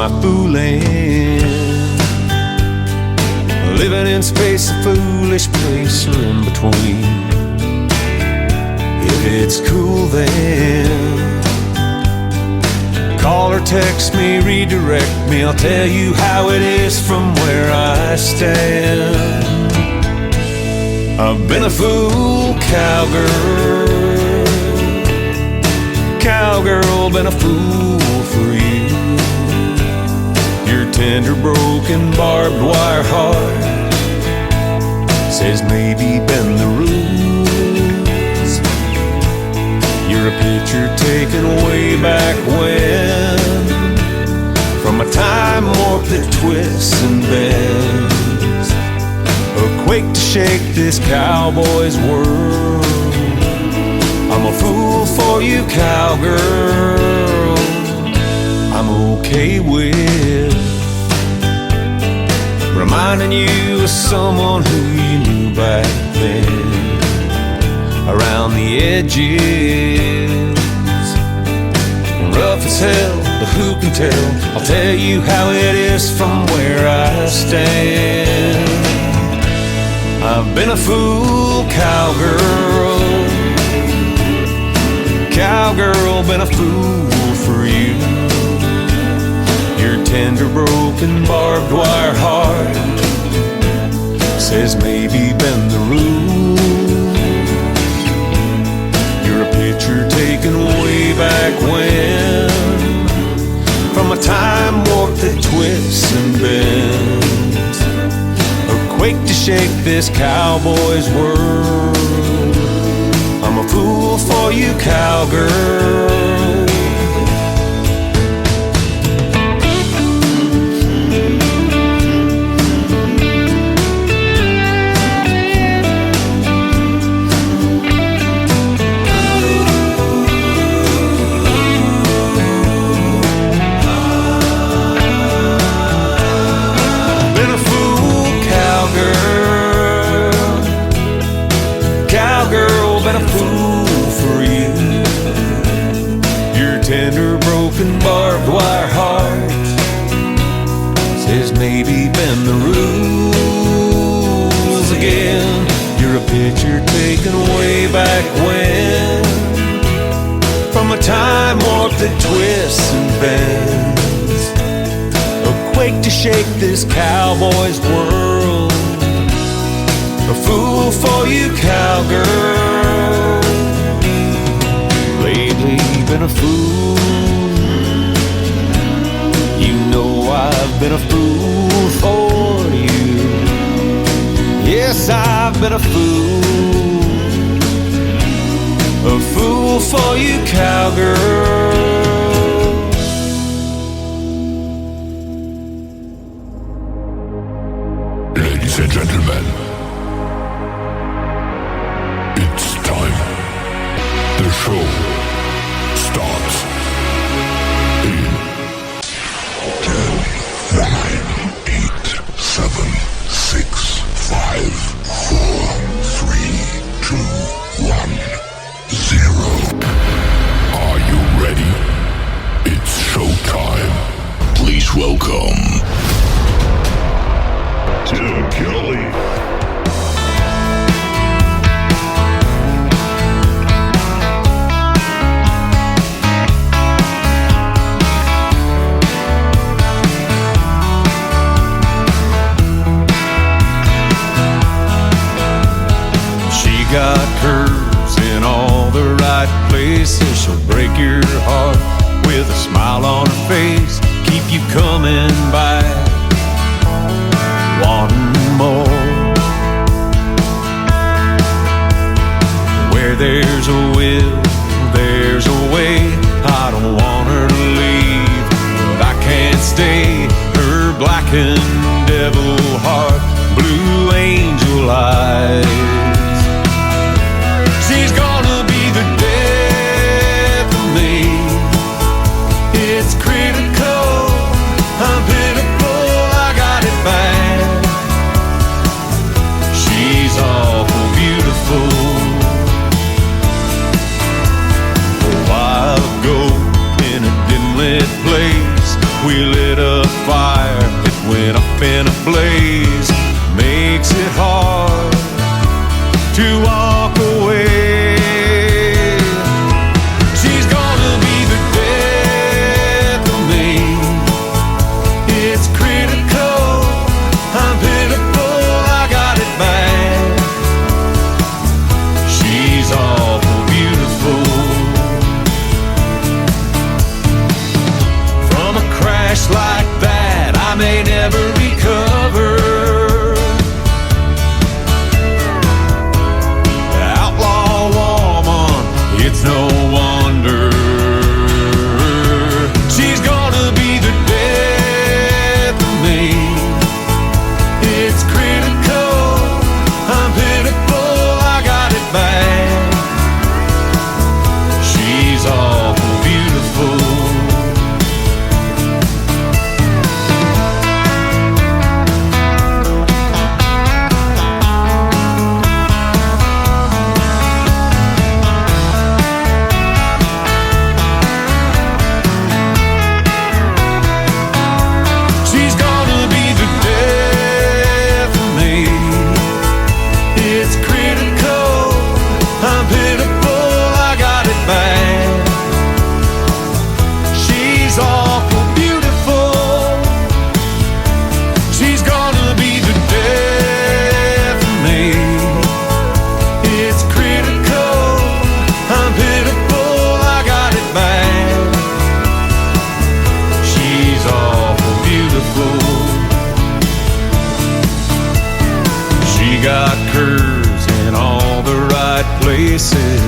I fooling? Living in space, a foolish place, or in between? If it's cool then call or text me, redirect me, I'll tell you how it is from where I stand. I've been a fool, cowgirl, cowgirl, been a fool for you. Your tender, broken, barbed wire heart says maybe bend the rules. You're a picture taken way back when, from a time warp that twists and bends, a quake to shake this cowboy's world. I'm a fool for you, cowgirl. I'm okay with reminding you of someone who you knew back then. Around the edges, rough as hell, but who can tell? I'll tell you how it is from where I stand. I've been a fool, cowgirl, cowgirl, been a fool for you. Your tender, broken, barbed wire heart says maybe bend the rules. You're a picture taken way back when, from a time warp that twists and bends, a quake to shake this cowboy's world. I'm a fool for you, cowgirl. Cowgirl, been a fool for you. Your tender, broken, barbed wire heart says maybe bend the rules again. You're a picture taken way back when, from a time warp that twists and bends, a quake to shake this cowboy's world. A fool for you, cowgirl. Lately been a fool. You know I've been a fool for you. Yes, I've been a fool. A fool for you, cowgirl. Ladies and gentlemen, it's time. The show starts in 10, 9, 8, 7, 6, 5, 4, 3, 2, 1, 0. Are you ready? It's showtime. Please welcome Tim Kelly. Got curves in all the right places. She'll break your heart with a smile on her face, keep you coming back, wanting more. Where there's a will, there's a way. I don't want her to leave, but I can't stay. Her blackened devil heart, blue angel eyes. She's gonna be the death of me. It's critical, I'm pitiful, I got it bad. She's awful beautiful. A while ago, in a dim lit place, we lit up hard to walk away. She's gonna be the death of me. It's critical, I'm pitiful, I got it bad. She's awful beautiful. From a crash like that, I may never recover. Outlaw woman, it's no wonder. She's gonna be the death of me. It's critical, I'm pitiful, I got it bad. She's awful beautiful. She's gonna be the death of me. It's critical, I'm pitiful, I got it bad. She's awful beautiful. She's gonna be the death of me. It's critical, I'm pitiful, I got it bad. She's awful beautiful. She got curves in all the right places.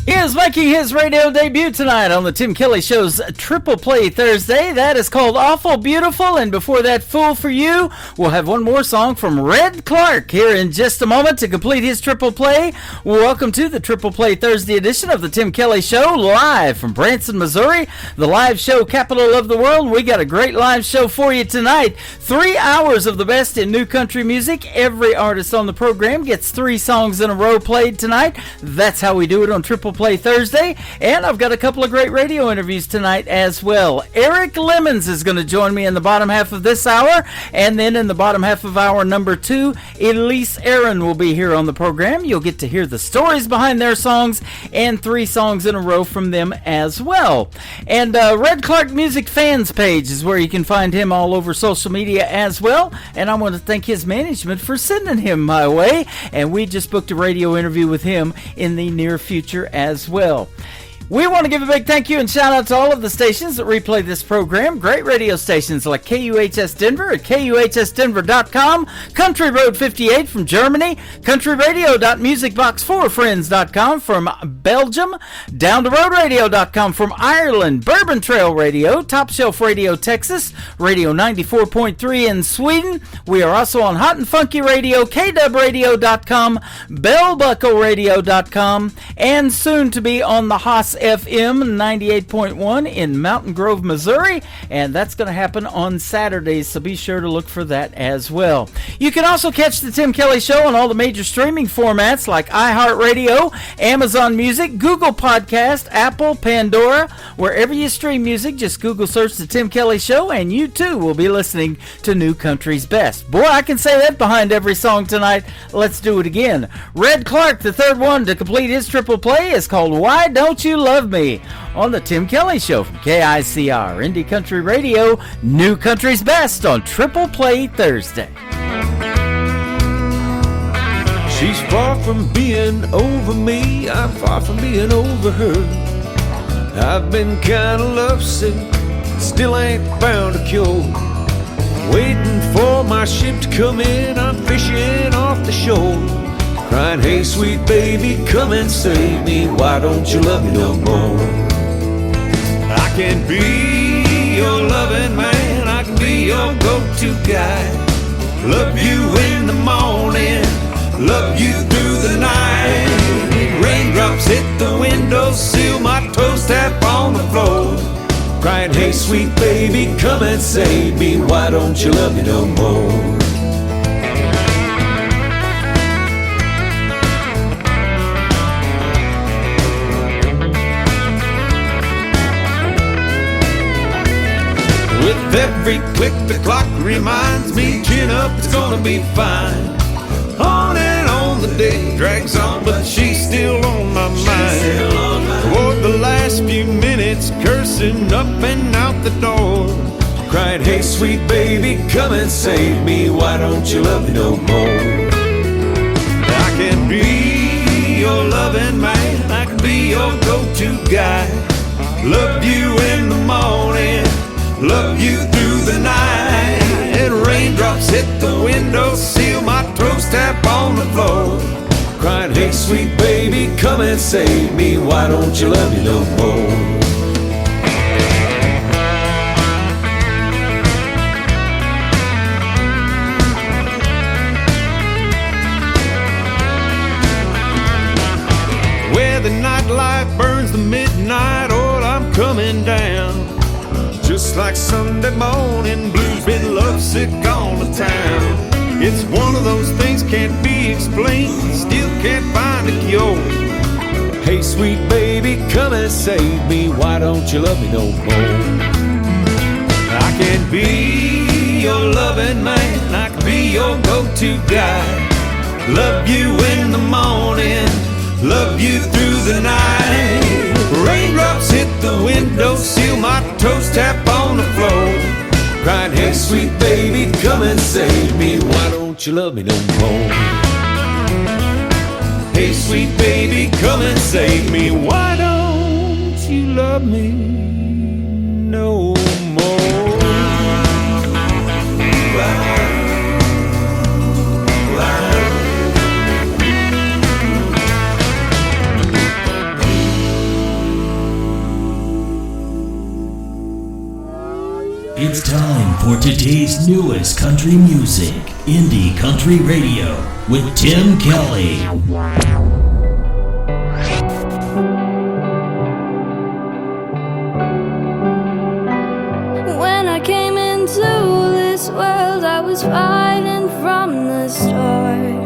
He is making his radio debut tonight on the Tim Kelly Show's Triple Play Thursday. That is called Awful Beautiful, and before that, Fool for You. We'll have one more song from Red Clark here in just a moment to complete his Triple Play. Welcome to the Triple Play Thursday edition of the Tim Kelly Show, live from Branson, Missouri, the live show capital of the world. We got a great live show for you tonight. 3 hours of the best in new country music. Every artist on the program gets 3 songs in a row played tonight. That's how we do it on Triple Play Thursday, and I've got a couple of great radio interviews tonight as well. Eric Lemons is going to join me in the bottom half of this hour, and then in the bottom half of hour number 2, Elise Aaron will be here on the program. You'll get to hear the stories behind their songs and 3 songs in a row from them as well. And Red Clark Music Fans page is where you can find him all over social media as well, and I want to thank his management for sending him my way, and we just booked a radio interview with him in the near future as well. We want to give a big thank you and shout out to all of the stations that replay this program. Great radio stations like KUHS Denver at KUHSdenver.com, Country Road 58 from Germany, countryradio.musicbox4friends.com from Belgium, downtheroadradio.com from Ireland, Bourbon Trail Radio, Top Shelf Radio Texas, Radio 94.3 in Sweden. We are also on Hot and Funky Radio, KWradio.com, BellBuckleRadio.com, and soon to be on the Haas FM 98.1 in Mountain Grove, Missouri, and that's going to happen on Saturdays, so be sure to look for that as well. You can also catch the Tim Kelly Show on all the major streaming formats like iHeartRadio, Amazon Music, Google Podcast, Apple, Pandora. Wherever you stream music, just Google search the Tim Kelly Show, and you too will be listening to New Country's Best. Boy, I can say that behind every song tonight. Let's do it again. Red Clark, the third one to complete his triple play, is called Why Don't You Love Me on the Tim Kelly Show from KICR, Indie Country Radio, New Country's Best on Triple Play Thursday. She's far from being over me, I'm far from being over her. I've been kinda lovesick, still ain't found a cure. Waiting for my ship to come in, I'm fishing off the shore. Crying, hey sweet baby, come and save me, why don't you love me no more? I can be your loving man, I can be your go-to guy. Love you in the morning, love you through the night. Raindrops hit the windowsill, my toes tap on the floor. Crying, hey sweet baby, come and save me, why don't you love me no more? With every click the clock reminds me, chin up, it's gonna be fine. On and on the day drags on, but she's still on my mind. Toward the last few minutes, cursing up and out the door, cried, hey sweet baby, come and save me, why don't you love me no more? I can be your loving man, I can be your go-to guy. Love you in the morning, love you through the night. And raindrops hit the window, seal my toes tap on the floor, crying, hey sweet baby, come and save me, why don't you love me no more? Where the nightlife burns the midnight oil, I'm coming down. Just like Sunday morning blues, been lovesick all the time. It's one of those things can't be explained, still can't find a cure. Hey sweet baby, come and save me, why don't you love me no more? I can be your loving man, I can be your go-to guy. Love you in the morning, love you through the night. Raindrops hit the window, seal my toes tap on the floor, crying, hey sweet baby, come and save me, why don't you love me no more? Hey sweet baby, come and save me, why don't you love me no more? It's time for today's newest country music, Indie Country Radio, with Tim Kelly. When I came into this world, I was fighting from the start.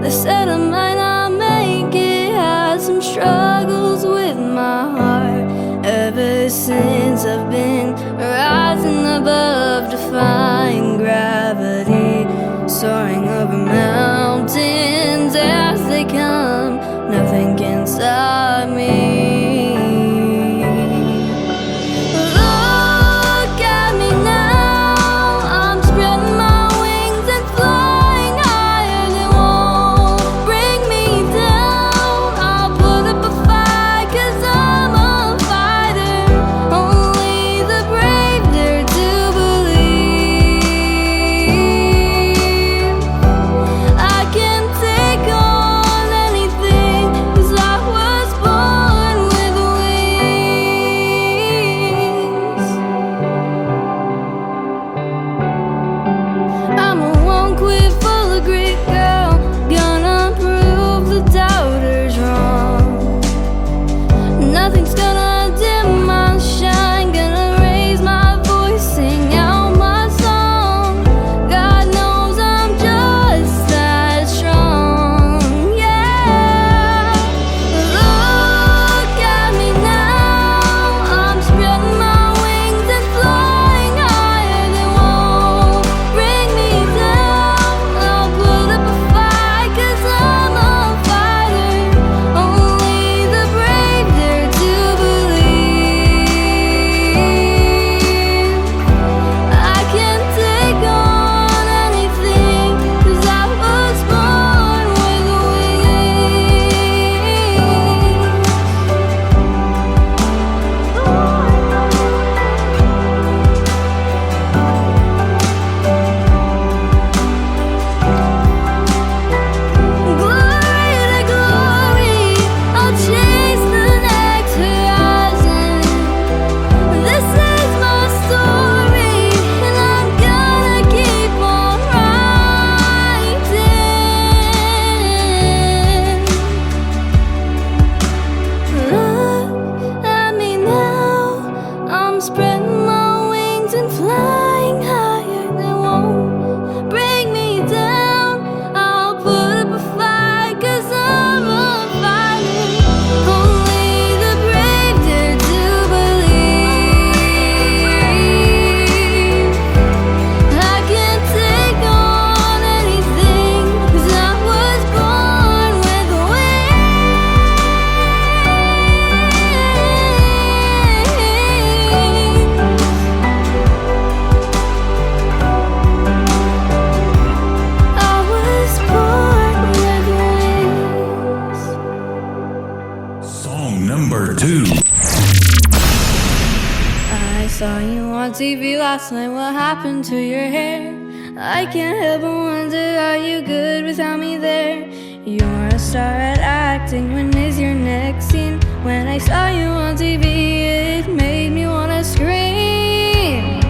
They said I might not make it, had some struggles with my heart. Ever since I've been rising above, defying gravity, soaring over mountains as they come, nothing can stop me. Look at me now, I'm spreading my wings and flying higher. They won't bring me down, I'll put up a fight 'cause I'm a fighter. Only the brave dare to believe. last night, what happened to your hair? I can't help but wonder, are you good without me there? You're a star at acting, when is your next scene? When I saw you on TV, it made me wanna scream.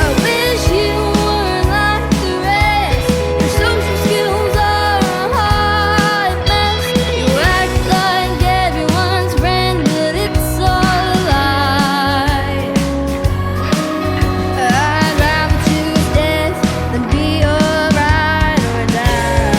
I wish you were like the rest. Your social skills are a hot mess. You act like everyone's friend, but it's all a lie. I'd rather choose death than be your ride or die.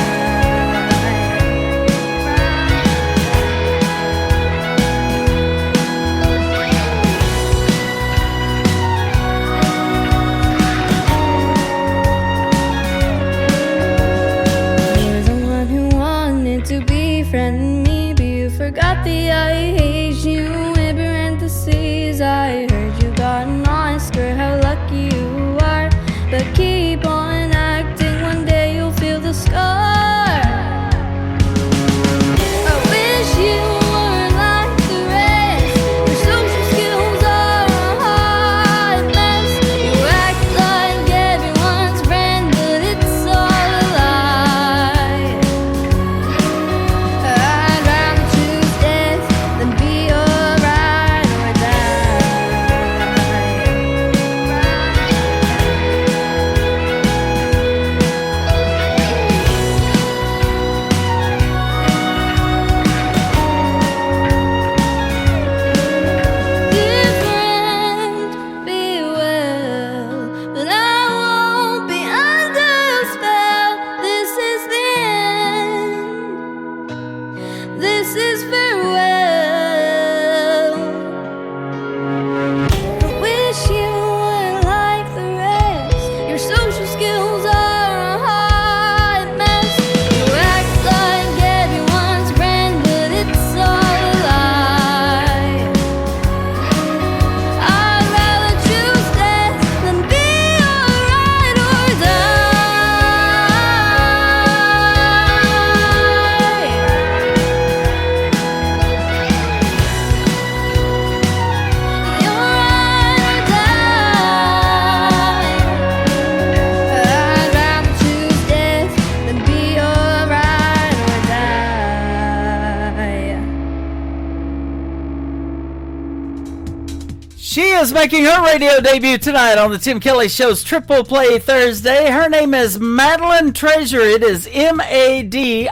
You're the one who wanted to befriend me, but you forgot the I hate you in parentheses. I heard you got an Oscar, how lucky you are. But keep on acting, one day you'll feel the scar. I wish you were like the rest. Your social skills are a hot mess. You act like everyone's friend, but it's all a lie. I'd rather choose death than be your ride or different, be well, but I won't be under your spell. This is the end. This is farewell. I wish you were like the rest. Your social skills are a hot mess. You act like everyone's friend, but it's all a lie. I'd rather choose death than be your ride or die. Your ride or die. I'd rather choose death than be your ride or die. She is making her radio debut tonight on the Tim Kelly Show's Triple Play Thursday. Her name is Madeline Treasure. It is Madilynn.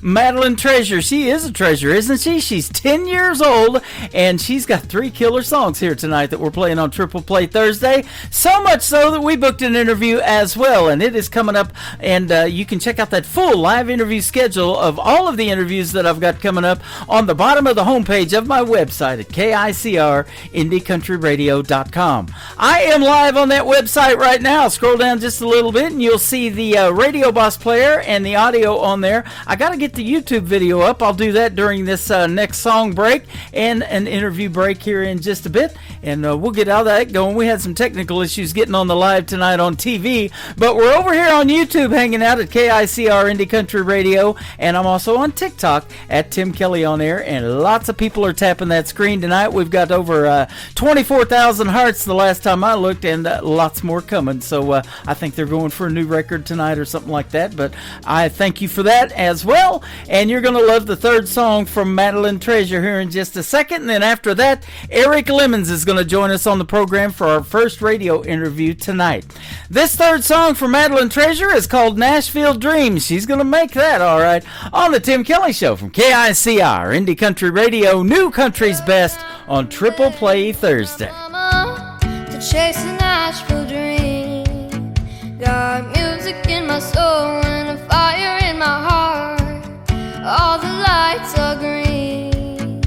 Madeline Treasure. She is a treasure, isn't she? She's 10 years old, and she's got 3 killer songs here tonight that we're playing on Triple Play Thursday. So much so that we booked an interview as well, and it is coming up, and you can check out that full live interview schedule of all of the interviews that I've got coming up on the bottom of the homepage of my website at KICRIndieCountryRadio.com. I am live on that website right now. Scroll down just a little bit and you'll see the Radio Boss player and the audio on there. I got to get the YouTube video up. I'll do that during this next song break and an interview break here in just a bit, and we'll get all that going. We had some technical issues getting on the live tonight on TV, but we're over here on YouTube hanging out at KICR Indie Country Radio, and I'm also on TikTok at Tim Kelly on Air, and lots of people are tapping that screen tonight. We've got over 24,000 hearts the last time I looked, and lots more coming. So I think they're going for a new record tonight or something like that. But I thank you for that as well. And you're going to love the third song from Madeline Treasure here in just a second. And then after that, Eric Lemons is going to join us on the program for our first radio interview tonight. This third song from Madeline Treasure is called Nashville Dreams. She's going to make that all right on the Tim Kelly Show from KICR Indie Country Radio, New Country's Best on Triple Play Thursday. To chase a Nashville dream, got music in my soul and a fire in my heart. All the lights are green.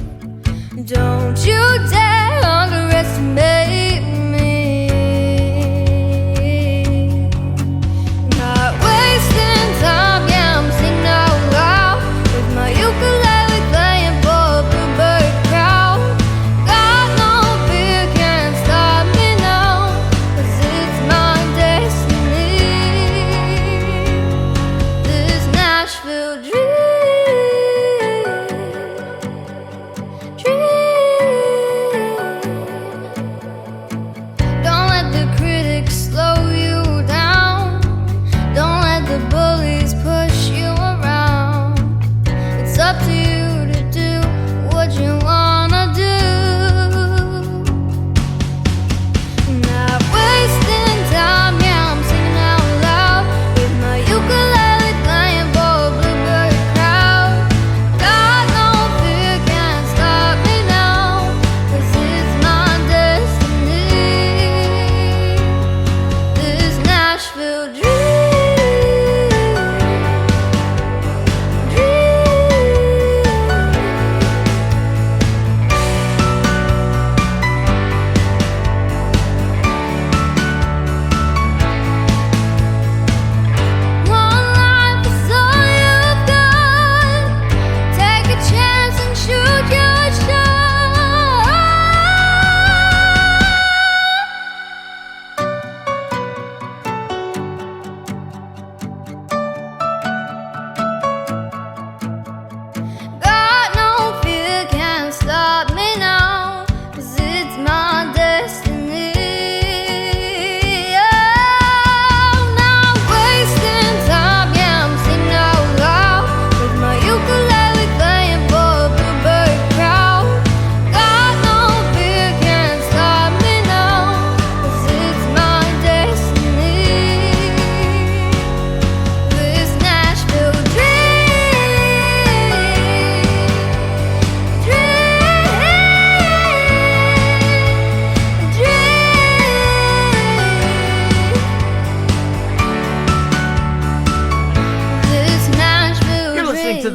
Don't you dare underestimate me. Not wasting time, yeah, I'm singing out loud with my ukulele playing for a bluebird crowd. Got no fear, can't stop me now, 'cause it's my destiny. This Nashville dream.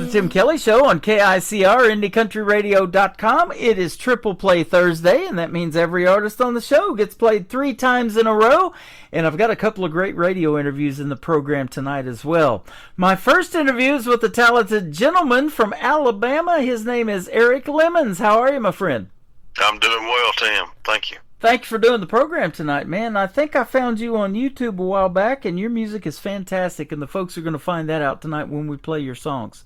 Tim Kelly Show on KICR, IndieCountryRadio.com. It is Triple Play Thursday, and that means every artist on the show gets played 3 times in a row. And I've got a couple of great radio interviews in the program tonight as well. My first interview is with a talented gentleman from Alabama. His name is Eric Lemons. How are you, my friend? I'm doing well, Tim. Thank you. Thank you for doing the program tonight, man. I think I found you on YouTube a while back, and your music is fantastic, and the folks are going to find that out tonight when we play your songs.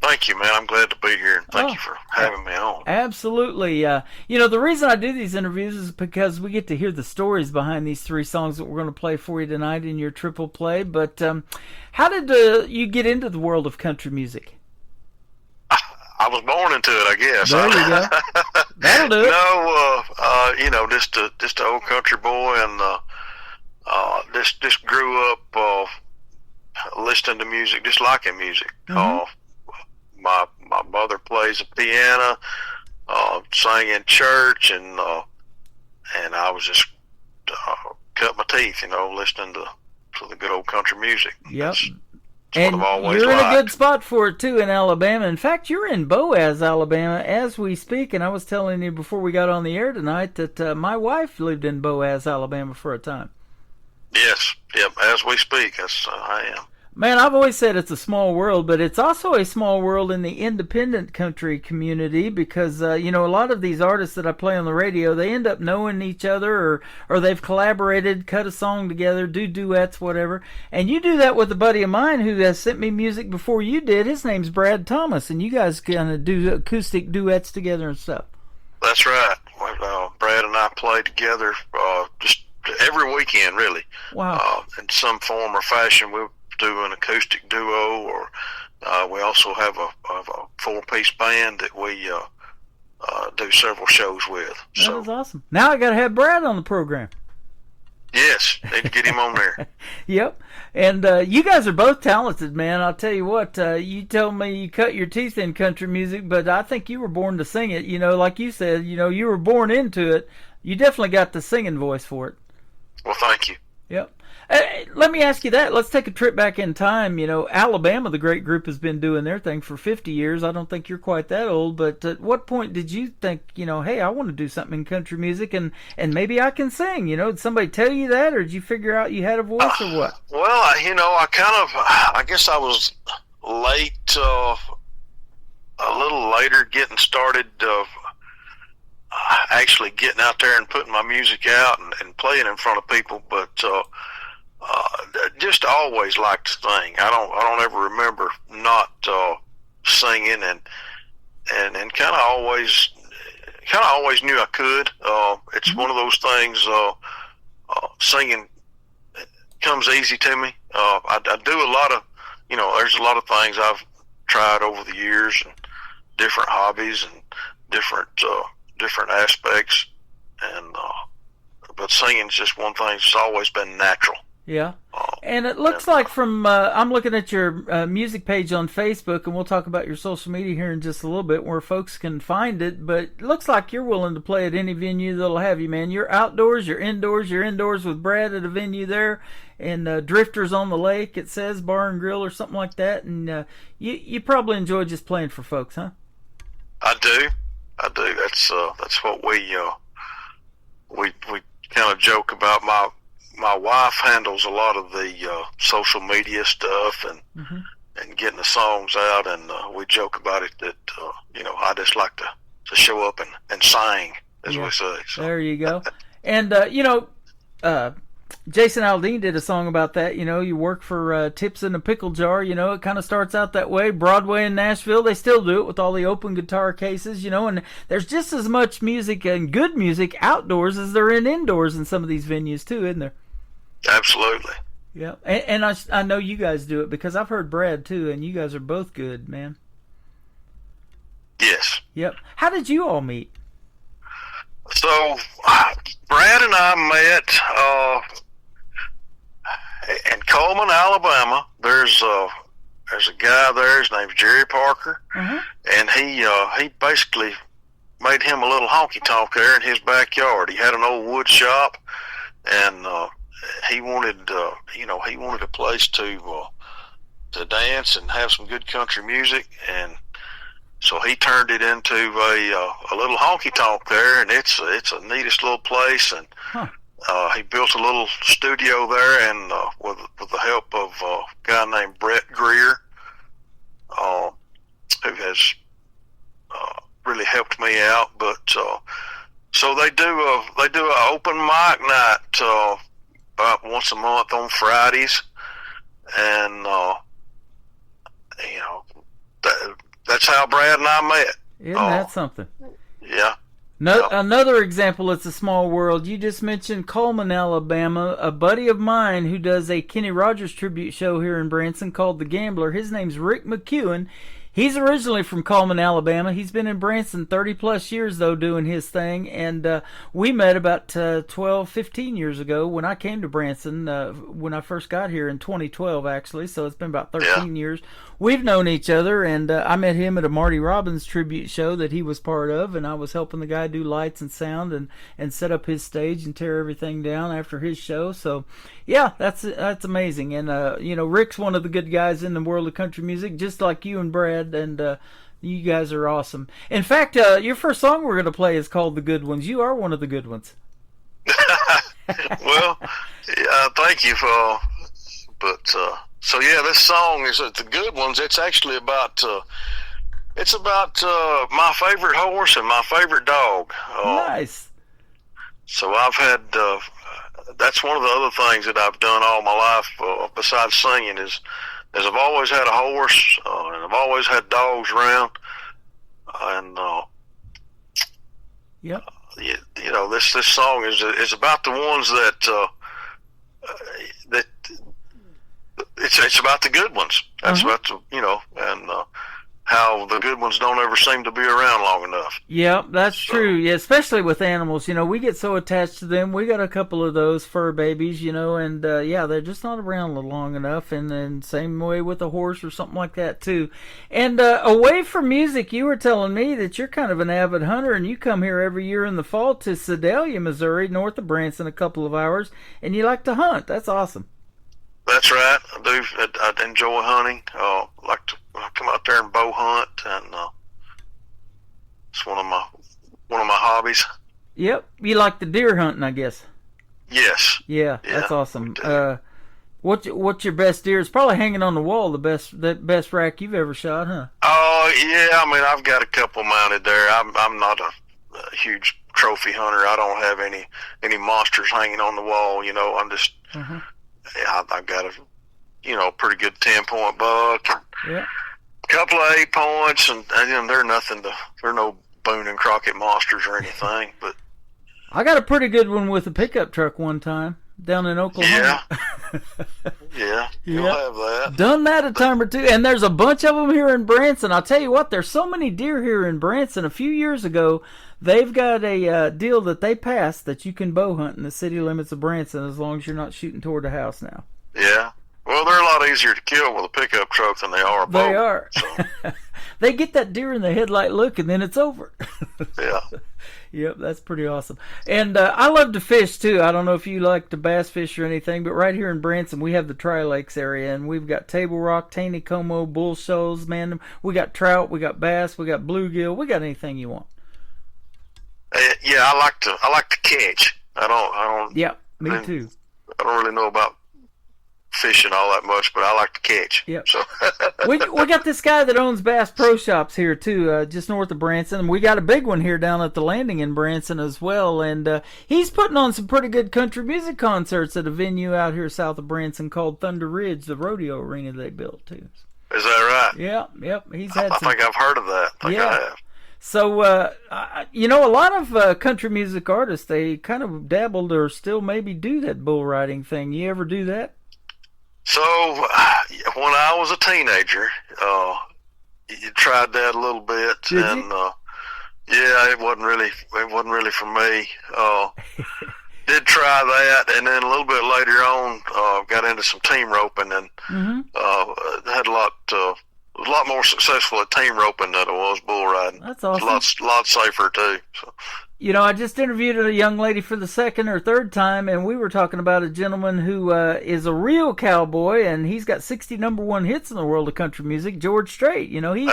Thank you, man. I'm glad to be here, and thank you for having me on. Absolutely. The reason I do these interviews is because we get to hear the stories behind these 3 songs that we're going to play for you tonight in your Triple Play. But how did you get into the world of country music? I was born into it, I guess. There you go. That'll do it. No, just an old country boy, and just grew up listening to music, just liking music. Mm-hmm. My mother plays the piano, sang in church, and I was just cut my teeth, listening to the good old country music. Yep. And you're in a good spot for it, too, in Alabama. In fact, you're in Boaz, Alabama, as we speak. And I was telling you before we got on the air tonight that my wife lived in Boaz, Alabama for a time. Yes. Yep. As we speak, I am. Man, I've always said it's a small world, but it's also a small world in the independent country community because, a lot of these artists that I play on the radio, they end up knowing each other or they've collaborated, cut a song together, do duets, whatever. And you do that with a buddy of mine who has sent me music before you did. His name's Brad Thomas, and you guys kind of do acoustic duets together and stuff. That's right. Brad and I play together just every weekend, really. Wow. In some form or fashion, we'll do an acoustic duo, or we also have a 4-piece band that we do several shows with. That was awesome. Now I got to have Brad on the program. Yes, need to get him on there. Yep. And you guys are both talented, man. I'll tell you what, you told me you cut your teeth in country music, but I think you were born to sing it. Like you said, you were born into it. You definitely got the singing voice for it. Well, thank you. Yep. Let me ask you that. Let's take a trip back in time. Alabama, the great group, has been doing their thing for 50 years. I don't think you're quite that old, but at what point did you think, hey, I want to do something in country music and maybe I can sing? Did somebody tell you that, or did you figure out you had a voice or what? Well, I guess I was late, a little later getting started, actually getting out there and putting my music out and playing in front of people, but just always liked to sing. I don't ever remember not singing, and kind of always knew I could. It's one of those things. Singing comes easy to me. I do a lot of, there's a lot of things I've tried over the years, and different hobbies and different aspects, and but singing's just one thing that's always been natural. Yeah. And it looks like from, I'm looking at your music page on Facebook, and we'll talk about your social media here in just a little bit where folks can find it, but it looks like you're willing to play at any venue that'll have you, man. You're outdoors, you're indoors with Brad at a venue there, and Drifters on the Lake, it says, Bar and Grill or something like that, and you probably enjoy just playing for folks, huh? I do. That's what we kind of joke about. My wife handles a lot of the social media stuff and getting the songs out, and we joke about it that I just like to show up and sing, as we say. So. There you go. And Jason Aldean did a song about that. You work for Tips in a Pickle Jar. It kind of starts out that way. Broadway in Nashville, they still do it with all the open guitar cases, and there's just as much music and good music outdoors as there in indoors in some of these venues too, isn't there? Absolutely. Yeah, and I know you guys do it because I've heard Brad too, and you guys are both good, man. Yes. Yep. How did you all meet? So, Brad and I met in Coleman, Alabama. There's a guy there. His name's Jerry Parker, and he basically made him a little honky tonk there in his backyard. He had an old wood shop, and he wanted a place to to dance and have some good country music, and so he turned it into a little honky tonk there, and it's a neatest little place, and he built a little studio there, and with the help of a guy named Brett Greer, who has really helped me out. But so they do a open mic night about once a month on Fridays, and that's how Brad and I met. Isn't that something? Yeah. Another example, it's a small world. You just mentioned Coleman, Alabama. A buddy of mine who does a Kenny Rogers tribute show here in Branson called The Gambler. His name's Rick McEwen. He's originally from Coleman, Alabama. He's been in Branson 30-plus years, though, doing his thing. And we met about 12, 15 years ago when I came to Branson, when I first got here in 2012, actually. So it's been about 13 years. We've known each other, and I met him at a Marty Robbins tribute show that he was part of, and I was helping the guy do lights and sound and set up his stage and tear everything down after his show. So, yeah, that's amazing. And, Rick's one of the good guys in the world of country music, just like you and Brad, and you guys are awesome. In fact, your first song we're going to play is called The Good Ones. You are one of the good ones. Well, thank you for, so yeah, this song is The Good Ones. It's actually about my favorite horse and my favorite dog. Nice. So I've had, that's one of the other things that I've done all my life, besides singing, is I've always had a horse, and I've always had dogs around, and this song is about the ones that it's about the good ones. That's about and how the good ones don't ever seem to be around long enough. Yeah, that's true. Yeah, especially with animals. We get so attached to them. We got a couple of those fur babies, and they're just not around long enough. And then same way with a horse or something like that too. And away from music, you were telling me that you're kind of an avid hunter, and you come here every year in the fall to Sedalia, Missouri, north of Branson, a couple of hours, and you like to hunt. That's awesome. That's right. I do. I enjoy hunting. Like to come out there and bow hunt, and it's one of my hobbies. Yep. You like the deer hunting, I guess. Yes. Yeah, that's awesome. What's your best deer? It's probably hanging on the wall. The best rack you've ever shot, huh? Oh yeah. I mean, I've got a couple mounted there. I'm not a huge trophy hunter. I don't have any monsters hanging on the wall. I'm just. I've got a pretty good 10-point buck, and a couple of 8 points, and they're no Boone and Crockett monsters or anything. But I got a pretty good one with a pickup truck one time down in Oklahoma. Yeah, you'll have that. Done that a time or two, and there's a bunch of them here in Branson. I'll tell you what, there's so many deer here in Branson. A few years ago, they've got a deal that they passed that you can bow hunt in the city limits of Branson as long as you're not shooting toward the house now. Yeah. Well, they're a lot easier to kill with a pickup truck than they are a bow. They are. So. They get that deer in the headlight look, and then it's over. Yeah. Yep, that's pretty awesome. And I love to fish, too. I don't know if you like to bass fish or anything, but right here in Branson, we have the Tri-Lakes area, and we've got Table Rock, Taneycomo, Bull Shoals, man. We got trout, we got bass, we got bluegill. We got anything you want. Yeah, I like to catch. I don't. Yeah, me too. I don't really know about fishing all that much, but I like to catch. Yep. So we got this guy that owns Bass Pro Shops here too, just north of Branson. And we got a big one here down at the Landing in Branson as well. And he's putting on some pretty good country music concerts at a venue out here south of Branson called Thunder Ridge, the rodeo arena they built too. Is that right? Yeah, yep. He's I think I've heard of that. I have. So, a lot of country music artists, they kind of dabbled or still maybe do that bull riding thing. You ever do that? So, when I was a teenager, you tried that a little bit, and it wasn't really for me. Did try that, and then a little bit later on, got into some team roping, and had a lot more successful at team roping than it was bull riding. That's awesome. It's a lot safer too. So. You know, I just interviewed a young lady for the second or third time, and we were talking about a gentleman who is a real cowboy, and he's got 60 number one hits in the world of country music, George Strait. You know, he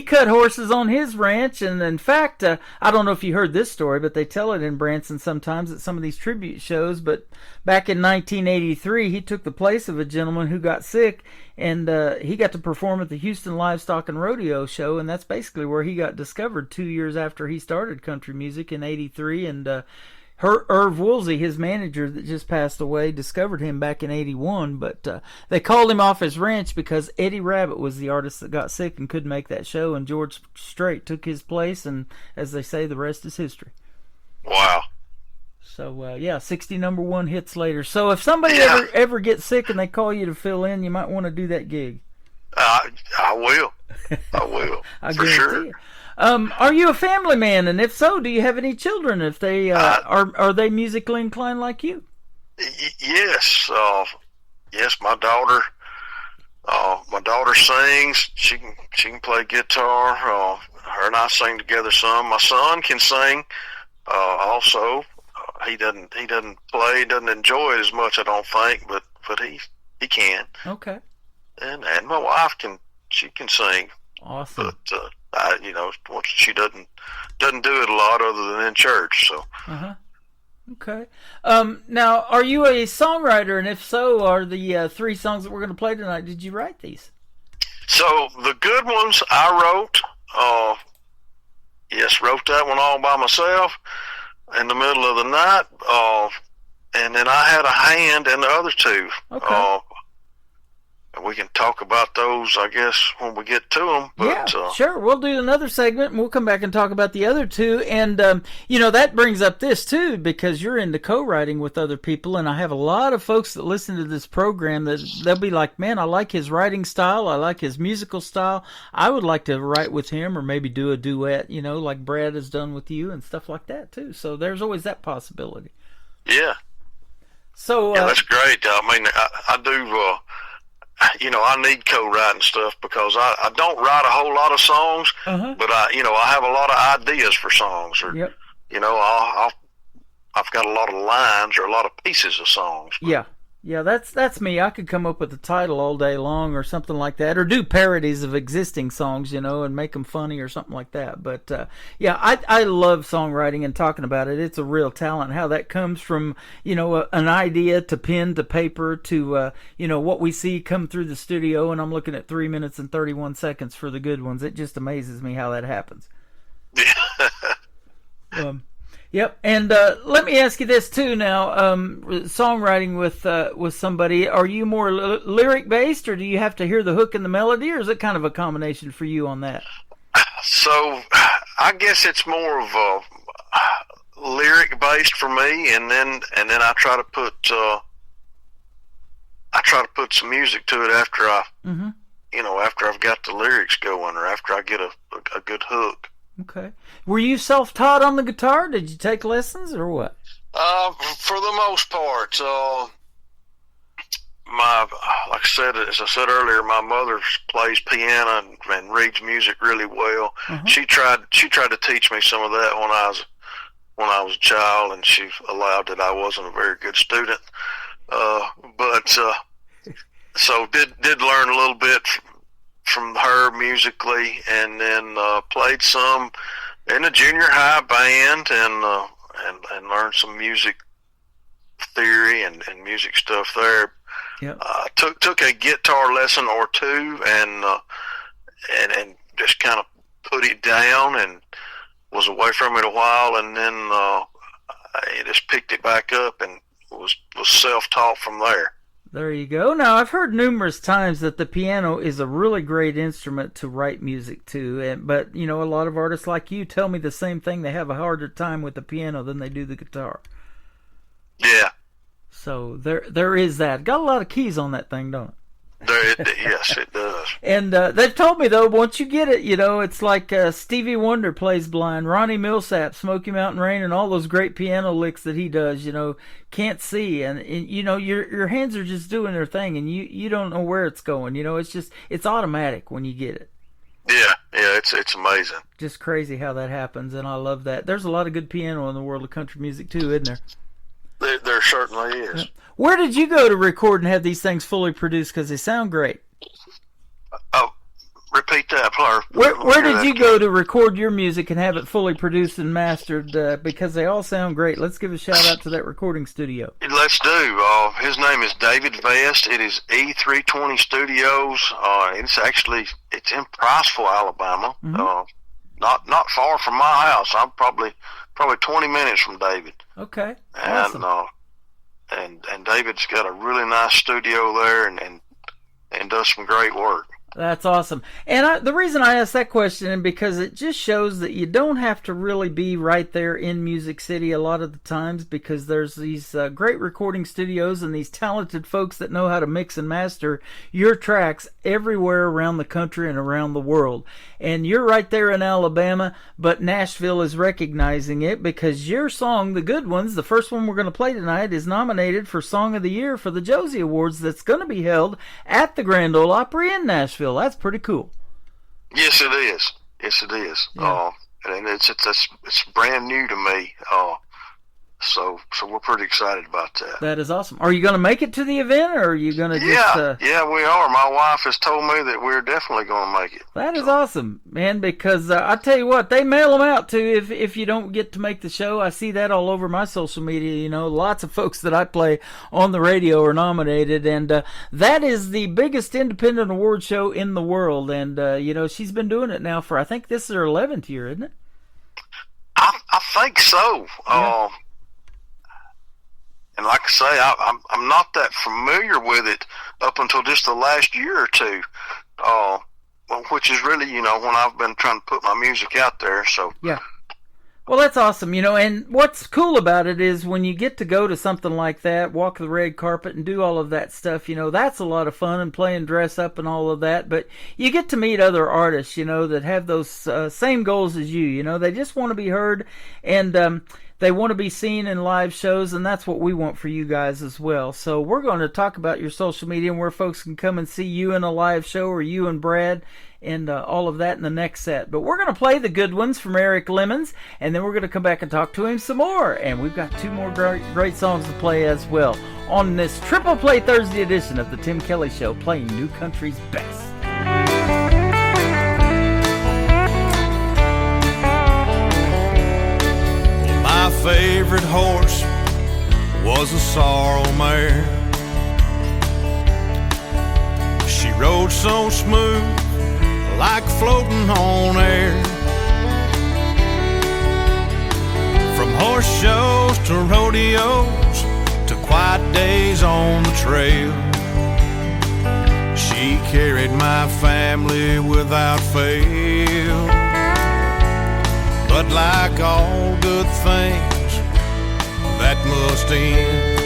cut horses on his ranch, and in fact, I don't know if you heard this story, but they tell it in Branson sometimes at some of these tribute shows, but back in 1983, he took the place of a gentleman who got sick, and he got to perform at the Houston Livestock and Rodeo Show, and that's basically where he got discovered 2 years after he started country music in '83. And Irv Woolsey, his manager that just passed away, discovered him back in '81. But they called him off his ranch because Eddie Rabbitt was the artist that got sick and couldn't make that show, and George Strait took his place, and as they say, the rest is history. Wow. So, 60 number one hits later. So if somebody ever gets sick and they call you to fill in, you might want to do that gig. I will. I will. I for guarantee sure. you. Are you a family man? And if so, do you have any children? If they are they musically inclined like you? Yes. Yes, my daughter. My daughter sings. She can play guitar. Her and I sing together some. My son can sing. Also. He doesn't play, doesn't enjoy it as much, I don't think, but he can. Okay. And my wife can sing. Awesome. But she doesn't do it a lot other than in church. So. Okay. Now, are you a songwriter? And if so, are the 3 songs that we're going to play tonight? Did you write these? So the good ones I wrote. Wrote that one all by myself in the middle of the night, and then I had a hand in the other 2. Okay. We can talk about those, I guess, when we get to them. But, sure. We'll do another segment, and we'll come back and talk about the other 2. And, that brings up this, too, because you're into co-writing with other people, and I have a lot of folks that listen to this program that they'll be like, man, I like his writing style. I like his musical style. I would like to write with him or maybe do a duet, like Brad has done with you and stuff like that, too. So there's always that possibility. Yeah. So that's great. I mean, I do... I need co-writing stuff because I don't write a whole lot of songs, but I have a lot of ideas for songs, or yep. I've got a lot of lines or a lot of pieces of songs. Yeah, that's me. I could come up with a title all day long or something like that, or do parodies of existing songs, and make them funny or something like that. But I love songwriting and talking about it. It's a real talent. How that comes from an idea to pen to paper to what we see come through the studio, and I'm looking at 3 minutes and 31 seconds for the good ones. It just amazes me how that happens. Yep, and let me ask you this too. Now, songwriting with somebody, are you more lyric based, or do you have to hear the hook and the melody, or is it kind of a combination for you on that? So, I guess it's more of a lyric based for me, and then I try to put some music to it after after I've got the lyrics going, or after I get a good hook. Okay. Were you self-taught on the guitar? Did you take lessons or what? For the most part, as I said earlier, my mother plays piano and reads music really well. She tried to teach me some of that when I was a child, and she allowed that I wasn't a very good student. So did learn a little bit from her musically, and then played some in a junior high band, and learned some music theory and music stuff there. Yep. Took a guitar lesson or 2, and just kind of put it down, and was away from it a while, and then I just picked it back up and was self-taught from there. There you go. Now, I've heard numerous times that the piano is a really great instrument to write music to, but a lot of artists like you tell me the same thing. They have a harder time with the piano than they do the guitar. Yeah. So there is that. Got a lot of keys on that thing, don't it? Yes, it does. And they've told me, though, once you get it, it's like Stevie Wonder plays blind, Ronnie Millsap, Smoky Mountain Rain, and all those great piano licks that he does, can't see. And your hands are just doing their thing, and you don't know where it's going. It's automatic when you get it. Yeah, Yeah, it's amazing. Just crazy how that happens, and I love that. There's a lot of good piano in the world of country music too, isn't there? There certainly is. Where did you go to record and have these things fully produced? Because they sound great. Oh, repeat that, Fleur. Where did you go to record your music and have it fully produced and mastered? Because they all sound great. Let's give a shout out to that recording studio. Let's do. His name is David Vest. It is E320 Studios. It's in Priceville, Alabama. Not far from my house. I'm probably 20 minutes from David. Okay. And Awesome. and David's got a really nice studio there and does some great work. That's awesome. And the reason I asked that question is because it just shows that you don't have to really be right there in Music City a lot of the times, because there's these great recording studios and these talented folks that know how to mix and master your tracks everywhere around the country and around the world. And you're right there in Alabama, but Nashville is recognizing it because your song, The Good Ones, the first one we're going to play tonight, is nominated for Song of the Year for the Josie Awards that's going to be held at the Grand Ole Opry in Nashville. That's pretty cool. Yes, it is. Yes, it is. Yeah. And it's brand new to me. So we're pretty excited about that. That is awesome. Are you going to make it to the event, or are you going to just... Yeah, we are. My wife has told me that we're definitely going to make it. That is awesome, man, because I tell you what, they mail them out too if you don't get to make the show. I see that all over my social media. You know, lots of folks that I play on the radio are nominated, and that is the biggest independent award show in the world. And, you know, she's been doing it now for, I think this is her 11th year, isn't it? I think so. Yeah. And like I say, I'm not that familiar with it up until just the last year or two, which is really, you know, when I've been trying to put my music out there. So yeah. Well, that's awesome, you know, and what's cool about it is when you get to go to something like that, walk the red carpet and do all of that stuff, you know, that's a lot of fun, and play and dress up and all of that, but you get to meet other artists, you know, that have those same goals as you know, they just want to be heard, and they want to be seen in live shows, and that's what we want for you guys as well. So we're going to talk about your social media and where folks can come and see you in a live show, or you and Brad, and all of that in the next set. But we're going to play The Good Ones from Eric Lemons, and then we're going to come back and talk to him some more. And we've got two more great songs to play as well on this Triple Play Thursday edition of the Tim Kelly Show, playing New Country's best. My favorite horse was a sorrel mare. She rode so smooth, like floating on air. From horse shows to rodeos to quiet days on the trail, she carried my family without fail. But like all good things, that must end.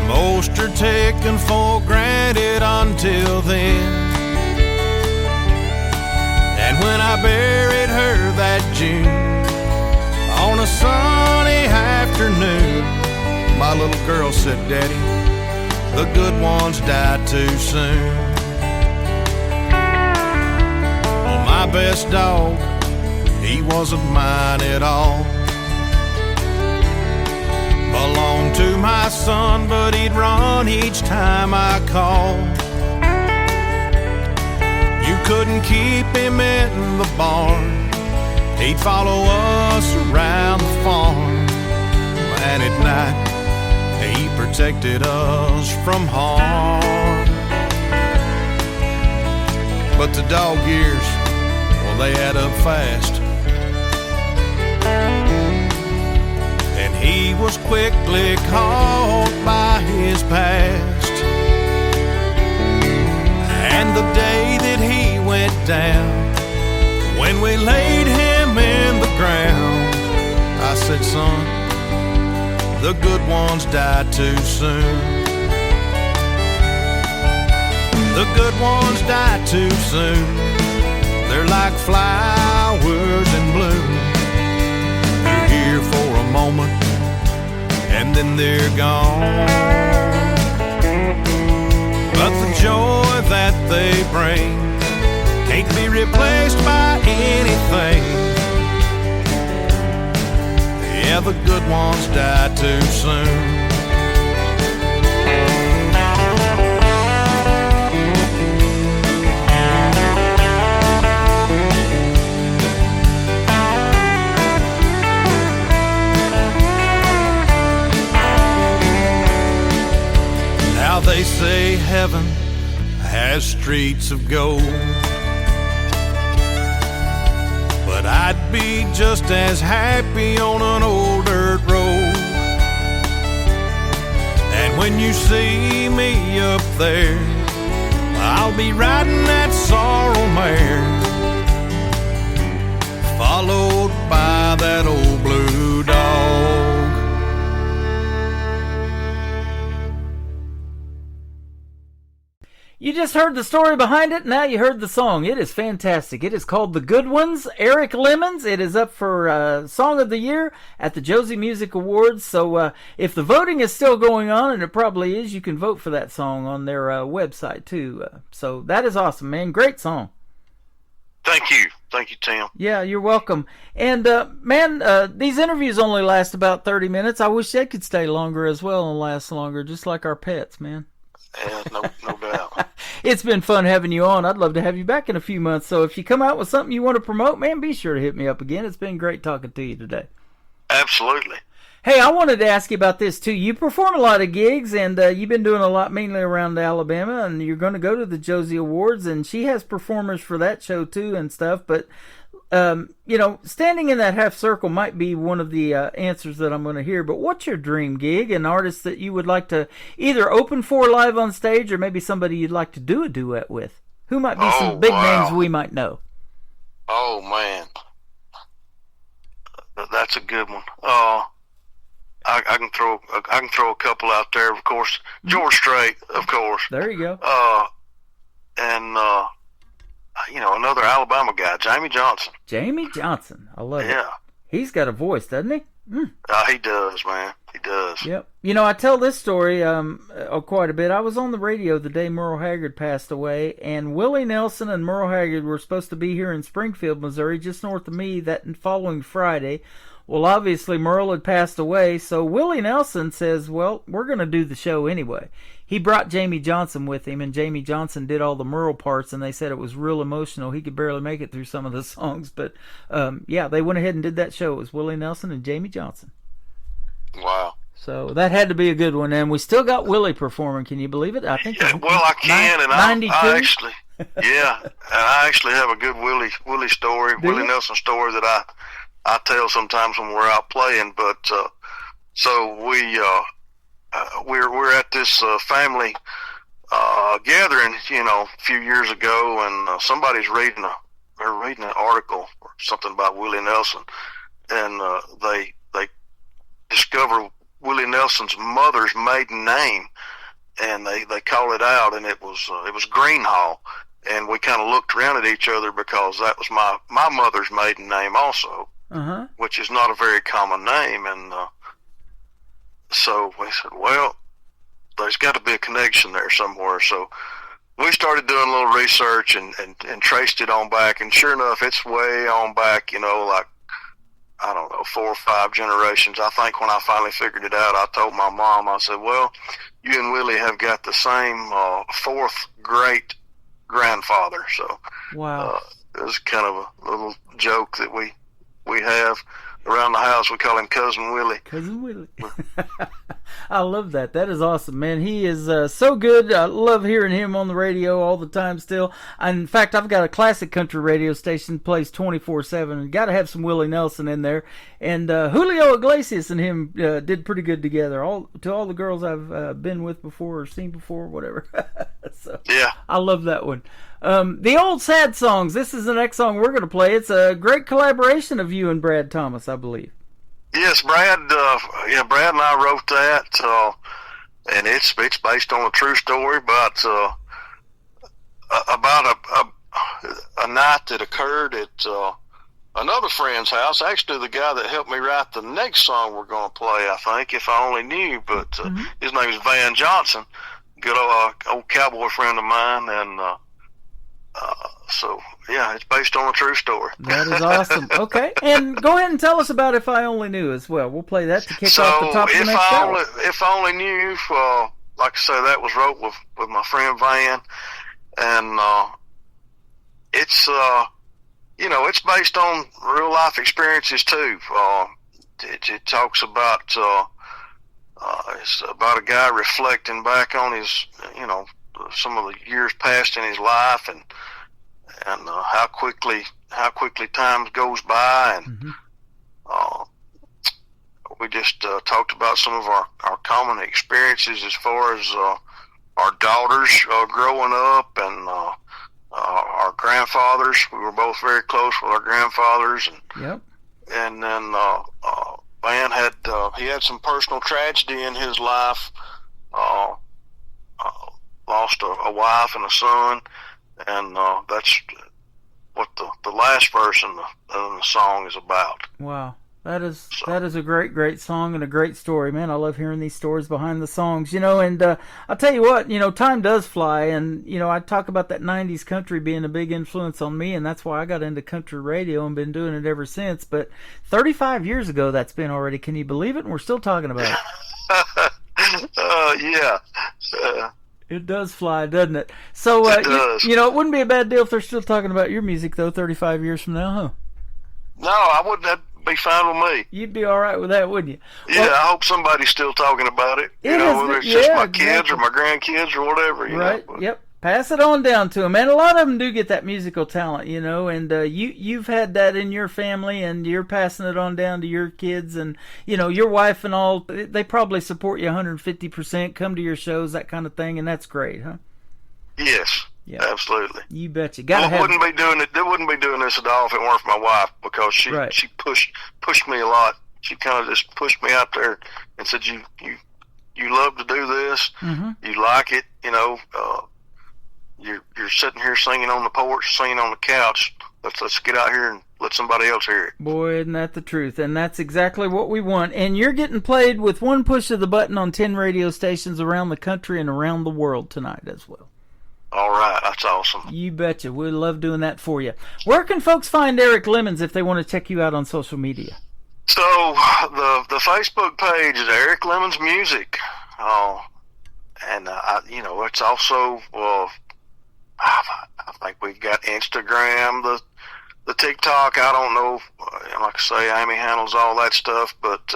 Most are taken for granted until then. And when I buried her that June, on a sunny afternoon, my little girl said, "Daddy, the good ones died too soon." My best dog, he wasn't mine at all. Belonged to my son, but he'd run each time I called. You couldn't keep him in the barn, he'd follow us around the farm. And at night, he protected us from harm. But the dog years, they add up fast, and he was quickly caught by his past. And the day that he went down, when we laid him in the ground, I said, "Son, the good ones died too soon. The good ones died too soon. They're like flowers in bloom. They're here for a moment, and then they're gone. But the joy that they bring replaced by anything. Yeah, the good ones die too soon. Now they say heaven has streets of gold, but I'd be just as happy on an old dirt road. And when you see me up there, I'll be riding that sorrel mare, followed by that old blue dog. You just heard the story behind it, now you heard the song. It is fantastic. It is called The Good Ones, Eric Lemons. It is up for Song of the Year at the Josie Music Awards. So if the voting is still going on, and it probably is, you can vote for that song on their website too. So that is awesome, man. Great song. Thank you. Thank you, Tim. Yeah, you're welcome. And, these interviews only last about 30 minutes. I wish they could stay longer as well and last longer, just like our pets, man. Yeah, no doubt. It's been fun having you on. I'd love to have you back in a few months. So if you come out with something you want to promote, man, be sure to hit me up again. It's been great talking to you today. Absolutely. Hey, I wanted to ask you about this, too. You perform a lot of gigs, and you've been doing a lot mainly around Alabama, and you're going to go to the Josie Awards, and she has performers for that show, too, and stuff. But, standing in that half circle might be one of the answers that I'm going to hear. But what's your dream gig, an artist that you would like to either open for live on stage or maybe somebody you'd like to do a duet with? Who might be some big names we might know? Oh, man. That's a good one. I can throw a couple out there, of course. George Strait, of course. There you go. And another Alabama guy, Jamie Johnson. Jamie Johnson, I love it. Yeah, he's got a voice, doesn't he? He does, man. He does. Yep. I tell this story quite a bit. I was on the radio the day Merle Haggard passed away, and Willie Nelson and Merle Haggard were supposed to be here in Springfield, Missouri, just north of me, that following Friday. Well, obviously, Merle had passed away, so Willie Nelson says, well, we're going to do the show anyway. He brought Jamie Johnson with him, and Jamie Johnson did all the Merle parts, and they said it was real emotional. He could barely make it through some of the songs, but, they went ahead and did that show. It was Willie Nelson and Jamie Johnson. Wow. So that had to be a good one, and we still got Willie performing. Can you believe it? I think. Yeah, well, I can, and 92? I actually, and I actually have a good Willie story, Willie Nelson story that I tell sometimes when we're out playing. But so we're at this family gathering, a few years ago, and somebody's reading an article or something about Willie Nelson, and they discover Willie Nelson's mother's maiden name, and they call it out, and it was Greenhall, and we kind of looked around at each other because that was my mother's maiden name also, which is not a very common name, and so we said, well, there's got to be a connection there somewhere. So we started doing a little research and traced it on back, and sure enough, it's way on back, like, I don't know, 4 or 5 generations. I think when I finally figured it out, I told my mom, I said, well, you and Willie have got the same 4th great grandfather. So wow. It was kind of a little joke that we have around the house. We call him Cousin Willie. Cousin Willie. I love that. That is awesome, man. He is so good. I love hearing him on the radio all the time still. In fact, I've got a classic country radio station that plays 24/7. Got to have some Willie Nelson in there. And Julio Iglesias and him did pretty good together. To all the girls I've been with before or seen before, whatever. So, yeah. I love that one. The Old Sad Songs. This is the next song we're going to play. It's a great collaboration of you and Brad Thomas, I believe. Yes, Brad. Brad and I wrote that, and it's based on a true story about a night that occurred at another friend's house. Actually, the guy that helped me write the next song we're going to play, I think, if I only knew. But his name is Van Johnson, good old cowboy friend of mine, and So yeah, it's based on a true story. That is awesome. Okay, and go ahead and tell us about If I Only Knew as well. We'll play that to kick off the top of the next hour. If I Only Knew, like I say, that was wrote with my friend Van, and it's it's based on real life experiences too. It talks about it's about a guy reflecting back on his some of the years past in his life, and how quickly time goes by, and we just talked about some of our common experiences as far as our daughters growing up, and our grandfathers. We were both very close with our grandfathers, and then Van had some personal tragedy in his life. Lost a wife and a son, and that's what the last verse in the song is about. Wow. That is a great song and a great story, man. I love hearing these stories behind the songs, and I'll tell you what, time does fly, and, I talk about that 90s country being a big influence on me, and that's why I got into country radio and been doing it ever since, but 35 years ago that's been already. Can you believe it? And we're still talking about it. Yeah. It does fly, doesn't it? So, it does. It wouldn't be a bad deal if they're still talking about your music, though, 35 years from now, huh? No, I wouldn't. That'd be fine with me. You'd be all right with that, wouldn't you? Yeah, I hope somebody's still talking about it. Whether it's just my kids or my grandkids or whatever. Right, yep. Pass it on down to them. And a lot of them do get that musical talent, and you've had that in your family, and you're passing it on down to your kids, and, your wife and all, they probably support you 150%, come to your shows, that kind of thing, and that's great, huh? Yes, absolutely. You betcha. Wouldn't be doing it. They wouldn't be doing this at all if it weren't for my wife, because she pushed me a lot. She kind of just pushed me out there and said, "You love to do this. Mm-hmm. You like it. You're sitting here singing on the porch, singing on the couch. Let's get out here and let somebody else hear it." Boy, isn't that the truth? And that's exactly what we want. And you're getting played with one push of the button on 10 radio stations around the country and around the world tonight as well. All right, that's awesome. You betcha. We love doing that for you. Where can folks find Eric Lemons if they want to check you out on social media? So the Facebook page is Eric Lemons Music, and it's also I think we've got Instagram, the TikTok. I don't know, like I say, Amy handles all that stuff, but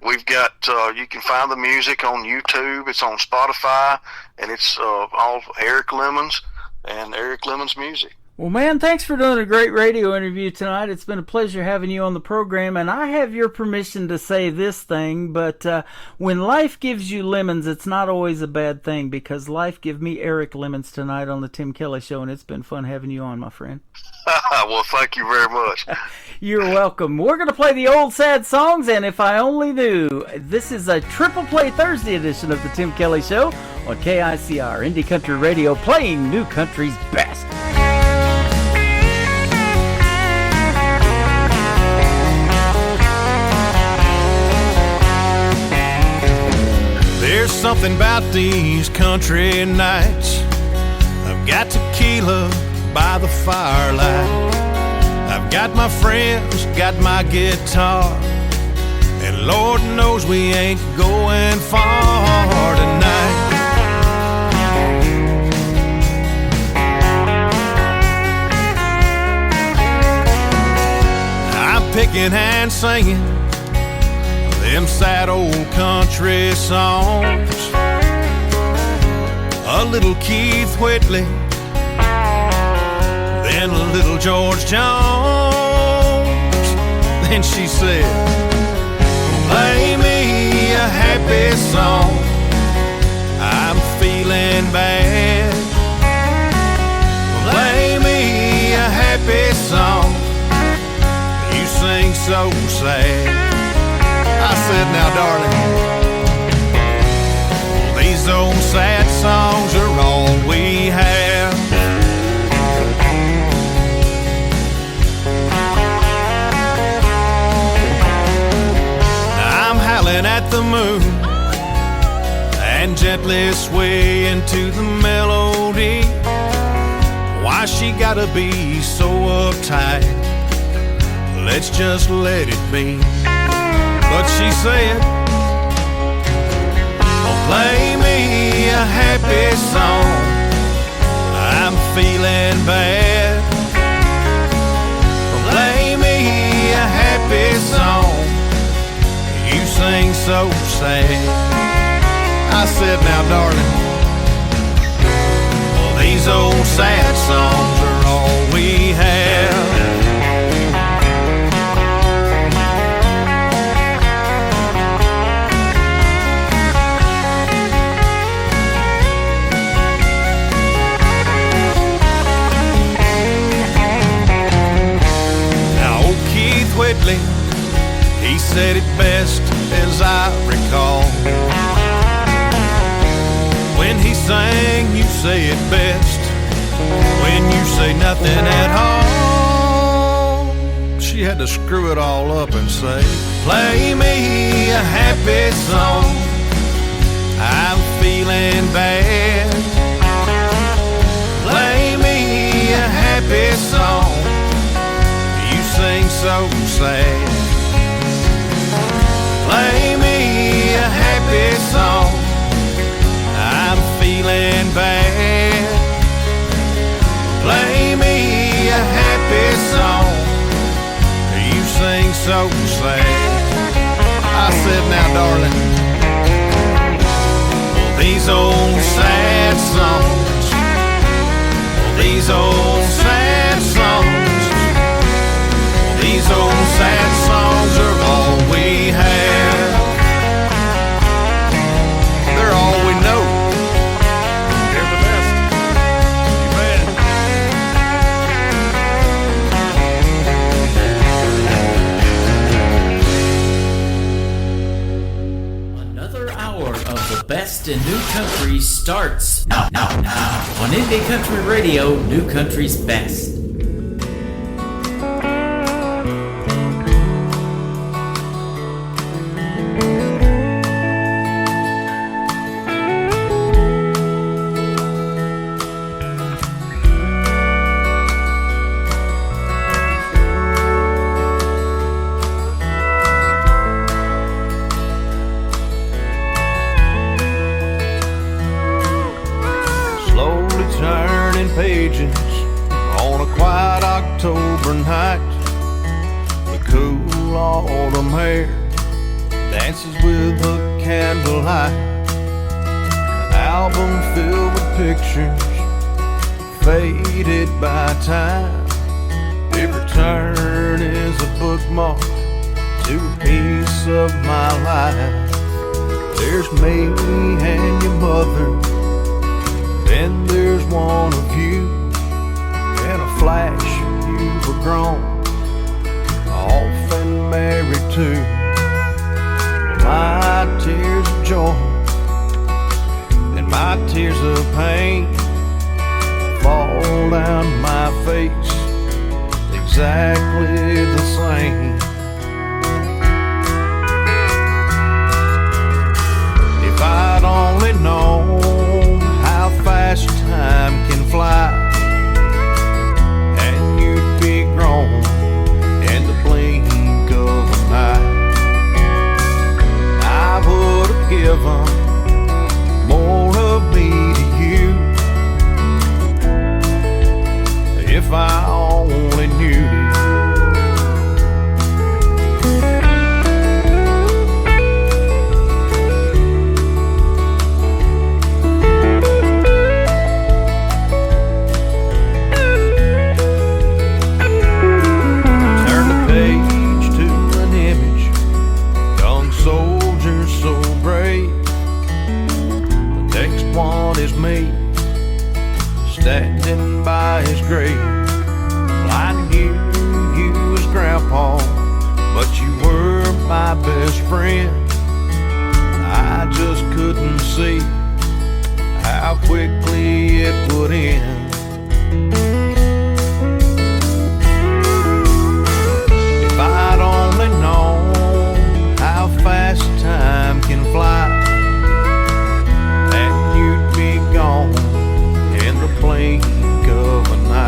we've got, you can find the music on YouTube. It's on Spotify, and it's all Eric Lemons and Eric Lemons Music. Well, man, thanks for doing a great radio interview tonight. It's been a pleasure having you on the program, and I have your permission to say this thing, but when life gives you lemons, it's not always a bad thing, because life gave me Eric Lemons tonight on the Tim Kelly Show, and it's been fun having you on, my friend. Well, thank you very much. You're welcome. We're going to play the old sad songs, and If I Only Knew. This is a Triple Play Thursday edition of the Tim Kelly Show on KICR, Indie Country Radio, playing new country's best. There's something about these country nights. I've got tequila by the firelight. I've got my friends, got my guitar, and Lord knows we ain't going far tonight. I'm picking and singing them sad old country songs. A little Keith Whitley, then a little George Jones. Then she said, play me a happy song, I'm feeling bad. Play me a happy song, you sing so sad. I said, now darling, these old sad songs are all we have. Now I'm howling at the moon and gently swaying to the melody, Why she gotta be so uptight? Let's just let it be. But she said, oh, play me a happy song, I'm feeling bad. Play me a happy song, you sing so sad. I said, now darling, well, these old sad songs are all we have. Whitley, he said it best as I recall. When he sang, you say it best when you say nothing at all. She had to screw it all up and say, play me a happy song, I'm feeling bad. Play me a happy song, sing so sad. Play me a happy song, I'm feeling bad. Play me a happy song, you sing so sad. I said, now darling, well, these old sad songs, well, these old sad songs, these old sad songs are all we have. They're all we know. They're the best. You bet. Another hour of the best in new country starts now on Indie Country Radio, New Country's Best. Pages on a quiet October night. The cool autumn air dances with the candlelight. An album filled with pictures faded by time. Every turn is a bookmark to a piece of my life. There's me and your mother, then there's one of you. In a flash you were grown, off and married too. My tears of joy and my tears of pain fall down my face exactly the same. If I'd only known how fast time can fly, and you'd be grown in the blink of an eye, I would have given more of me to you if I only knew. Standing by his grave, well, I knew you was Grandpa, but you were my best friend. I just couldn't see how quickly it would end. If I'd only known how fast time can fly, and you'd be gone in the blink of an eye,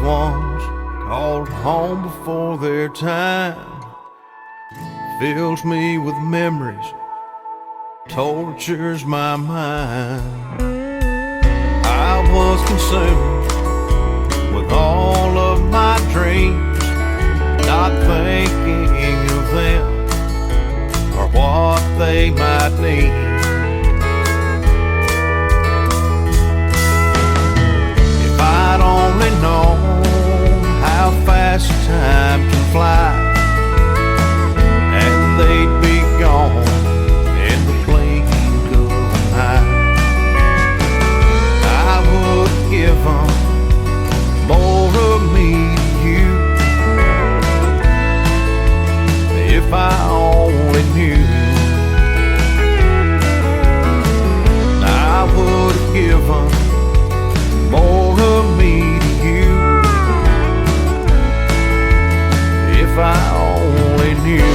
ones called home before their time fills me with memories, tortures my mind. I was consumed with all of my dreams, not thinking of them or what they might need. If I'd only known how fast time can fly, and they'd be gone in the blink of an eye, I would give them more of me to you. If I only knew, I would have given more of me to you. If I only knew.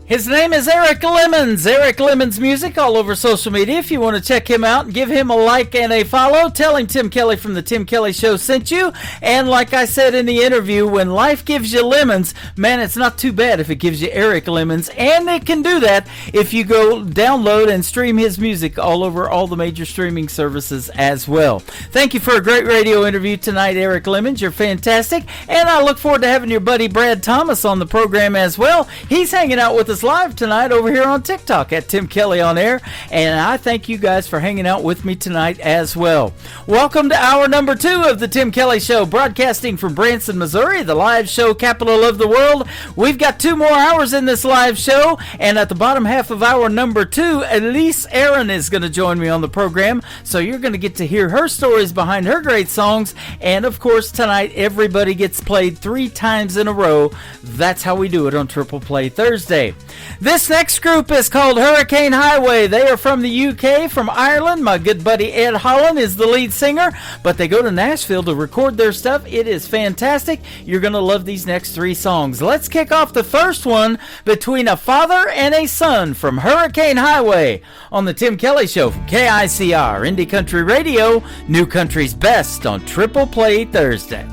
His name is Eric Lemons. Eric Lemons Music all over social media. If you want to check him out and give him a like and a follow, tell him Tim Kelly from the Tim Kelly Show sent you. And like I said in the interview, when life gives you lemons, man, it's not too bad if it gives you Eric Lemons. And it can do that if you go download and stream his music all over all the major streaming services as well. Thank you for a great radio interview tonight, Eric Lemons. You're fantastic. And I look forward to having your buddy Brad Thomas on the program as well. He's hanging out with us live tonight over here on TikTok at Tim Kelly on Air, and I thank you guys for hanging out with me tonight as well. Welcome to hour number 2 of the Tim Kelly Show, broadcasting from Branson, Missouri, the live show capital of the world. We've got 2 more hours in this live show, and at the bottom half of hour number 2, Elise Aaron is going to join me on the program, so you're going to get to hear her stories behind her great songs, and of course tonight everybody gets played 3 times in a row. That's how we do it on Triple Play Thursday. This next group is called Hurricane Highway. They are from the UK, from Ireland. My good buddy Ed Holland is the lead singer, but they go to Nashville to record their stuff. It is fantastic. You're going to love these next 3 songs. Let's kick off the first one, Between a Father and a Son, from Hurricane Highway on the Tim Kelly Show from KICR, Indie Country Radio, New Country's Best on Triple Play Thursday.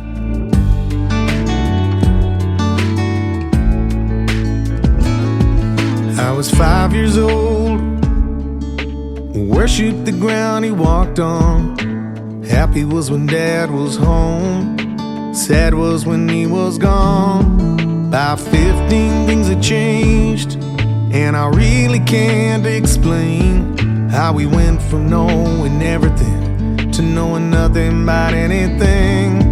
I was 5 years old. Worshipped the ground he walked on. Happy was when Dad was home. Sad was when he was gone. By 15 things had changed, and I really can't explain how we went from knowing everything to knowing nothing about anything.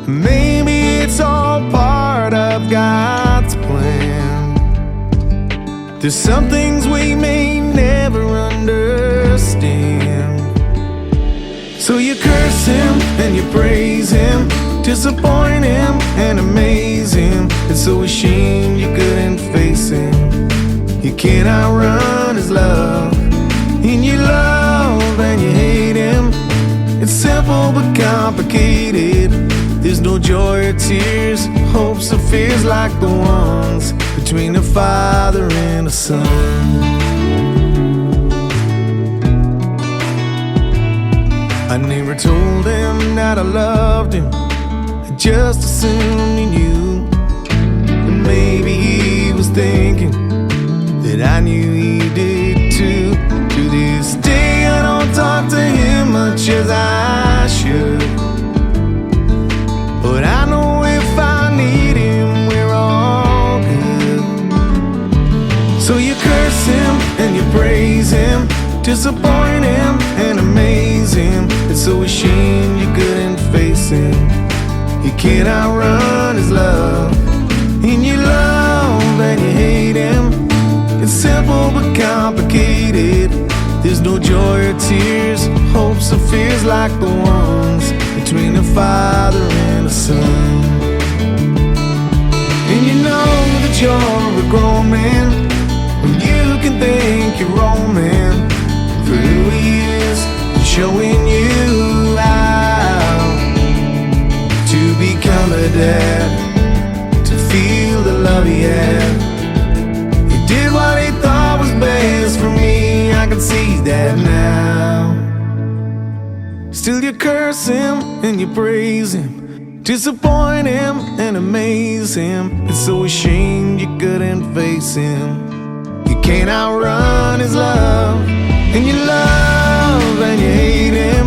Maybe it's all part of God's plan. There's some things we may never understand. So you curse him and you praise him, disappoint him and amaze him, and so ashamed you couldn't face him. You can't outrun his love. And you love and you hate him. It's simple but complicated. There's no joy or tears, hopes or fears like the ones between a father and a son. I never told him that I loved him, I just assumed he knew. And maybe he was thinking that I knew he did too. To this day I don't talk to him much as I should, but I know if I need him, we're all good. So you curse him and you praise him, disappoint him and amaze him, and so ashamed you couldn't face him. You can't outrun his love. And you love and you hate him. It's simple but complicated. There's no joy or tears, hopes or fears like the ones between a father and a son. And you know that you're a grown man when you can think you're roaming for who he is, and showing you how to become a dad, to feel the love he had. He did what he thought was best for me, I can see that now. Still you curse him and you praise him, disappoint him and amaze him. It's so ashamed you couldn't face him. You can't outrun his love, and you love and you hate him.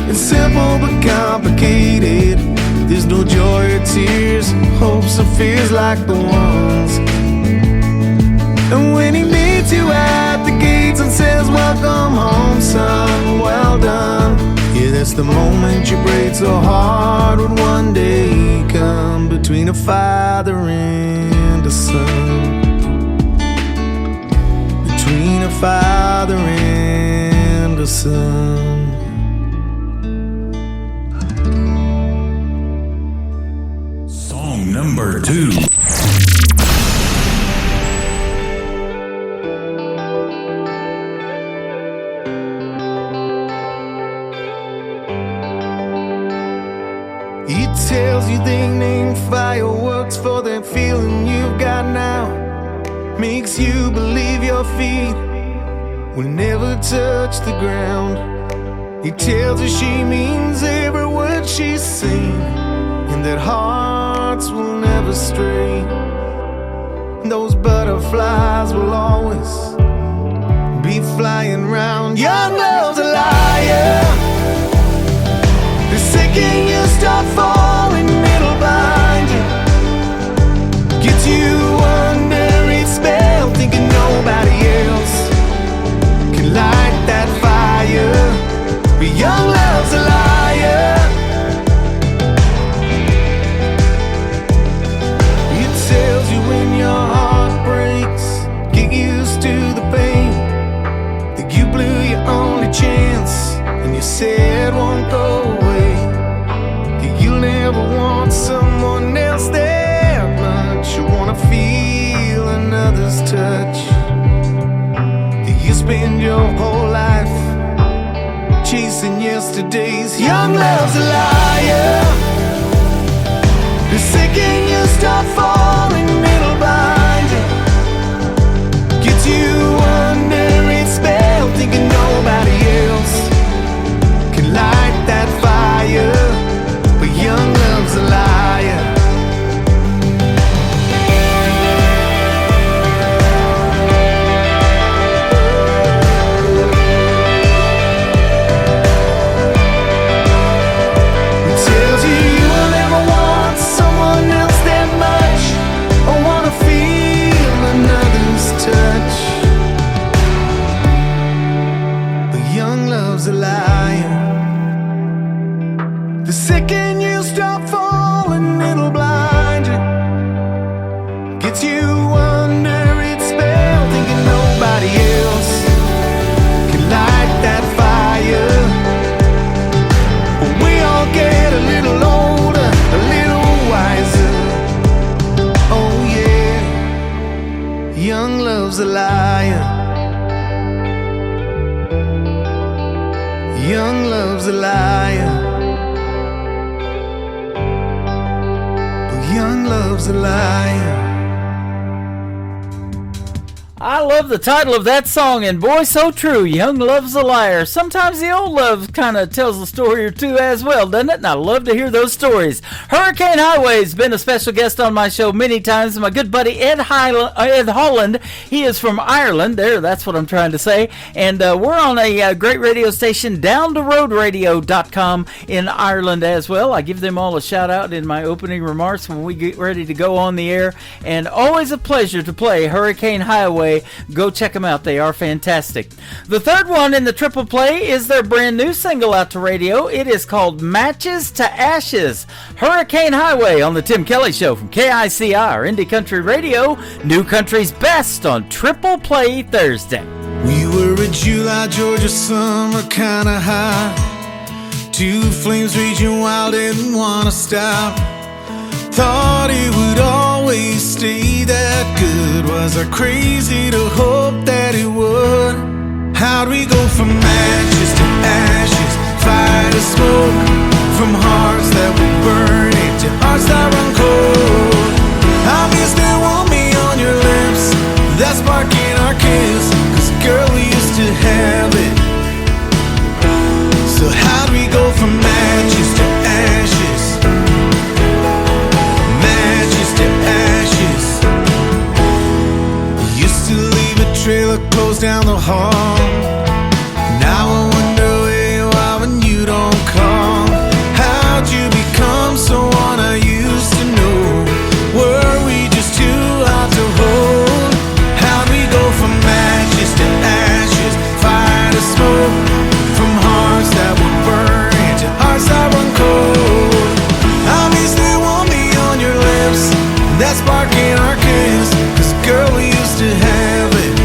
It's simple but complicated. There's no joy or tears, hopes or fears like the ones. And when he meets you at the gates and says, welcome home, son, well done. Yeah, that's the moment you prayed so hard would one day come, between a father and a son. Between a father and a son. Song number 2. He tells you they name fireworks for that feeling you've got now. Makes you believe your feet will never touch the ground. He tells her she means every word she's saying, and that hearts will never stray. Those butterflies will always be flying round. Young love's a liar. The second you start falling, it'll blind you. Gets you under its spell, thinking nobody else can light that fire. But young love's a liar. It tells you when your heart breaks, get used to the pain, that you blew your only chance, and you said won't go away. That you'll never want someone else that much. You wanna feel another's touch. That you spend your whole life chasing yesterday's. Young love's a liar. The second you start falling, it'll blind you. Gets you under its spell, thinking nobody else can light that fire. But young love's a liar. A liar. The second you stop falling, it'll blind you. Gets you under its spell, thinking nobody else can light that fire. But we all get a little older, a little wiser. Oh yeah, young love's a liar. Young love's a liar. But young love's a liar. I love the title of that song, and boy, so true. Young love's a liar. Sometimes the old love kind of tells a story or two as well, doesn't it? And I love to hear those stories. Hurricane Highway's been a special guest on my show many times. My good buddy Ed Holland, he is from Ireland. There, that's what I'm trying to say. And we're on a great radio station, downtheroadradio.com in Ireland as well. I give them all a shout out in my opening remarks when we get ready to go on the air. And always a pleasure to play Hurricane Highway. Go check them out. They are fantastic. The third one in the triple play is their brand new single out to radio. It is called Matches to Ashes. Hurricane Highway on the Tim Kelly Show from KICR, Indie Country Radio, New Country's Best on Triple Play Thursday. We were a July, Georgia summer, kinda high. Two flames raging wild, didn't wanna stop. Thought it would always stay that good. Was I crazy to hope that it would? How'd we go from matches to ashes, fire to smoke? From hearts that were burning to hearts that run cold. I miss that warm me on your lips, that spark in our kiss. 'Cause girl, we used to have it. So how'd we go trailer closed down the hall. Now I wonder why when you don't call. How'd you become someone I used to know? Were we just too hard to hold? How'd we go from matches to ashes, fire to smoke, from hearts that would burn into hearts that run cold? Obviously you want me on your lips, that spark in our kiss, 'cause girl we used to have it.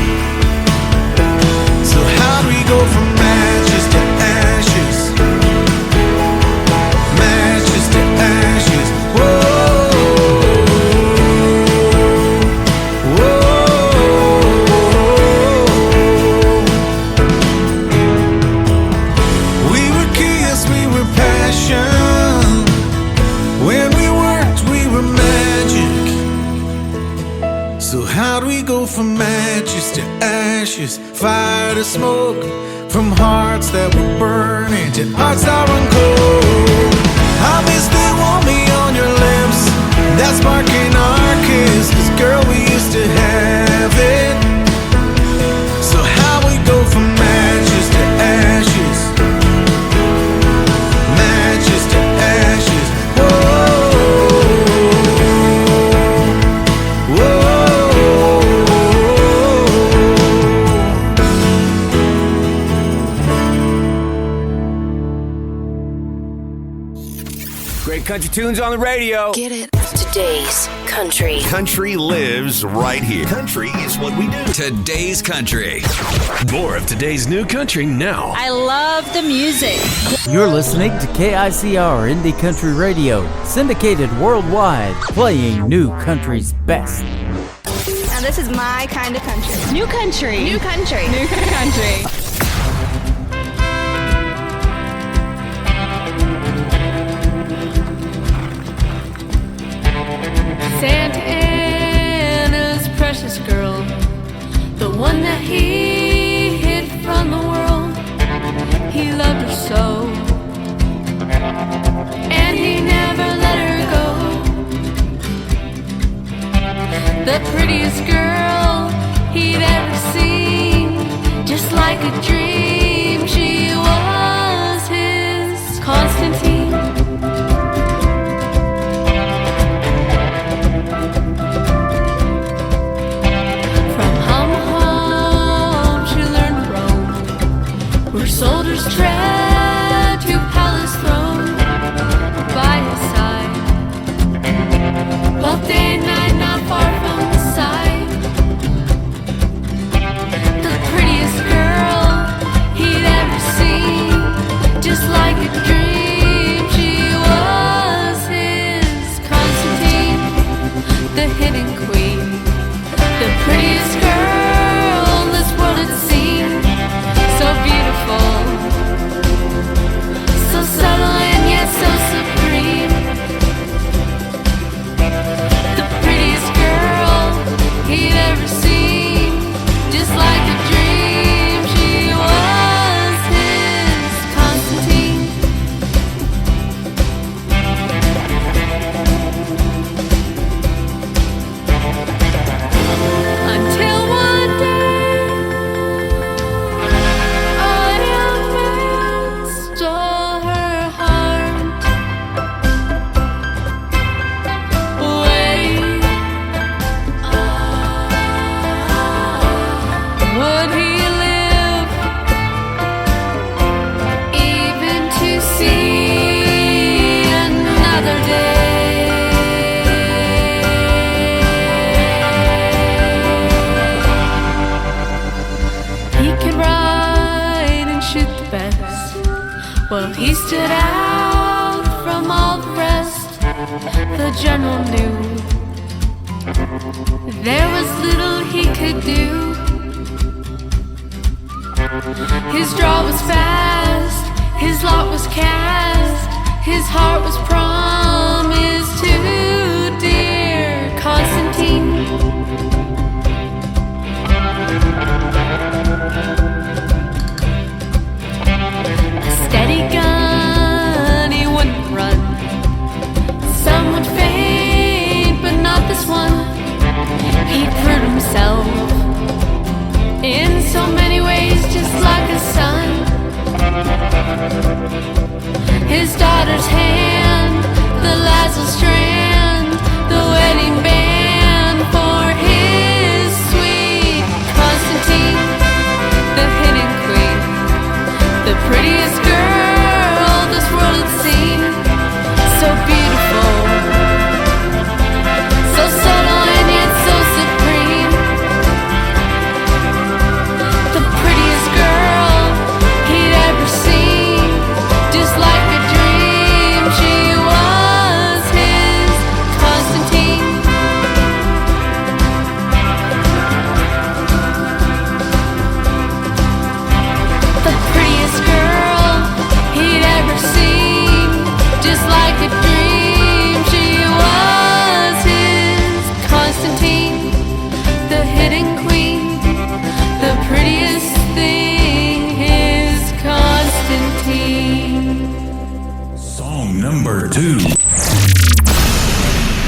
So how'd we go from matches to ashes, matches to ashes? Whoa, we were kiss, we were passion. When we worked, we were magic. So how'd we go from matches to ashes, fire to smoke, from hearts that were burning to hearts that run cold? Obviously you want me on your lips, that spark in our kiss, 'cause girl we used to have it. So how we go from matches to ashes, matches to ashes? Great country tunes on the radio. Get it? Today's country. Country lives right here. Country is what we do. Today's country. More of today's new country now. I love the music. You're listening to KICR Indie Country Radio, syndicated worldwide, playing new country's best. Now this is my kind of country. New country. New country. New country. Santa Ana's precious girl, the one that he hid from the world. He loved her so, and he never let her go. The prettiest girl he'd ever seen, just like a dream, she was his Constantine. Soldiers tread to palace throne by his side, both day and night, not far from the side. The prettiest girl he'd ever seen, just like a dream, she was his Constantine, the hidden queen, the prettiest girl this world had seen. So beautiful, so subtle and yet so supreme. The prettiest girl he'd ever seen, just like a dream, she was his Constantine. Until one day stole her heart away. Would he live even to see another day? He could ride and shoot the best. Well, he stood out from all the rest. The general knew there was little he could do. His draw was fast, his lot was cast, his heart was promised to dear Constantine. A steady gun, he wouldn't run. Some would faint, but not this one. He proved himself daughter's hand, the lads will strand the wedding band for his sweet Constantine, the hidden queen, the prettiest girl this world had seen. So beautiful, so subtle and yet so supreme. The prettiest girl he'd ever seen, just like a dream. She was his Constantine. The prettiest girl he'd ever seen, just like a dream. She was his Constantine, the hidden queen, the prettiest thing, his Constantine. Song number 2.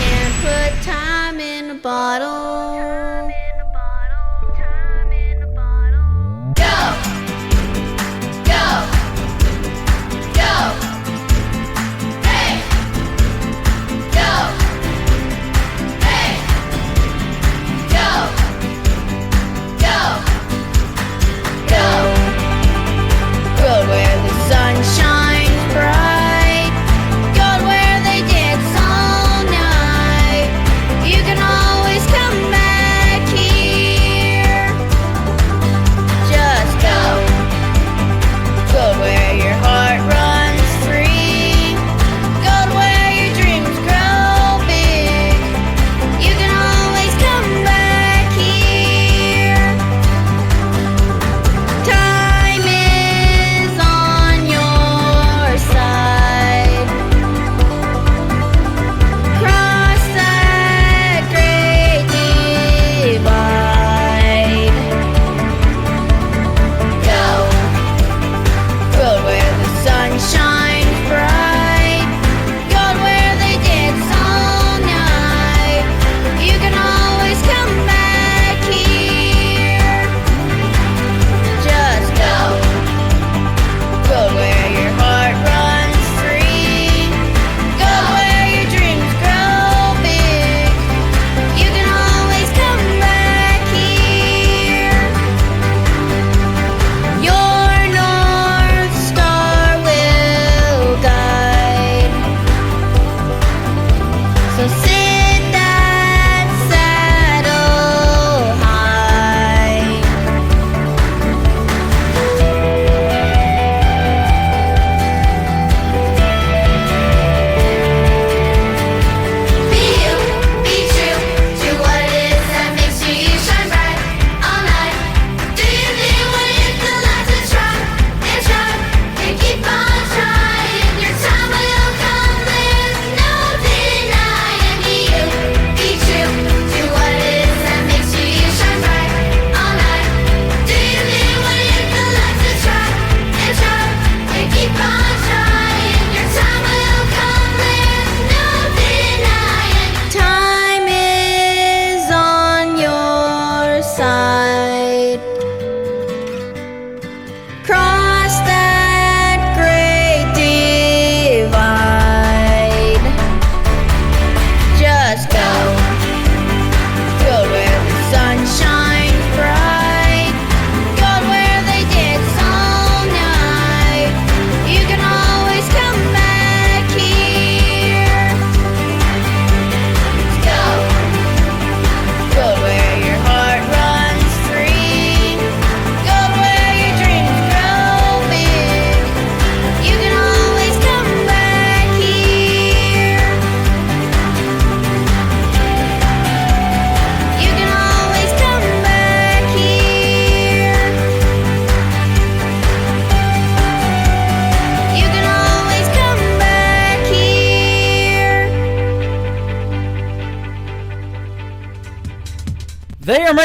Can't put time in a bottle. Go, go, go, hey, go, hey, go, go, go. Road where the sun shines bright, go where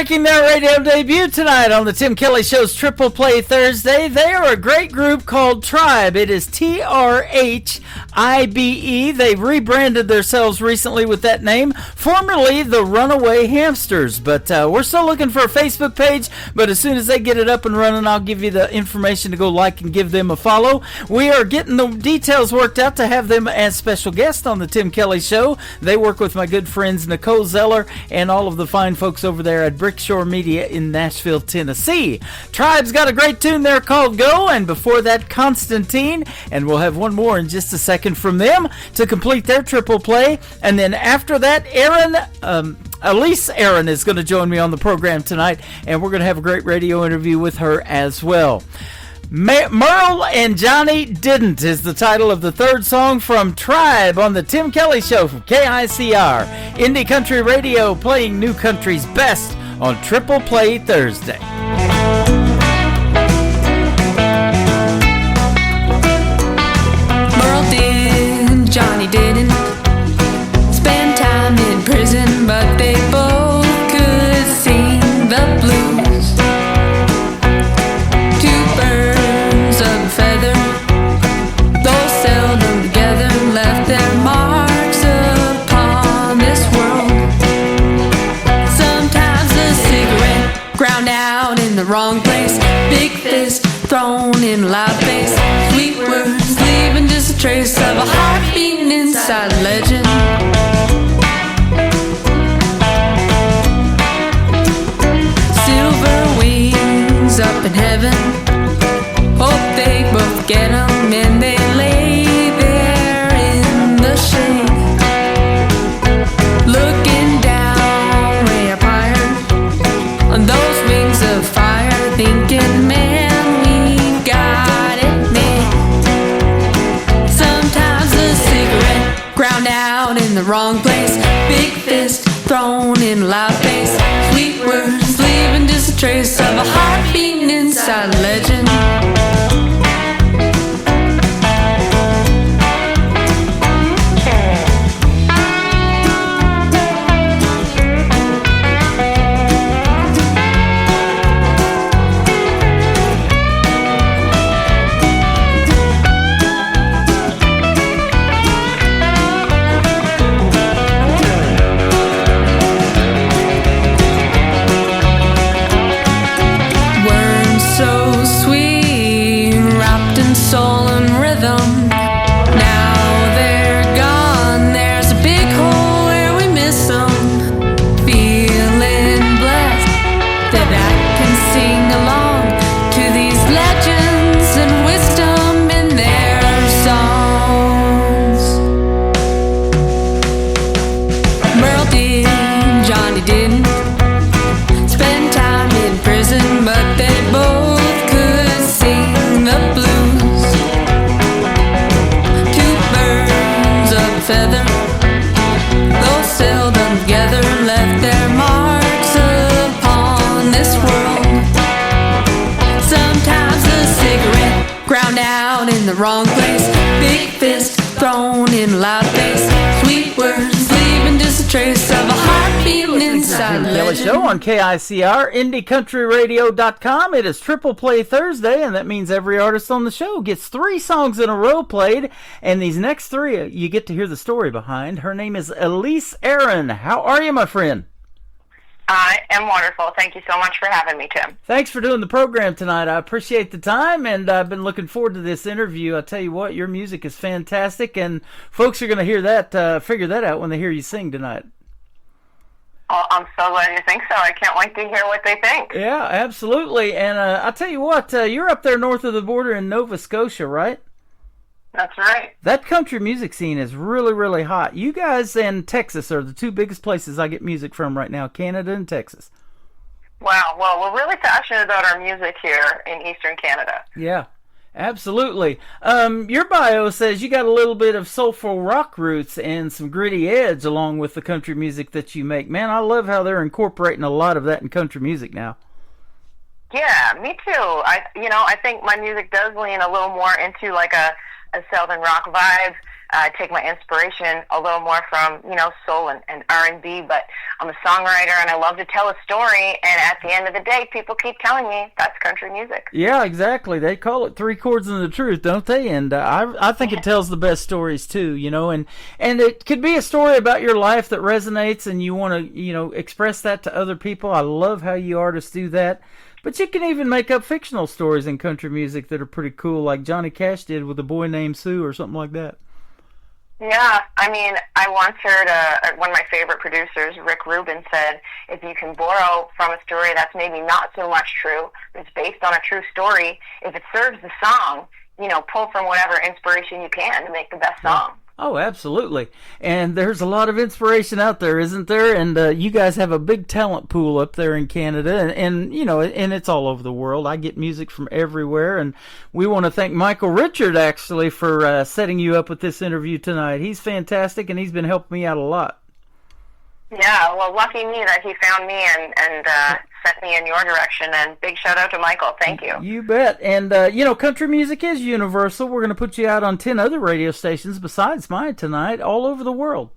making their radio debut tonight on the Tim Kelly Show's Triple Play Thursday. They are a great group called Tribe. It is TRHIBE. They've rebranded themselves recently with that name, formerly the Runaway Hamsters. But we're still looking for a Facebook page, but as soon as they get it up and running, I'll give you the information to go like and give them a follow. We are getting the details worked out to have them as special guests on the Tim Kelly Show. They work with my good friends Nicole Zeller and all of the fine folks over there at Brickshore Media in Nashville, Tennessee. Tribe's got a great tune there called Go, and before that, Constantine, and we'll have one more in just a second from them to complete their triple play. And then after that, Elise Aaron is going to join me on the program tonight, and we're going to have a great radio interview with her as well. Merle and Johnny Didn't is the title of the third song from Tribe on the Tim Kelly Show from KICR. Indie Country Radio, playing new country's best on Triple Play Thursday. Merle did, Johnny didn't. Spend time in prison, but they both could sing the blues. Two birds of a feather, though seldom together, left their marks upon this world. Sometimes a cigarette ground out in the wrong place, big fist thrown in a loud face, sweet words leaving just a trace of a heart beating inside a legend. Silver wings up in heaven, hope they both get 'em, and they lay there in the shade, looking down way up higher on those wings of fire, thinking, man, we got it made. Sometimes a cigarette ground out in the wrong place, big fist thrown in a loud face, sweet words leaving just a trace of a heart beating inside a legend. Soul and rhythm. Now they're gone. There's a big hole where we miss them. Feeling blessed that I can sing along to these legends and wisdom in their songs. Merle did, Johnny didn't. Spend time in prison, but they both could sing the blues. Feather, though seldom together, left their marks upon this world. Sometimes a cigarette ground out in the wrong place, big fist thrown in a loud face, sweet words leaving just a trace of a heart beating inside a Kelly legend. Show on KICR, IndieCountryRadio.com. It is Triple Play Thursday, and that means every artist on the show gets 3 songs in a row played, and these next 3 you get to hear the story behind. Her name is Elise Aaron. How are you, my friend? I am wonderful. Thank you so much for having me, Tim. Thanks for doing the program tonight. I appreciate the time, and I've been looking forward to this interview. I tell you what, your music is fantastic, and folks are going to hear that, figure that out when they hear you sing tonight. Oh, I'm so glad you think so. I can't wait to hear what they think. Yeah, absolutely. And I'll tell you what, you're up there north of the border in Nova Scotia, right? That's right. That country music scene is really, really hot. You guys and Texas are the 2 biggest places I get music from right now, Canada and Texas. Wow. Well, we're really passionate about our music here in Eastern Canada. Yeah, absolutely. Your bio says you got a little bit of soulful rock roots and some gritty edge along with the country music that you make. Man, I love how they're incorporating a lot of that in country music now. Yeah, me too. I think my music does lean a little more into like a Southern rock vibe. take my inspiration a little more from, soul and R&B, but I'm a songwriter and I love to tell a story, and at the end of the day, people keep telling me that's country music. Yeah, exactly. They call it three chords and the truth, don't they? And I think it tells the best stories too, and it could be a story about your life that resonates and you want to, express that to other people. I love how you artists do that. But you can even make up fictional stories in country music that are pretty cool, like Johnny Cash did with A Boy Named Sue or something like that. Yeah, I mean, I once heard one of my favorite producers, Rick Rubin, said, if you can borrow from a story that's maybe not so much true, but it's based on a true story, if it serves the song, pull from whatever inspiration you can to make the best song. Oh, absolutely. And there's a lot of inspiration out there, isn't there? And you guys have a big talent pool up there in Canada, and it's all over the world. I get music from everywhere, and we want to thank Michael Richard, actually, for setting you up with this interview tonight. He's fantastic, and he's been helping me out a lot. Yeah, well, lucky me that he found me and sent me in your direction, and big shout out to Michael. Thank you. You bet. And, country music is universal. We're going to put you out on 10 other radio stations besides mine tonight, all over the world.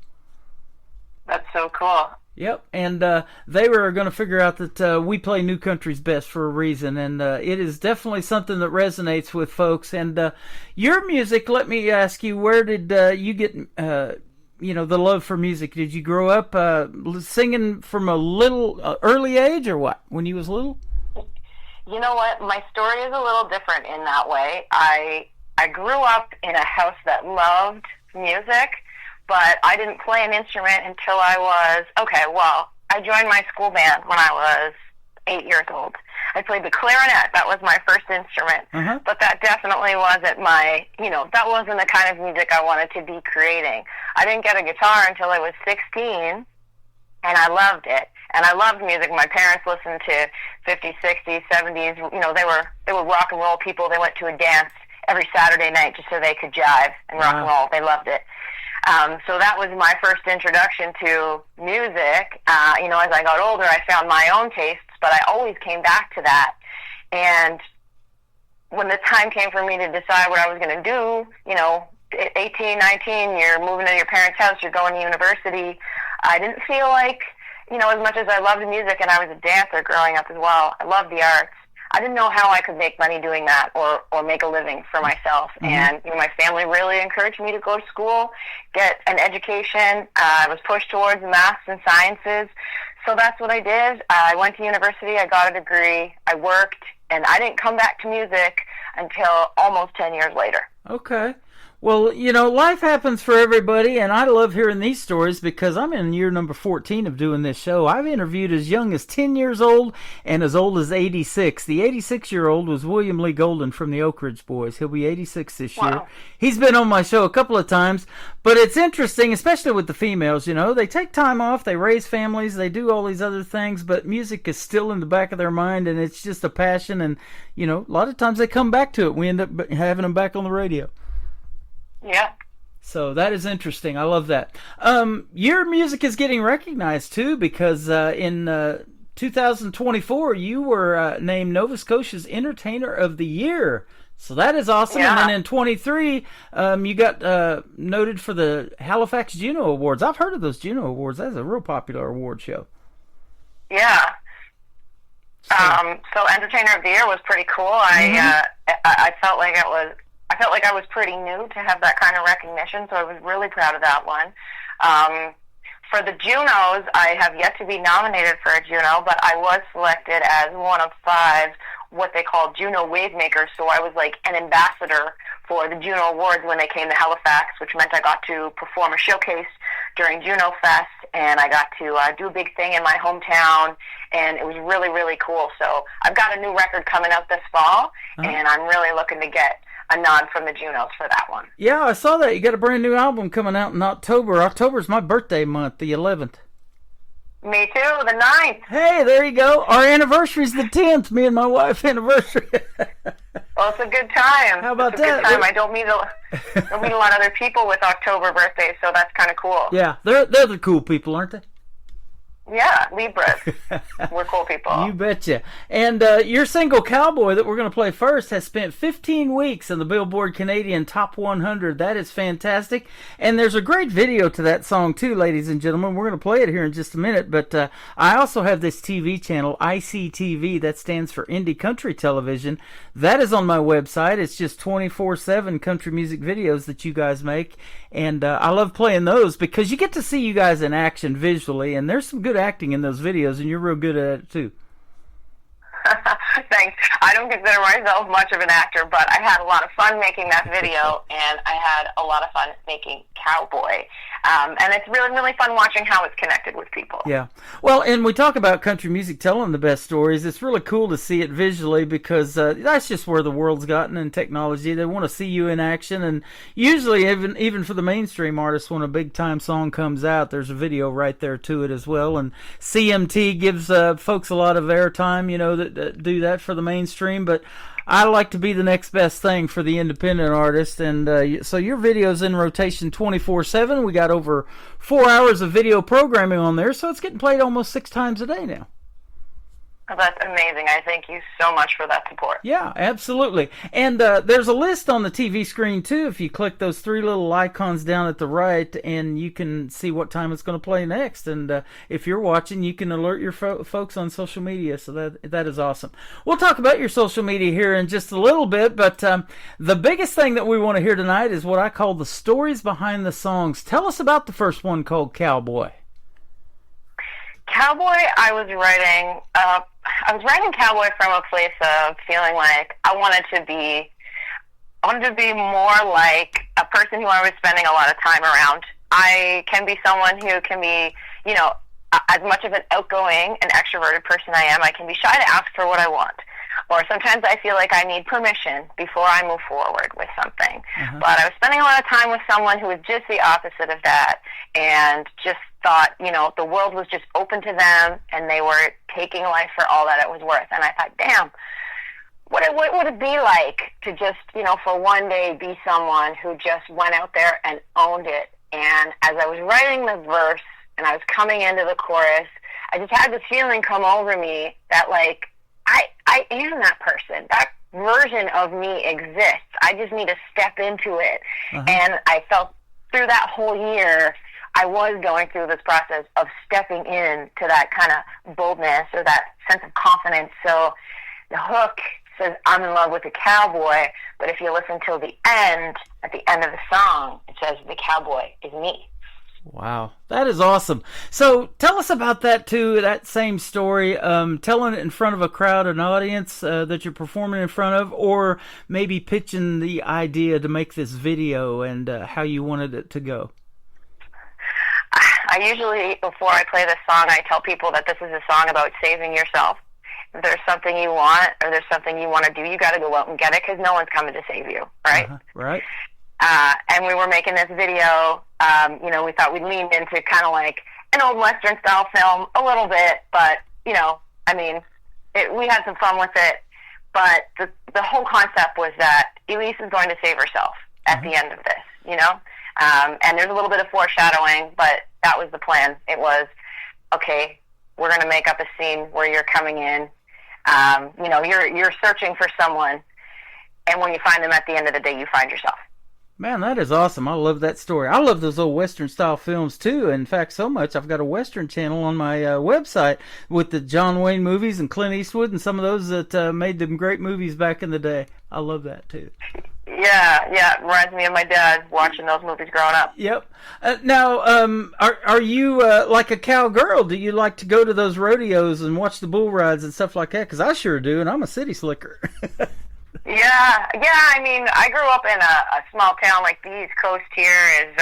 That's so cool. Yep, and they were going to figure out that we play New Country's best for a reason, and it is definitely something that resonates with folks. And your music, let me ask you, where did you get... the love for music? Did you grow up singing from a little early age, or what, when you was little? You know what? My story is a little different in that way. I grew up in a house that loved music, but I didn't play an instrument until I joined my school band when I was 8 years old. I played the clarinet. That was my first instrument. Uh-huh. But that definitely wasn't that wasn't the kind of music I wanted to be creating. I didn't get a guitar until I was 16, and I loved it. And I loved music. My parents listened to 50s, 60s, 70s. They were rock and roll people. They went to a dance every Saturday night just so they could jive and rock and roll. They loved it. So that was my first introduction to music. As I got older, I found my own tastes, but I always came back to that. And when the time came for me to decide what I was going to do, 18, 19, you're moving to your parents' house, you're going to university. I didn't feel like, as much as I loved music and I was a dancer growing up as well, I loved the arts. I didn't know how I could make money doing that or make a living for myself. Mm-hmm. And my family really encouraged me to go to school, get an education. I was pushed towards maths and sciences. So that's what I did. I went to university, I got a degree, I worked, and I didn't come back to music until almost 10 years later. Okay. Well, life happens for everybody, and I love hearing these stories because I'm in year number 14 of doing this show. I've interviewed as young as 10 years old and as old as 86. The 86-year-old was William Lee Golden from the Oak Ridge Boys. He'll be 86 this year. He's been on my show a couple of times, but it's interesting, especially with the females, they take time off, they raise families, they do all these other things, but music is still in the back of their mind, and it's just a passion, and, a lot of times they come back to it. We end up having them back on the radio. Yeah. So that is interesting. I love that. Your music is getting recognized too, because in 2024 you were named Nova Scotia's Entertainer of the Year. So that is awesome. Yeah. And then in 23, you got noted for the Halifax Juno Awards. I've heard of those Juno Awards. That's a real popular award show. Yeah. So Entertainer of the Year was pretty cool. I felt like I was pretty new to have that kind of recognition, so I was really proud of that one. For the Junos, I have yet to be nominated for a Juno, but I was selected as one of 5 what they call Juno Wavemakers, so I was like an ambassador for the Juno Awards when they came to Halifax, which meant I got to perform a showcase during Juno Fest, and I got to do a big thing in my hometown, and it was really, really cool. So I've got a new record coming out this fall, and I'm really looking to get a nod from the Junos for that one. Yeah, I saw that. You got a brand new album coming out in October. October's my birthday month, the 11th. Me too, the 9th. Hey, there you go. Our anniversary's the 10th, me and my wife anniversary. Well, it's a good time. How about it's a that? Good time. I don't meet a lot of other people with October birthdays, so that's kind of cool. Yeah, they're the cool people, aren't they? Yeah, Libras. We're cool people. You betcha. And your single Cowboy that we're going to play first has spent 15 weeks in the Billboard Canadian Top 100. That is fantastic. And there's a great video to that song too, ladies and gentlemen. We're going to play it here in just a minute. But I also have this TV channel, ICTV, that stands for Indie Country Television. That is on my website. It's just 24/7 country music videos that you guys make. And I love playing those because you get to see you guys in action visually. And there's some good acting in those videos, and you're real good at it too. Thanks. I don't consider myself much of an actor, but I had a lot of fun making that video, and I had a lot of fun making Cowboy. And it's really, really fun watching how it's connected with people. Yeah. Well, and we talk about country music telling the best stories. It's really cool to see it visually because that's just where the world's gotten in technology. They want to see you in action, and usually even for the mainstream artists, when a big-time song comes out, there's a video right there to it as well. And CMT gives folks a lot of airtime, that do that for the mainstream, but I like to be the next best thing for the independent artist, and so your video's in rotation 24/7. We got over 4 hours of video programming on there, so it's getting played almost 6 times a day now. Oh, that's amazing. I thank you so much for that support. Yeah, absolutely. And there's a list on the TV screen, too, if you click those 3 little icons down at the right, and you can see what time it's going to play next. And if you're watching, you can alert your folks on social media, so that is awesome. We'll talk about your social media here in just a little bit, but the biggest thing that we want to hear tonight is what I call the stories behind the songs. Tell us about the first one called Cowboy. Cowboy, I was writing Cowboy from a place of feeling like I wanted to be more like a person who I was spending a lot of time around. I can be someone who can be, as much of an outgoing and extroverted person I am, I can be shy to ask for what I want. Or sometimes I feel like I need permission before I move forward with something. Uh-huh. But I was spending a lot of time with someone who was just the opposite of that, and just thought, the world was just open to them, and they were taking life for all that it was worth. And I thought, damn, what would it be like to just, for one day be someone who just went out there and owned it? And as I was writing the verse and I was coming into the chorus, I just had this feeling come over me that, like, I am that person. That version of me exists. I just need to step into it. Uh-huh. And I felt through that whole year, I was going through this process of stepping in to that kind of boldness or that sense of confidence. So the hook says, I'm in love with a cowboy, but if you listen till the end, at the end of the song, it says, the cowboy is me. Wow, that is awesome. So tell us about that too, that same story, telling it in front of a crowd, an audience that you're performing in front of, or maybe pitching the idea to make this video and how you wanted it to go. I usually, before I play this song, I tell people that this is a song about saving yourself. If there's something you want or there's something you want to do, you got to go out and get it because no one's coming to save you, right? Uh-huh, right. And we were making this video, we thought we'd lean into kind of like an old Western style film a little bit, but, we had some fun with it. But the whole concept was that Elise is going to save herself at the end of this, and there's a little bit of foreshadowing, but that was the plan. It was, okay, we're going to make up a scene where you're coming in, you're searching for someone, and when you find them at the end of the day, you find yourself. Man, that is awesome. I love that story. I love those old Western-style films, too. In fact, so much, I've got a Western channel on my website with the John Wayne movies and Clint Eastwood and some of those that made them great movies back in the day. I love that, too. Yeah, it reminds me of my dad watching those movies growing up. Yep. Now, are you like a cowgirl? Do you like to go to those rodeos and watch the bull rides and stuff like that? Because I sure do, and I'm a city slicker. Yeah. I mean, I grew up in a small town. Like the East Coast here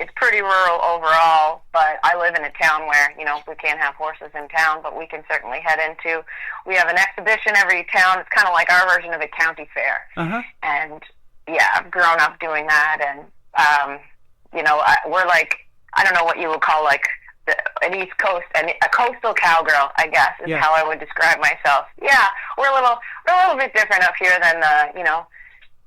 it's pretty rural overall, but I live in a town where, we can't have horses in town, but we can certainly head into. We have an exhibition every town. It's kind of like our version of a county fair. Uh-huh. And yeah, I've grown up doing that, and we're like, I don't know what you would call like an East Coast, and a coastal cowgirl, I guess, is how I would describe myself. Yeah, we're a little bit different up here than the,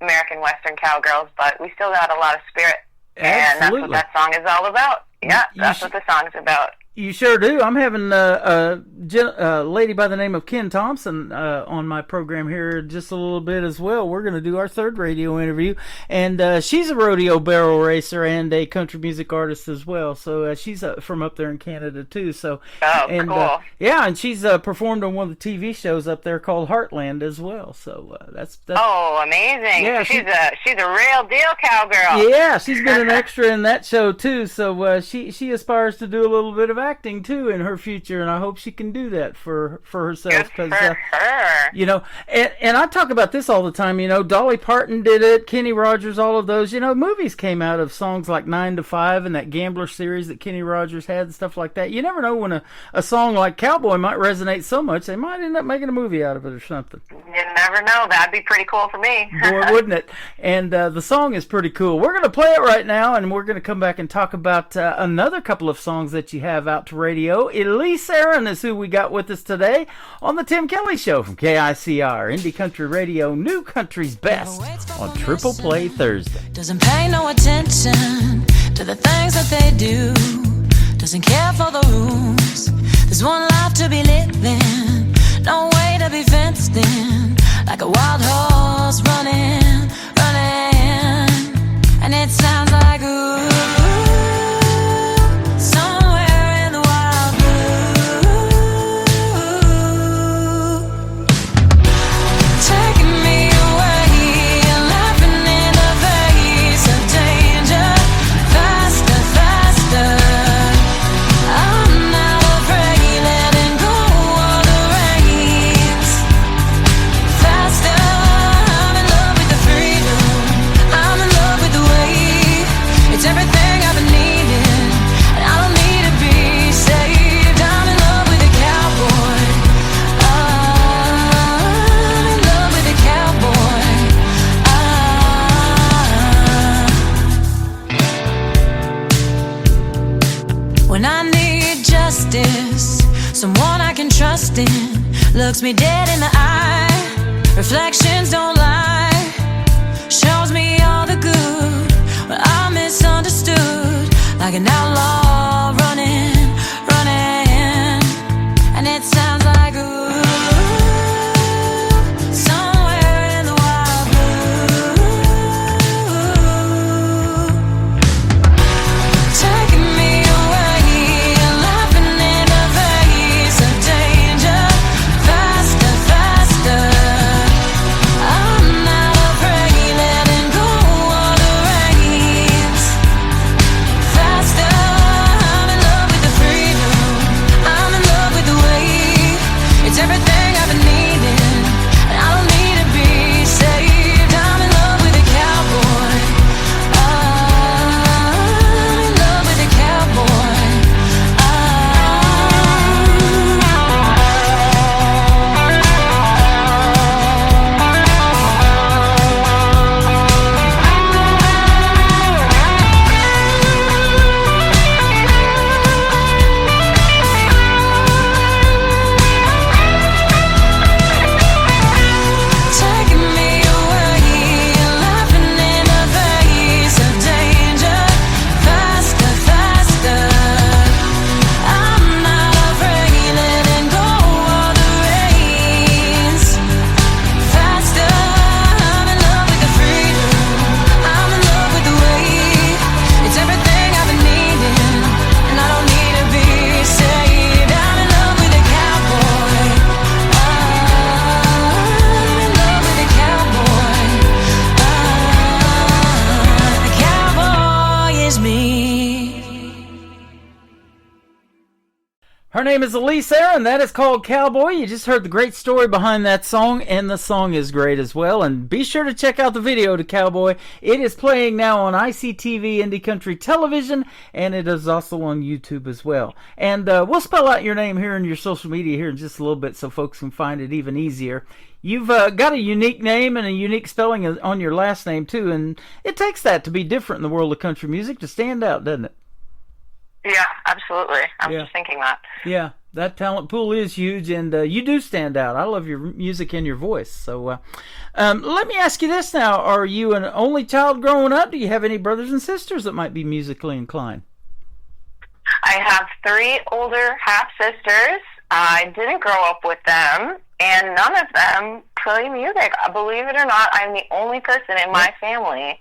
American Western cowgirls, but we still got a lot of spirit. Absolutely. And that's what that song is all about. Yeah, that's what the song's about. You sure do. I'm having a lady by the name of Ken Thompson on my program here just a little bit as well. We're going to do our third radio interview, and she's a rodeo barrel racer and a country music artist as well. So she's from up there in Canada too. So, cool. Yeah, and she's performed on one of the TV shows up there called Heartland as well. So that's oh, amazing. Yeah, she's a real deal cowgirl. Yeah, she's been an extra in that show too. So she aspires to do a little bit of acting too in her future, and I hope she can do that for herself. Good for her. You know, and I talk about this all the time. You know, Dolly Parton did it, Kenny Rogers, all of those. You know, movies came out of songs like 9 to 5 and that Gambler series that Kenny Rogers had and stuff like that. You never know when a song like Cowboy might resonate so much they might end up making a movie out of it or something. You never know. That'd be pretty cool for me. Boy, wouldn't it? And the song is pretty cool. We're going to play it right now, and we're going to come back and talk about another couple of songs that you have out to radio. Elise Aaron is who we got with us today on the Tim Kelly Show from KICR, Indie Country Radio, New Country's Best on Triple Play Thursday. Doesn't pay no attention to the things that they do. Doesn't care for the rules. There's one life to be living, no way to be fenced in. Like a wild horse running, running. And it sounds like ooh. Someone I can trust in looks me dead in the eye. Reflections don't lie. Shows me all the good when I'm misunderstood. Like an outlaw running, running. And it sounds like ooh. Somewhere in the wild blue. Taking me away. Laughing in the face of danger. Faster, faster. I'm not afraid, letting go of the reins. Faster, I'm in love with the freedom. I'm in love with the way. It's everything I've been needing, and I don't need to be saved. I'm in love with a cowboy. I'm in love with a cowboy. Taking me away, laughing in the face of danger. Faster, faster. I'm not afraid, letting go of the reins. Faster, I'm in love with the freedom. I'm in love with the way. It's everything I've been needing, and I don't need to be saved. I'm in love with a cowboy. I'm in love with a cowboy. The cowboy is me. Her name is Elise Aaron. That is called Cowboy. You just heard the great story behind that song, and the song is great as well. And be sure to check out the video to Cowboy. It is playing now on ICTV Indie Country Television, and it is also on YouTube as well. And we'll spell out your name here in your social media here in just a little bit so folks can find it even easier. You've got a unique name and a unique spelling on your last name, too, and it takes that to be different in the world of country music to stand out, doesn't it? Yeah, absolutely. I'm Yeah. just thinking that. Yeah, that talent pool is huge, and you do stand out. I love your music and your voice. So let me ask you this now. Are you an only child growing up? Do you have any brothers and sisters that might be musically inclined? I I have 3 older half-sisters. I didn't grow up with them, and none of them play music. Believe it or not, I'm the only person in my family.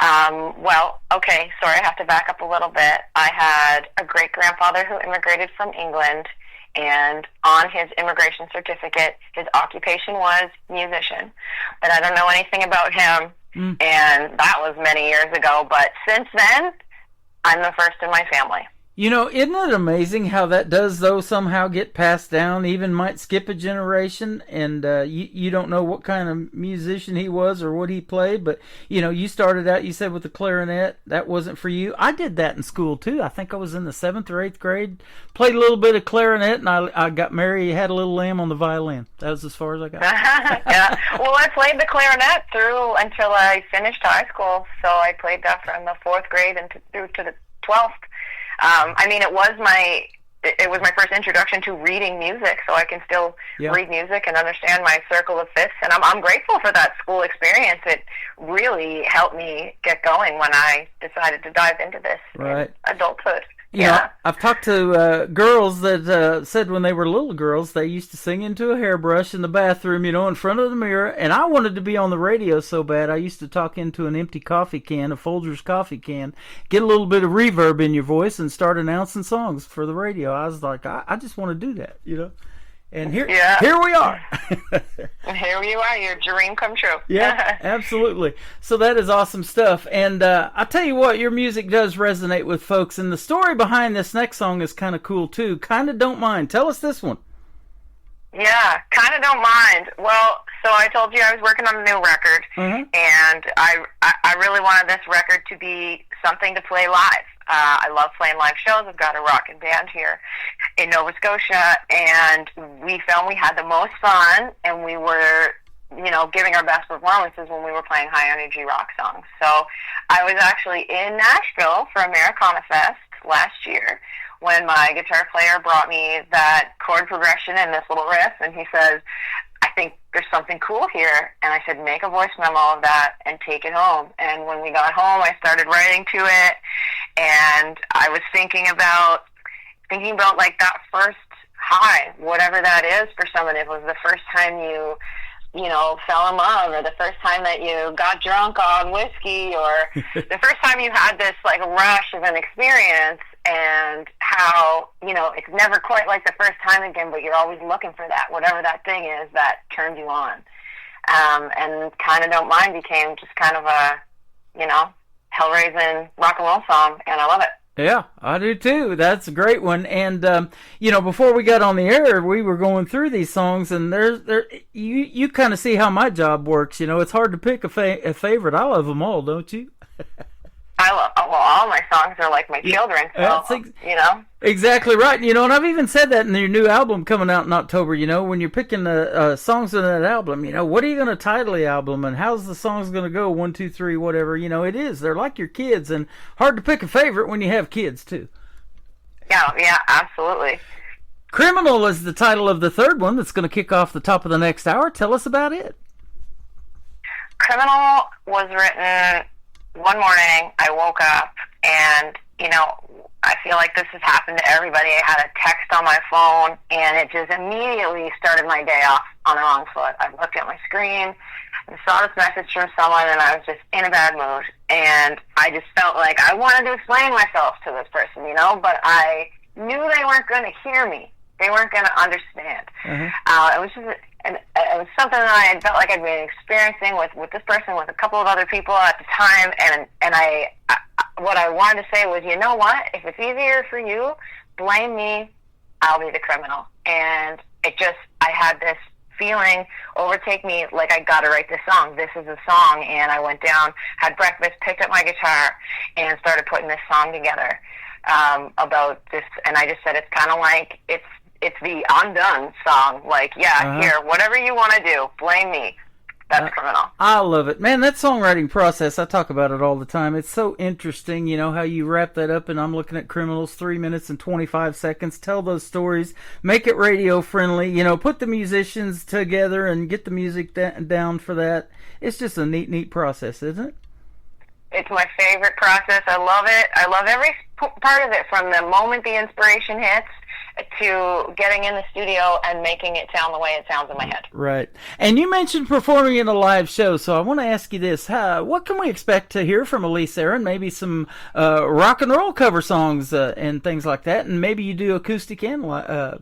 Well, okay, sorry, I have to back up a little bit. I had a great-grandfather who immigrated from England, and on his immigration certificate, his occupation was musician. But I don't know anything about him, and that was many years ago. But since then, I'm the first in my family. You know, isn't it amazing how that does, though, somehow get passed down, even might skip a generation, and you don't know what kind of musician he was or what he played, but, you know, you started out, you said, with the clarinet. That wasn't for you. I did that in school, too. I think I was in the 7th or 8th grade, played a little bit of clarinet, and I got married, had a little lamb on the violin. That was as far as I got. Yeah. Well, I played the clarinet through until I finished high school, so I played that from the 4th grade and through to the 12th. I mean, it was my first introduction to reading music, so I can still read music and understand my circle of fifths, and I'm grateful for that school experience. It really helped me get going when I decided to dive into this in adulthood. You know, I've talked to girls that said when they were little girls, they used to sing into a hairbrush in the bathroom, you know, in front of the mirror. And I wanted to be on the radio so bad, I used to talk into an empty coffee can, a Folgers coffee can, get a little bit of reverb in your voice and start announcing songs for the radio. I was like, I just want to do that, you know. And here we are. Here you are, your dream come true. Yeah, absolutely. So that is awesome stuff. And I tell you what, your music does resonate with folks. And the story behind this next song is kind of cool, too. Kinda Don't Mind. Tell us this one. Yeah, Kinda Don't Mind. Well, so I told you I was working on a new record, and I really wanted this record to be something to play live. I love playing live shows. I've got a rockin' band here in Nova Scotia, and we found we had the most fun, and we were, you know, giving our best performances when we were playing high-energy rock songs. So I was actually in Nashville for Americana Fest last year when my guitar player brought me that chord progression and this little riff, and he says, I think there's something cool here. And I said, make a voice memo of that and take it home. And when we got home, I started writing to it, and I was thinking about like that first high, whatever that is for someone. It was the first time you know, fell in love, or the first time that you got drunk on whiskey, or the first time you had this like rush of an experience, and how, you know, it's never quite like the first time again, but you're always looking for that, whatever that thing is that turns you on. And Kinda Don't Mind became just kind of a, you know, hell-raising rock and roll song, and I love it. Yeah, I do too. That's a great one. And you know, before we got on the air, we were going through these songs, and you kind of see how my job works. You know, it's hard to pick a favorite. I love them all, don't you? All my songs are like my children, so, you know. Exactly right. You know, and I've even said that in your new album coming out in October, you know, when you're picking the songs in that album, you know, what are you going to title the album, and how's the songs going to go, 1, 2, 3, whatever, you know, it is. They're like your kids, and hard to pick a favorite when you have kids, too. Yeah, absolutely. Criminal is the title of the third one that's going to kick off the top of the next hour. Tell us about it. Criminal was written one morning. I woke up, and, you know, I feel like this has happened to everybody. I had a text on my phone, and it just immediately started my day off on the wrong foot. I looked at my screen and saw this message from someone, and I was just in a bad mood. And I just felt like I wanted to explain myself to this person, you know, but I knew they weren't going to hear me. They weren't going to understand. It was just it was something that I felt like I'd been experiencing with this person, with a couple of other people at the time, and I what I wanted to say was, you know what? If it's easier for you, blame me. I'll be the criminal. And I had this feeling overtake me, like I got to write this song. This is a song. And I went down, had breakfast, picked up my guitar, and started putting this song together about this. And I just said, it's kind of like it's the Undone song. Like, here, whatever you want to do, blame me. That's Criminal. I love it. Man, that songwriting process, I talk about it all the time. It's so interesting, you know, how you wrap that up, and I'm looking at Criminals, 3 minutes and 25 seconds. Tell those stories. Make it radio friendly. You know, put the musicians together and get the music down for that. It's just a neat process, isn't it? It's my favorite process. I love it. I love every part of it, from the moment the inspiration hits to getting in the studio and making it sound the way it sounds in my head. Right. And you mentioned performing in a live show, so I want to ask you this. What can we expect to hear from Elise Aaron? Maybe some rock and roll cover songs and things like that, and maybe you do acoustic and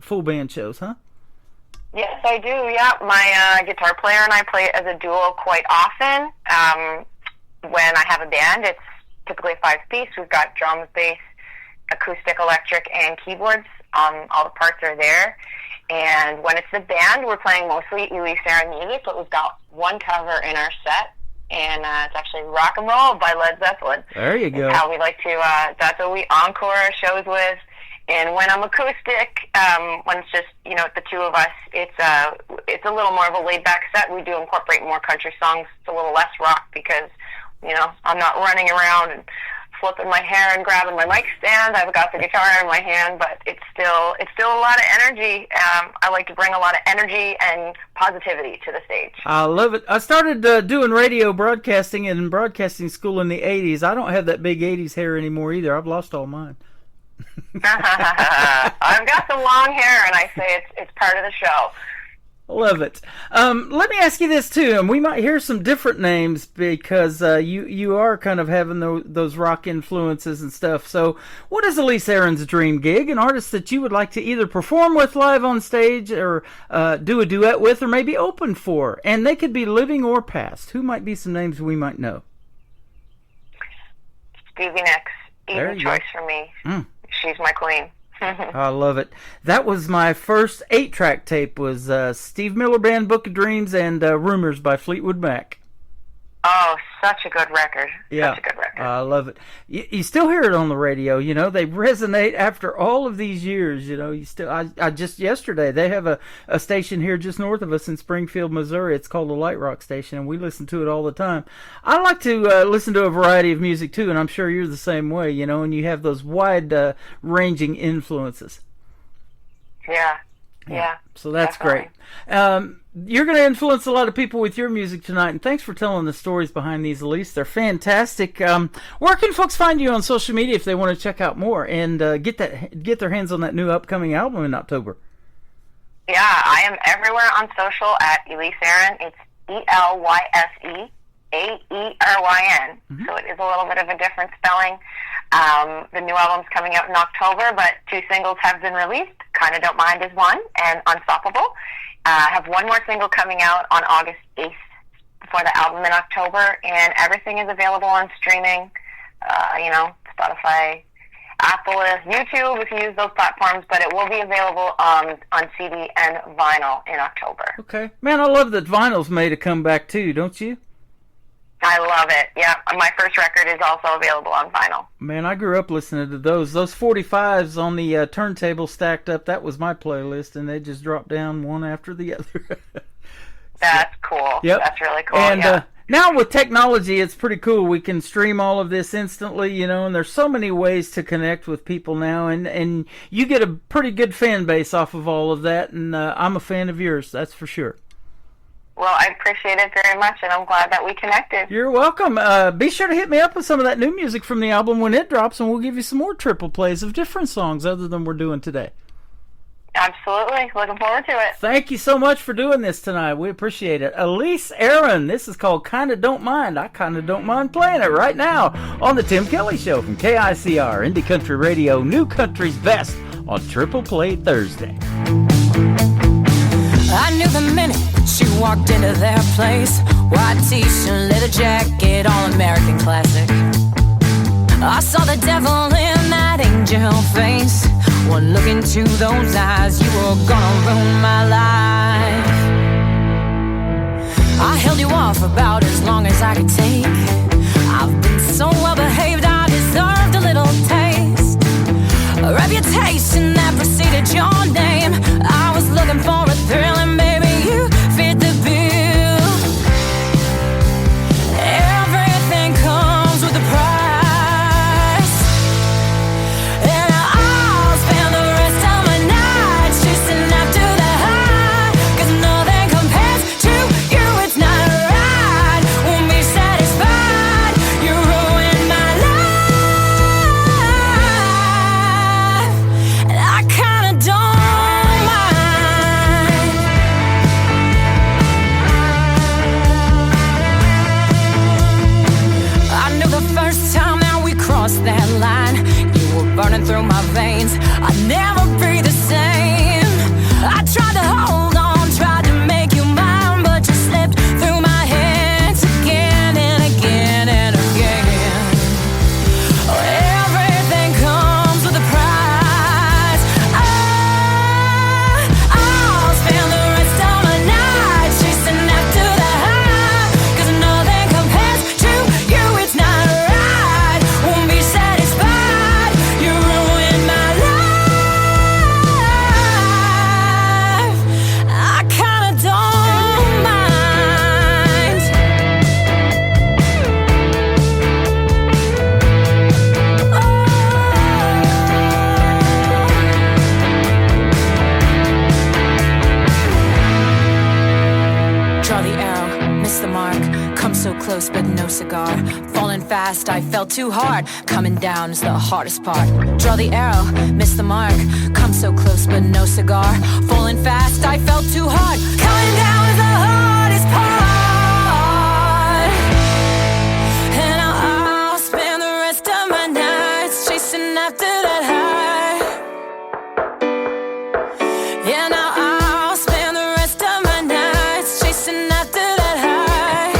full band shows, huh? Yes, I do, yeah. My guitar player and I play as a duo quite often. When I have a band, it's typically a 5-piece. We've got drums, bass, acoustic, electric, and keyboards. All the parts are there. And when it's the band, we're playing mostly Elise Aaron music, but we've got one cover in our set, and it's actually Rock and Roll by Led Zeppelin. There you go. That's how we like to, that's what we encore our shows with. And when I'm acoustic, when it's just, the two of us, it's a little more of a laid-back set. We do incorporate more country songs. It's a little less rock because, I'm not running around and flipping my hair and grabbing my mic stand. I've got the guitar in my hand, but it's still a lot of energy. I like to bring a lot of energy and positivity to the stage. I love it. I started doing radio broadcasting in broadcasting school in the 80s. I don't have that big 80s hair anymore either. I've lost all mine. I've got some long hair, and I say it's part of the show. Love it. Let me ask you this too, and we might hear some different names because you are kind of having those rock influences and stuff. So, what is Elise Aaron's dream gig? An artist that you would like to either perform with live on stage, or do a duet with, or maybe open for? And they could be living or past. Who might be some names we might know? Stevie Nicks, easy choice for me. She's my queen. I love it. That was my first 8-track tape, was Steve Miller Band, Book of Dreams, and Rumors by Fleetwood Mac. Oh, such a good record. Yeah, such a good record. I love it. You still hear it on the radio, they resonate after all of these years, you still, I just yesterday, they have a station here just north of us in Springfield, Missouri. It's called the Light Rock Station, and we listen to it all the time. I like to listen to a variety of music too, and I'm sure you're the same way, and you have those wide ranging influences. Yeah. So that's definitely great. You're going to influence a lot of people with your music tonight, and thanks for telling the stories behind these, Elise. They're fantastic. Where can folks find you on social media if they want to check out more and get their hands on that new upcoming album in October? Yeah, I am everywhere on social at Elise Aaron. It's ELYSEAERYN. Mm-hmm. So it is a little bit of a different spelling. The new album's coming out in October, but 2 singles have been released. Kinda Don't Mind is one, and Unstoppable. I have one more single coming out on August 8th for the album in October, and everything is available on streaming, Spotify, Apple, YouTube, if you use those platforms, but it will be available on CD and vinyl in October. Okay. Man, I love that vinyl's made a comeback too, don't you? I love it. Yeah, my first record is also available on vinyl. Man, I grew up listening to those 45s on the turntable stacked up. That was my playlist, and they just dropped down one after the other. That's cool. Yep. That's really cool. And now with technology, it's pretty cool. We can stream all of this instantly, and there's so many ways to connect with people now, and you get a pretty good fan base off of all of that, and I'm a fan of yours, that's for sure. Well, I appreciate it very much, and I'm glad that we connected. You're welcome. Be sure to hit me up with some of that new music from the album when it drops, and we'll give you some more triple plays of different songs other than we're doing today. Absolutely. Looking forward to it. Thank you so much for doing this tonight. We appreciate it. Elise Aaron, this is called Kinda Don't Mind. I kinda don't mind playing it right now on The Tim Kelly Show from KICR, Indie Country Radio, New Country's Best on Triple Play Thursday. I knew the minute she walked into their place. White t-shirt, leather jacket, all American classic. I saw the devil in that angel face. One look into those eyes, you were gonna ruin my life. I held you off about as long as I could take. I've been so well behaved, I deserved a little taste. A reputation that preceded your name. I was looking for a thrill, and baby, you fit the bill. Everything comes with a price, and I'll spend the rest of my night chasing after the high. 'Cause nothing compares to you, it's not right. Won't be satisfied coursing through my veins. I'd never be the same. I tried to hold on, tried to make you mine, but you slipped through my hands again and again and again. Oh, everything comes with a price. I'll spend the rest of my night chasing after the high, 'cause nothing compares to you, it's not right. Won't be satisfied, you ruined my life. I kinda don't mind. Draw the arrow, miss the mark. Come so close, but no cigar. Falling fast, I fell too hard. Coming down is the hardest part. Draw the arrow, miss the mark. Come so close, but no cigar. Falling fast, I fell too hard. Coming down is the hardest part. And I'll spend the rest of my nights chasing after that high. Yeah, now I'll spend the rest of my nights chasing after that high.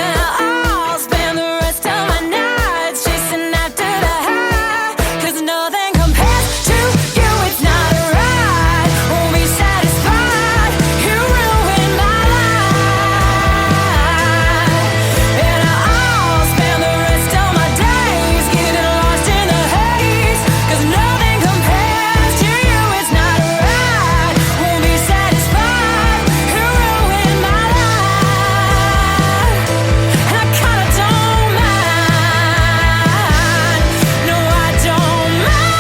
And I'll spend the rest of my nights chasing after that high, 'cause nothing compares to you, it's not right. Won't be satisfied, you ruined my life. And I'll spend the rest of my days getting lost in the haze, 'cause nothing compares to you, it's not right. Won't be satisfied, you ruined my life. And I kinda don't mind. No, I don't mind.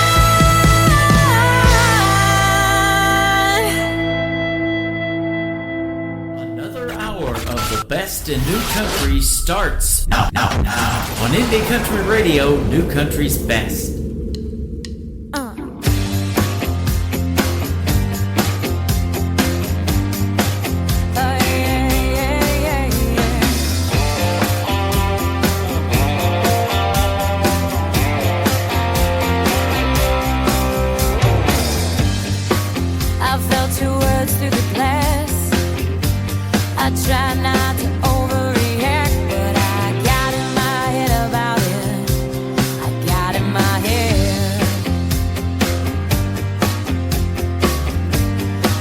Another hour of the best in new country starts now on Indie Country Radio, New Country's Best. I felt two words through the glass. I try not to overreact, but I got in my head about it. I got in my head.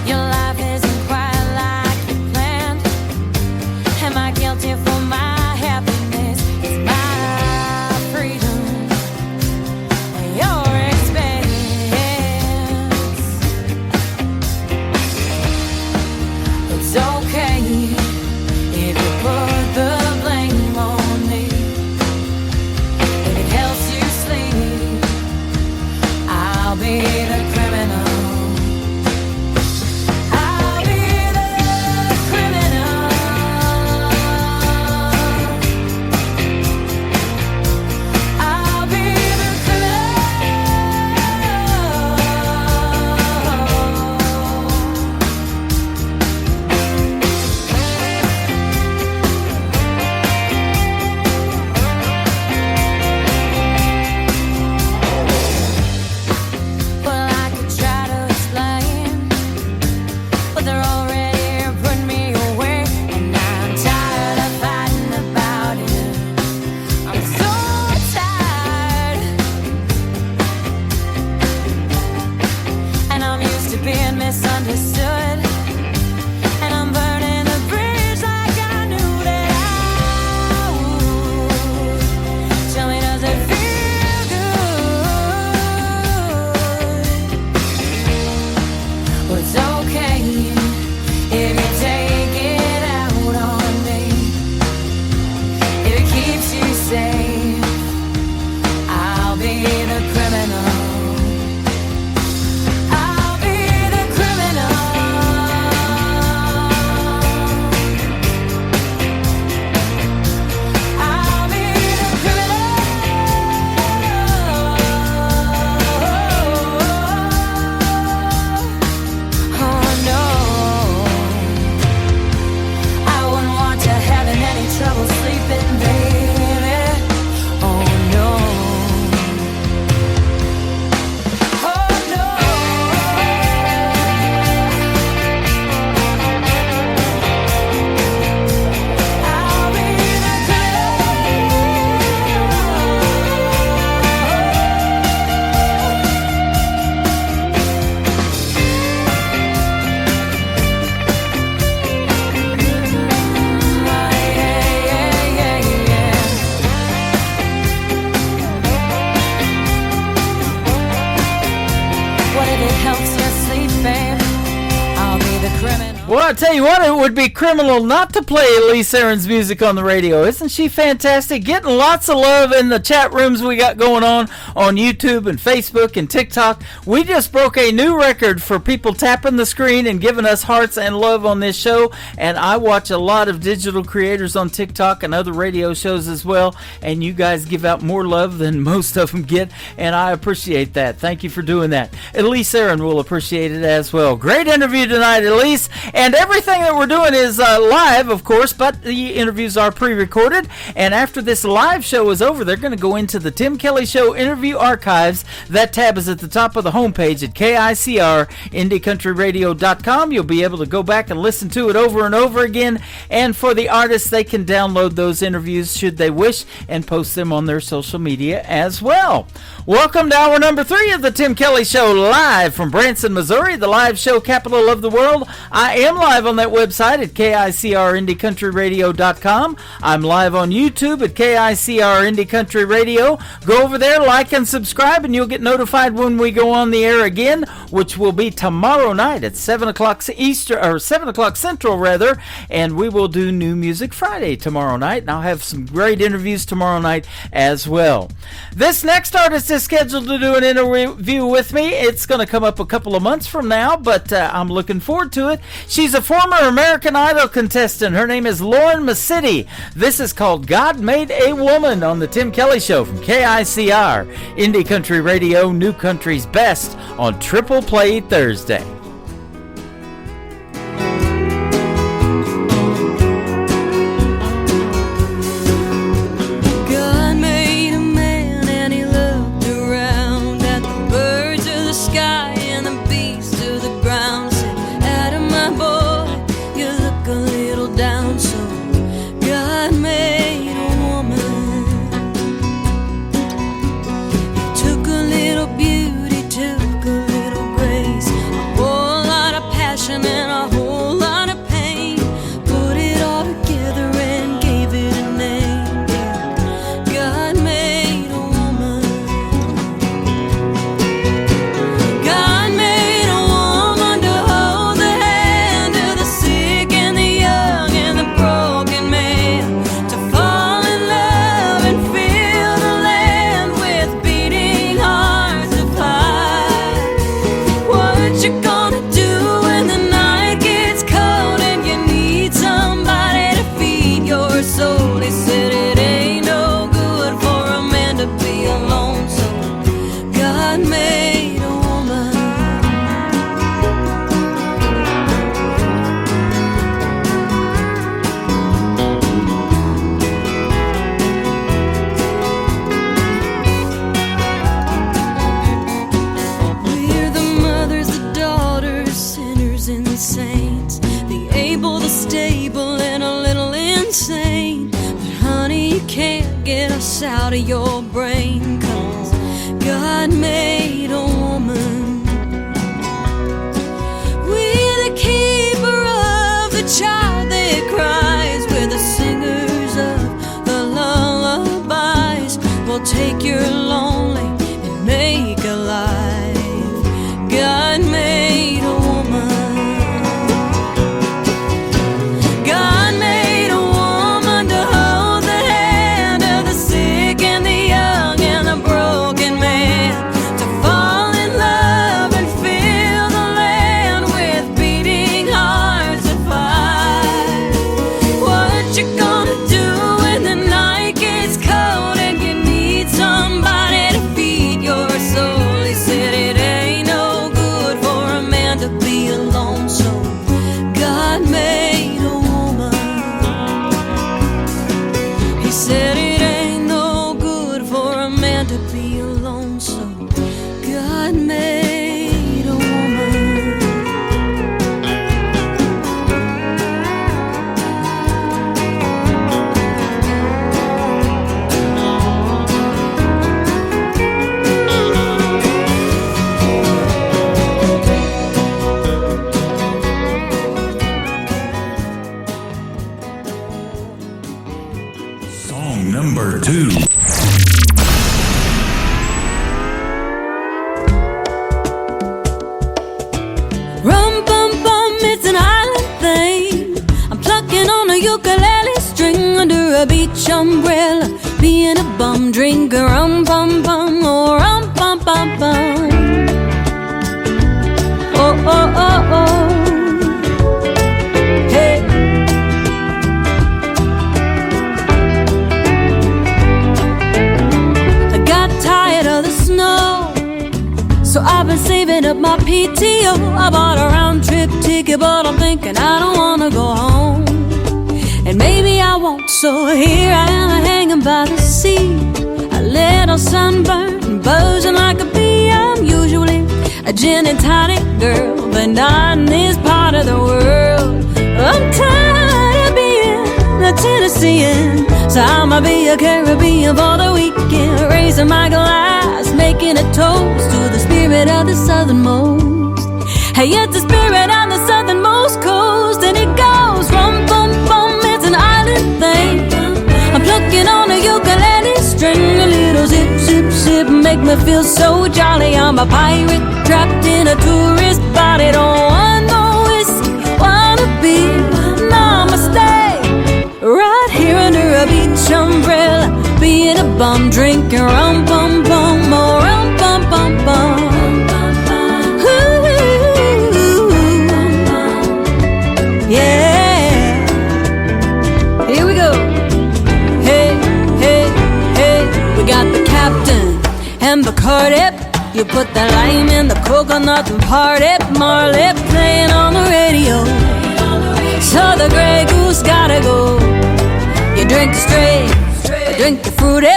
Your life isn't quite like you planned. Am I guilty for my happiness? Is my freedom your expense? It's okay if you I tell you what, it would be criminal not to play Elise Aaron's music on the radio. Isn't she fantastic? Getting lots of love in the chat rooms we got going on YouTube and Facebook and TikTok. We just broke a new record for people tapping the screen and giving us hearts and love on this show. And I watch a lot of digital creators on TikTok and other radio shows as well. And you guys give out more love than most of them get. And I appreciate that. Thank you for doing that. Elise Aaron will appreciate it as well. Great interview tonight, Elise. And everything that we're doing is live, of course, but the interviews are pre-recorded. And after this live show is over, they're going to go into the Tim Kelly Show interview archives. That tab is at the top of the homepage at KICR-IndieCountryRadio.com. You'll be able to go back and listen to it over and over again. And for the artists, they can download those interviews should they wish and post them on their social media as well. Welcome to hour number 3 of the Tim Kelly Show, live from Branson, Missouri, the live show capital of the world. I am live on that website at KICR-IndieCountryRadio.com. I'm live on YouTube at KICR Indie Country Radio. Go over there, like and subscribe, and you'll get notified when we go on the air again, which will be tomorrow night at 7 o'clock Eastern, or 7 o'clock Central, rather. And we will do New Music Friday tomorrow night, and I'll have some great interviews tomorrow night as well. This next artist is scheduled to do an interview with me. It's going to come up a couple of months from now, but I'm looking forward to it. She's a former American Idol contestant. Her name is Lauren Masidi. This is called God Made a Woman on the Tim Kelly Show from KICR, Indie Country Radio, New Country's Best on Triple Play Thursday. Out of your brain, 'cause God made a woman. We're the keeper of the child that cries. We're the singers of the lullabies. We'll take your lonely and make alive. God made a woman. God made a woman to hold the hand of the sick and the young and the broken man, to fall in love and fill the land with beating hearts that fight. What you gonna do when the night gets cold and you need somebody to feed your soul? He said it ain't no good for a man to be alone, so God made a woman. He said it ain't no good for a man to be alone, so God made a woman. Song number 2. Rum bum bum, it's an island thing. ukulele string under a beach umbrella, being a bum drinker, rum pum pum, oh rum pum pum pum. Oh oh oh oh. Hey. I got tired of the snow, so I've been saving up my PTO. I bought a round trip ticket, but I'm thinking I don't wanna go home. And maybe I won't, so here I am hanging by the sea, a little sunburned, buzzing like a bee. I'm usually a gin and tonic girl, but not in this part of the world. I'm tired of being a Tennessean, so I'ma be a Caribbean for the weekend, raising my glass, making a toast to the spirit of the southernmost. Hey, it's the spirit on the southernmost coast, and it goes rum bum bum. It's an island thing. I'm plucking on a ukulele string, a little zip zip zip, make me feel so jolly. I'm a pirate trapped in a tourist body. Don't want no whiskey, wanna be namaste. Right here under a beach umbrella, being a bum drinking rum bum bum, oh rum bum bum bum. Yeah, here we go. Hey, hey, hey, we got the captain and Bacardi. You put the lime in the coconut and party. Marley playing on the radio, so the Grey Goose gotta go. You drink it straight, you drink it fruity,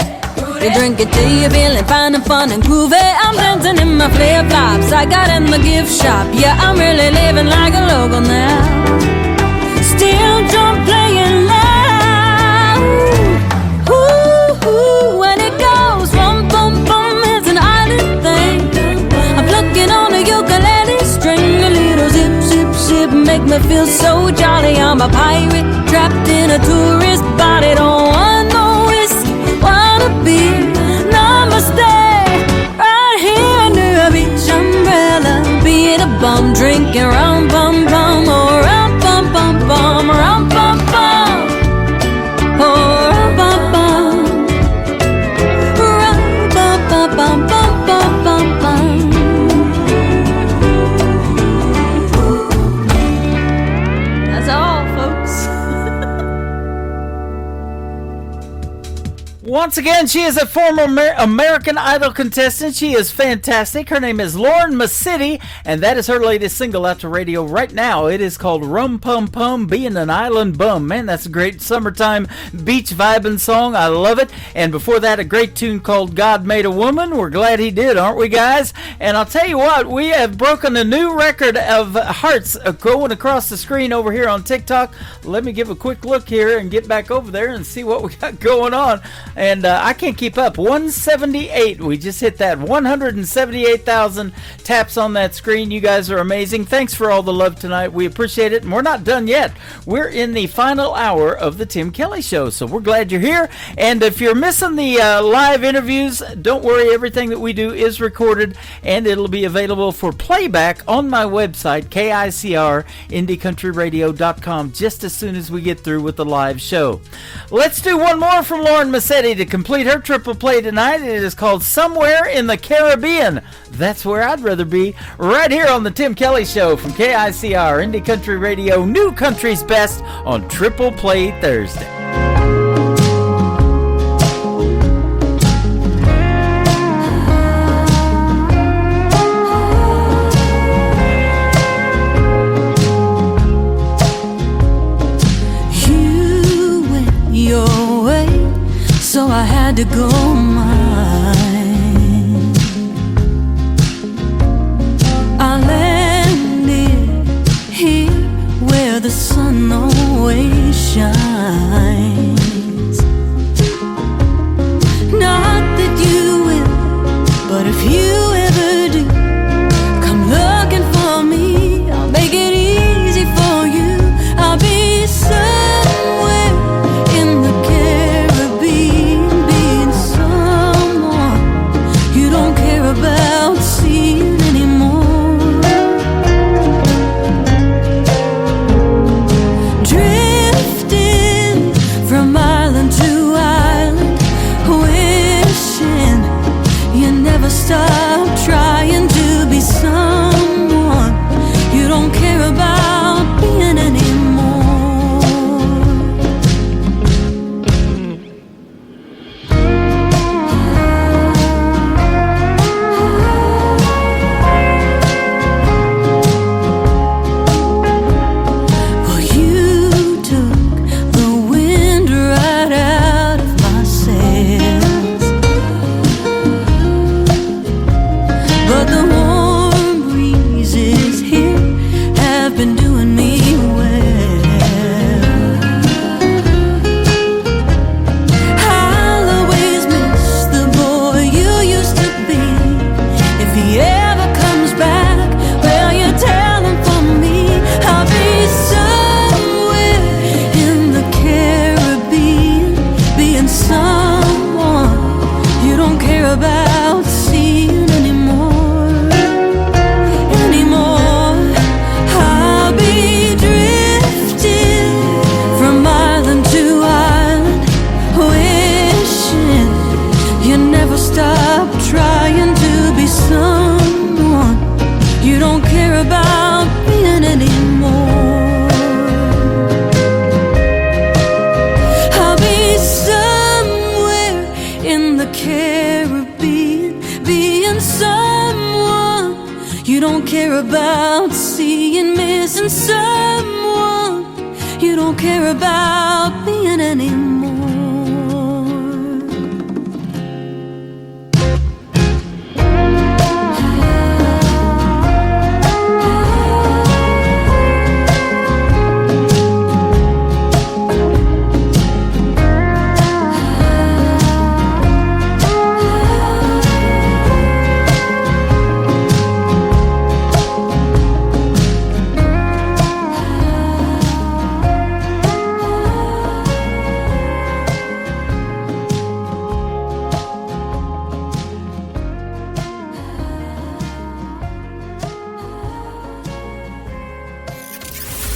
you drink it till you're feeling fine and fun and groovy. I'm dancing in my flip-flops I got in the gift shop. Yeah, I'm really living like a local now. Still drum playing loud. Ooh, ooh, when it goes rum bum bum, it's an island thing. I'm plucking on a ukulele string, a little zip zip zip, make me feel so jolly. I'm a pirate trapped in a tourist body. Don't want no whiskey, wanna be namaste. Right here under a beach umbrella, being a bum drinking rum bum bum, or rum bum bum bum, rum bum bum, oh rum bum bum, rum bum bum bum bum bum bum bum. That's all, folks. Once again, she is a former American Idol contestant. She is fantastic. Her name is Lauren Masidi, and that is her latest single out to radio right now. It is called Rum Pum Pum, Being an Island Bum. Man, that's a great summertime beach vibing song. I love it. And before that, a great tune called God Made a Woman. We're glad he did, aren't we, guys? And I'll tell you what, we have broken a new record of hearts going across the screen over here on TikTok. Let me give a quick look here and get back over there and see what we got going on. And I can't keep up. 178. We just hit that. 178,000 taps on that screen. You guys are amazing. Thanks for all the love tonight. We appreciate it. And we're not done yet. We're in the final hour of the Tim Kelly Show. So we're glad you're here. And if you're missing the live interviews, don't worry. Everything that we do is recorded. And it'll be available for playback on my website, KICR, IndieCountryRadio.com, just as soon as we get through with the live show. Let's do one more from Lauren Masidi to complete her triple play tonight. It is called Somewhere in the Caribbean. That's where I'd rather be, right here on the Tim Kelly Show from KICR, Indie Country Radio, New Country's Best on Triple Play Thursday. You went your way, so I had to go mine. I landed here where the sun always shines. Not that you will, but if you ever do, come looking for me. I'll make it easy for you. I'll be somewhere in the Caribbean, being someone you don't care about seeing anymore. Drifting care about seeing missing someone. You don't care about being anymore.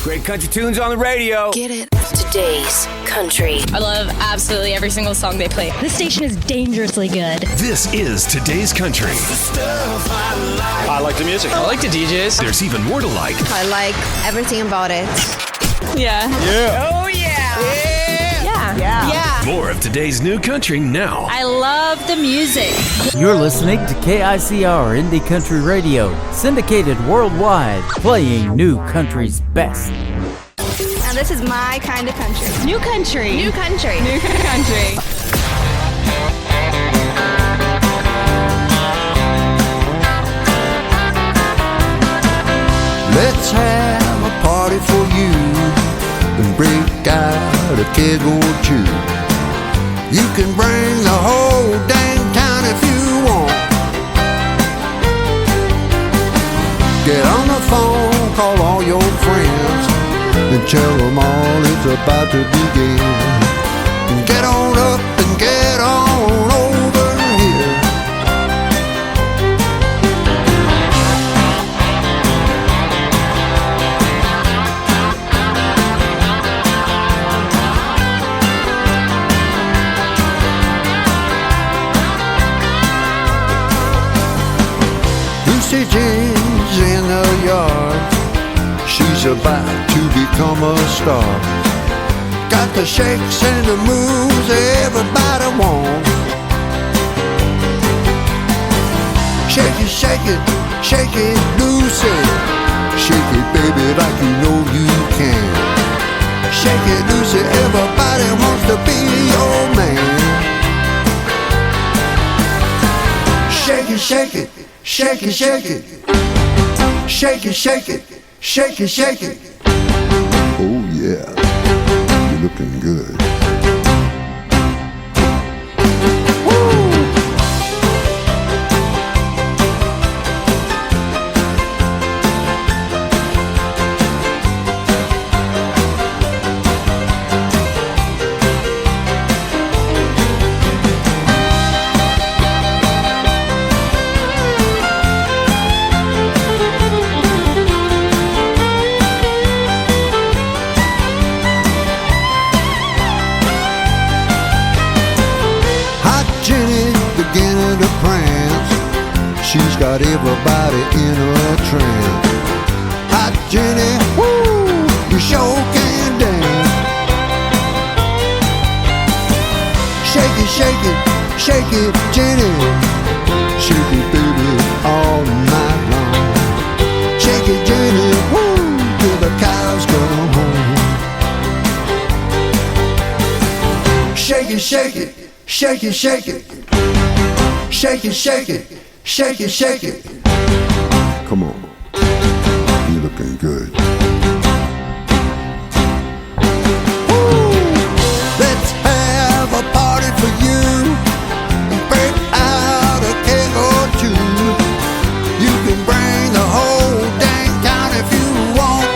Great country tunes on the radio. Get it. Today's country. I love absolutely every single song they play. This station is dangerously good. This is Today's Country. I like the music. I like the DJs. There's even more to like. I like everything about it. Yeah. Yeah. Oh, yeah. Yeah. More of today's new country now. I love the music. You're listening to KICR Indie Country Radio, syndicated worldwide, playing new country's best. Now this is my kind of country. New country. New country. New country. Let's have a party for you and break out a keg or two. You can bring the whole dang town if you want. Get on the phone, call all your friends, and tell them all it's about to begin. Get on up and get on over here. Lucy Jean's in the yard. She's about to become a star. Got the shakes and the moves everybody wants. Shake it, shake it, shake it, Lucy. Shake it, baby, like you know you can. Shake it, Lucy, everybody wants to be your man. Shake it, shake it, shake it, shake it. Shake it, shake it, shake it, shake it. Oh yeah, you're looking good. She's got everybody in a trance. Hot Jenny, woo, you sure can dance. Shake it, shake it, shake it, Jenny. Shake it, baby, all night long. Shake it, Jenny, woo, till the cows come home. Shake it, shake it, shake it, shake it. Shake it, shake it. Shake it, shake it. Come on, you're looking good. Woo! Let's have a party for you. Break out a keg or two. You can bring the whole dang town if you want.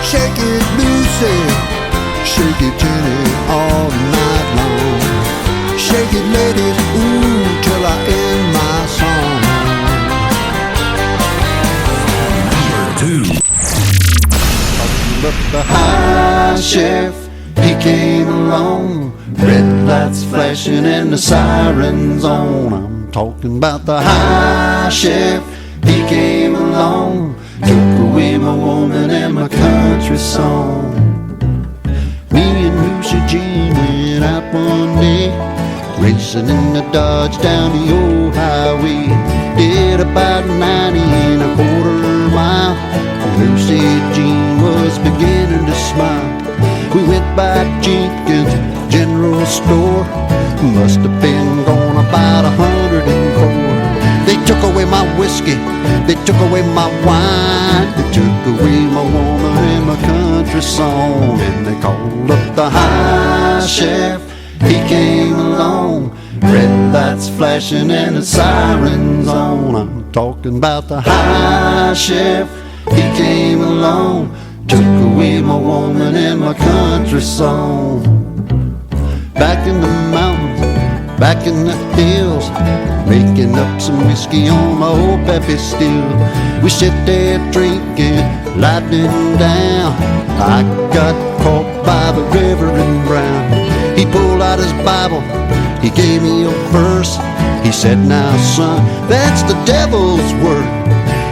Shake it, Lucy. Shake it, Jenny, all night long. Shake it, ladies, ooh, till I end my song. Number 2. But the high chef, he came along. Red lights flashing and the sirens on. I'm I'm talking about the high sheriff. He came along, took away my woman and my country song. Me and Lucy Jean went out one day, racing in the Dodge down the old highway. Did about 90 and a quarter mile. Lucy Jean was beginning to smile. We went by Jenkins General Store. Must have been gone about 104. They took away my whiskey, they took away my wine, they took away my woman and my country song. And they called up the high sheriff. He came along, red lights flashing and the sirens on. I'm talking about the high sheriff. He came along, took away my woman and my country song. Back in the mountains, back in the hills, making up some whiskey on my old Peppy still. We sit there drinking, lightning down. I got caught by the Reverend Brown. He pulled out his Bible, he gave me a verse. He said, now son, that's the devil's word.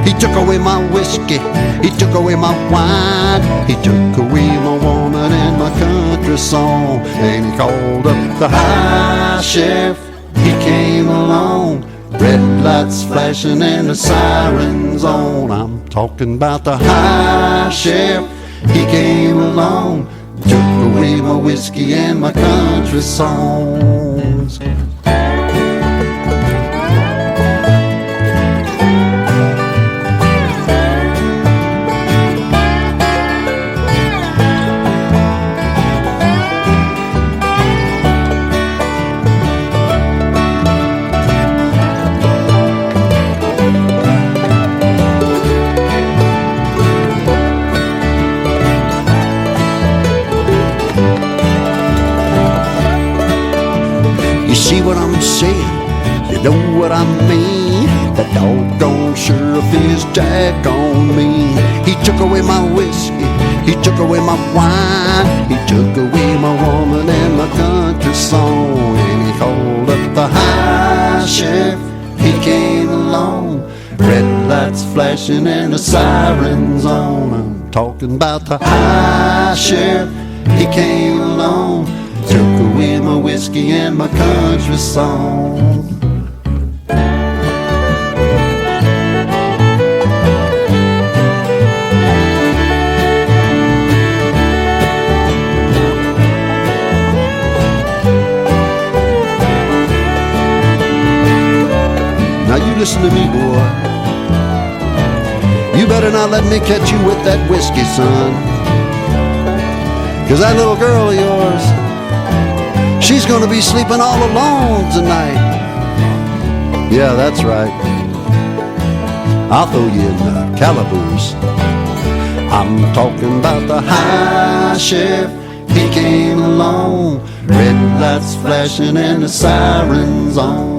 He took away my whiskey, he took away my wine, he took away my woman and my country song. And he called up the high sheriff. He came along, red lights flashing and the sirens on. I'm talking about the high sheriff. He came along, took away my whiskey and my country songs. See what I'm saying? You know what I mean? That doggone sheriff is daggone mean. He took away my whiskey, he took away my wine, he took away my woman and my country song. And he called up the high sheriff. He came along, red lights flashing and the sirens on. I'm talking about the high sheriff. He came along, took away my whiskey and my country song. Now you listen to me, boy. You better not let me catch you with that whiskey, son. 'Cause that little girl of yours, she's gonna be sleeping all alone tonight. Yeah, that's right. I'll throw you in the calaboose. I'm talking about the high sheriff. He came along, red lights flashing and the sirens on.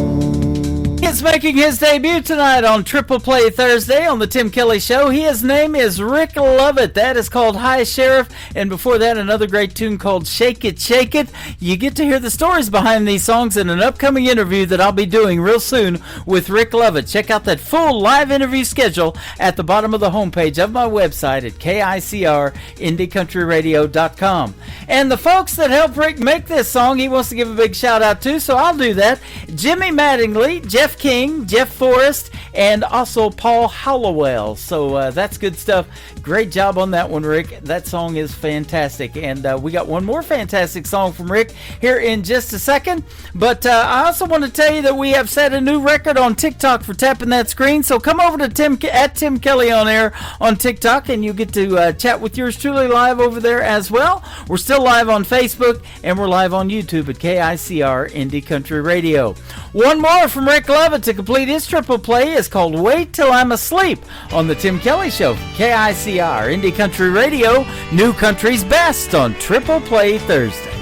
He's making his debut tonight on Triple Play Thursday on the Tim Kelly Show. His name is Rick Lovett. That is called High Sheriff. And before that, another great tune called Shake It, Shake It. You get to hear the stories behind these songs in an upcoming interview that I'll be doing real soon with Rick Lovett. Check out that full live interview schedule at the bottom of the homepage of my website at KICRIndieCountryRadio.com. And the folks that helped Rick make this song, he wants to give a big shout out to, so I'll do that. Jimmy Mattingly, Jeff King, Jeff Forrest, and also Paul Hallowell. So that's good stuff. Great job on that one, Rick. That song is fantastic. And we got one more fantastic song from Rick here in just a second. But I also want to tell you that we have set a new record on TikTok for Tapping That Screen. So come over to Tim Kelly on Air on TikTok, and you get to chat with yours truly live over there as well. We're still live on Facebook, and we're live on YouTube at KICR Indie Country Radio. One more from Rick Lovett to complete his triple play is called Wait Till I'm Asleep on the Tim Kelly Show. KICR Indie Country Radio, New Country's Best on Triple Play Thursday.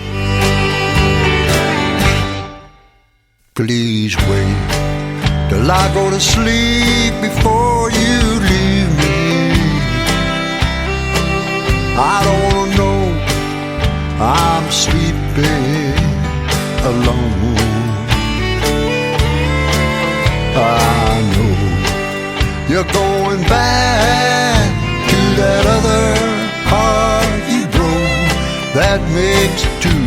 Please wait till I go to sleep before you leave me. I don't wanna know I'm sleeping alone. You're going back to that other heart you broke. That makes two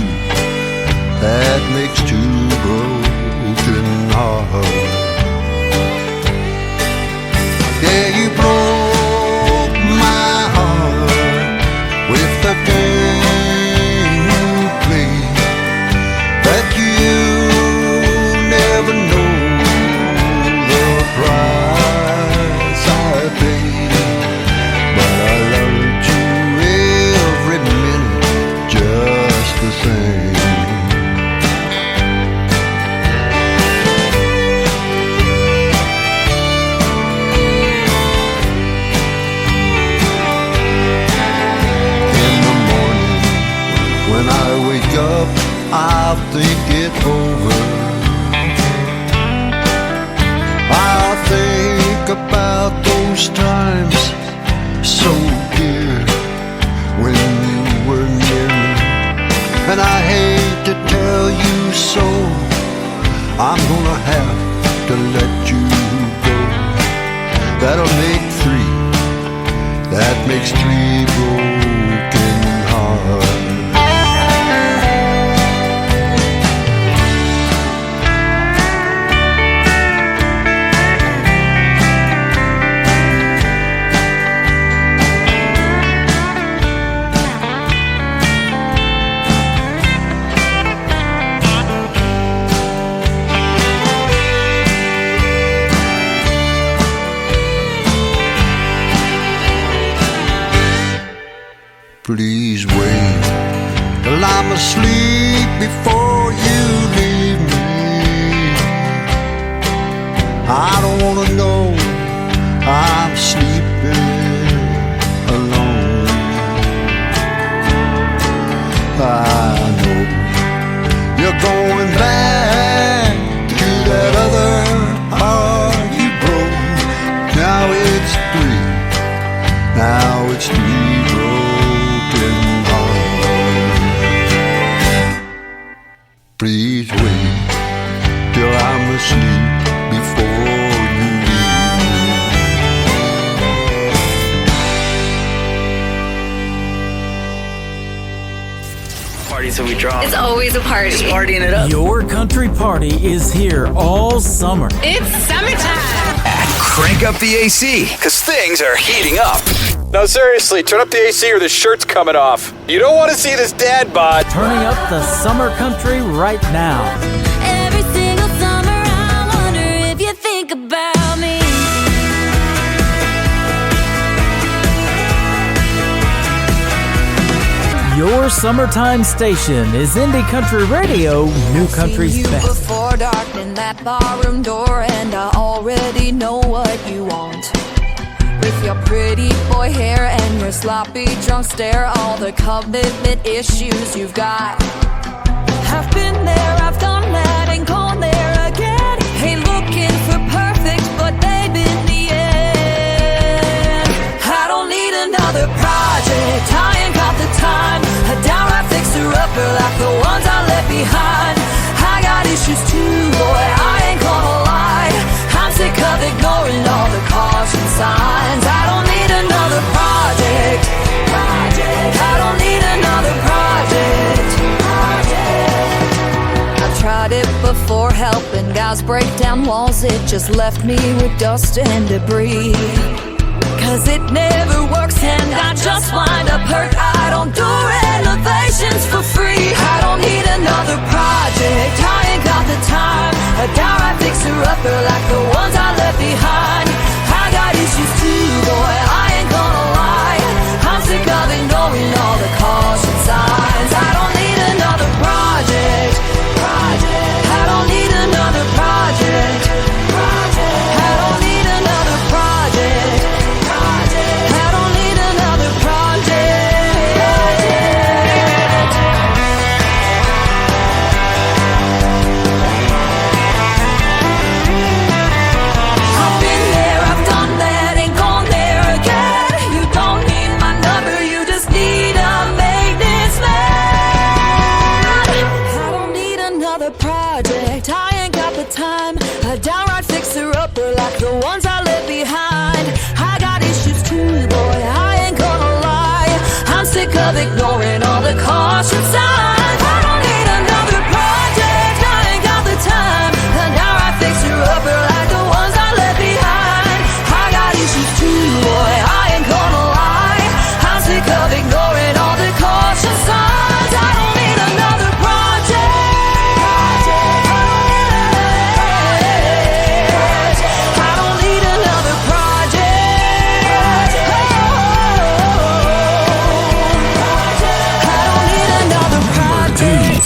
broken hearts. Yeah, you broke my heart with the game you played. That you never know the price I paid. But I loved you every minute just the same. Up, I'll think it over. I'll think about those times so dear when you were near me. And I hate to tell you so, I'm gonna have to let you go. That'll make three, that makes three broken hearts. Please wait till I'm asleep before you leave me. I don't wanna know I'm sleeping alone. I know you're going back to that other heart you broke. Now it's three broken hearts. Please wait till I'm asleep before you leave me. Party till we drop. It's always a party. Just partying it up. Your country party is here all summer. It's summertime. Crank up the AC, because things are heating up. No, seriously, turn up the AC or the shirt's coming off. You don't want to see this dad bod. Turning up the summer country right now. Every single summer I wonder if you think about me. Your summertime station is Indie Country Radio, New Country's best. Before dark in that barroom door, and I already know what you want. With your pretty boy hair and your sloppy drunk stare, all the commitment issues you've got. I've been there, I've done that, and gone there again. Ain't looking for perfect, but babe, in the end, I don't need another project. I ain't got the time. A downright fixer-upper like the ones I left behind. I got issues too, boy, I ain't gonna lie. I'm sick of ignoring all the caution signs. I don't need another project. I don't need another project. I've tried it before, helping guys break down walls. It just left me with dust and debris. Cause it never works and I just wind up hurt. I don't do renovations for free. I don't need another project. I ain't got the time. A downright fixer-upper like the ones I left behind. I got issues too, boy, I ain't gonna lie. I'm sick of ignoring all the caution signs. I don't need another project. I don't need another project. I don't need another project. I don't need another project. I've been there, I've done that, ain't gone there again. You don't need my number, you just need a maintenance man. I don't need another project, I ain't got the time. A downright fixer-upper like the ones I left behind. sick of ignoring all the caution signs. I don't need another project, I ain't got the time. And now I fix her upper like the ones I left behind. I got issues too, boy, I ain't gonna lie. I'm sick of ignoring all the caution signs. I don't need another project. I don't need another project. I don't need another project.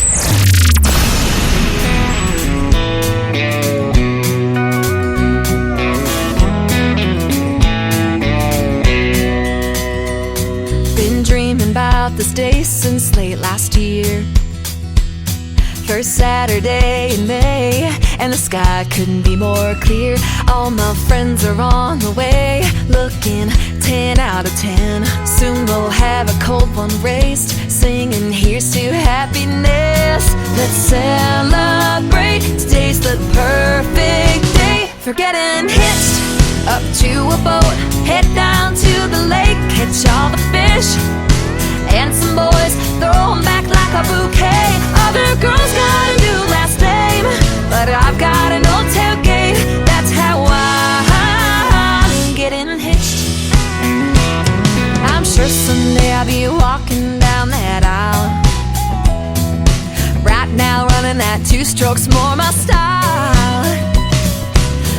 Been dreaming about this day since late last year. First Saturday in May, and the sky couldn't be more clear. All my friends are on the way, looking 10 out of 10. Soon we'll have a cold one raised, singing here's to happiness. Let's celebrate, today's the perfect day for getting hitched up to a boat, head down to the lake, catch all the fish and some boys, throw 'em back like a bouquet. Other girls got a new last name, but I've got an old tailgate. That's how I'm getting hitched. I'm sure someday I'll be walking down that aisle. Right now running that 2 strokes more my style.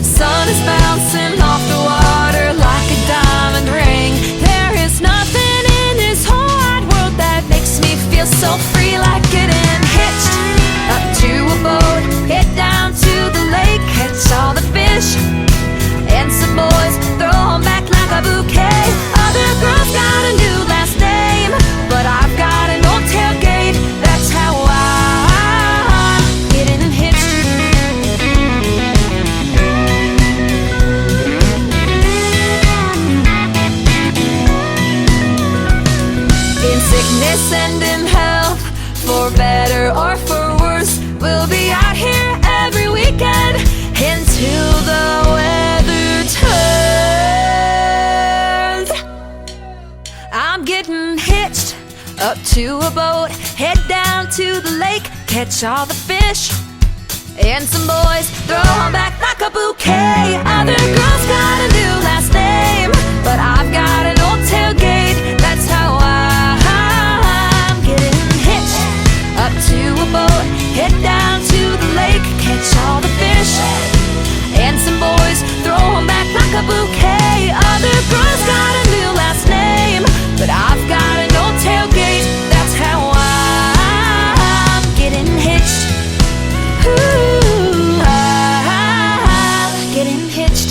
Sun is bouncing off the water like a diamond ring. There is nothing in this whole wide world that makes me feel so free, like getting hitched up to a boat, head down to the lake, catch all the fish and some boys, throw 'em back like a bouquet. Other girls got a new last name, but I've got an old tailgate. That's how I'm getting hitched. In sickness and in health, for better or for worse, we'll be out here every weekend until the weather turns. I'm getting hitched up to a boat, head down to the lake, catch all the fish and some boys, throw 'em back like a bouquet. Other girls got a new last name, but I've got an old tailgate. That's how I'm getting hitched up to a boat, head down to the lake, catch all the fish and some boys, throw 'em back like a bouquet. Other girls got a new last name, but I've got an old tailgate. That's how I'm getting hitched. Ooh, I'm getting hitched.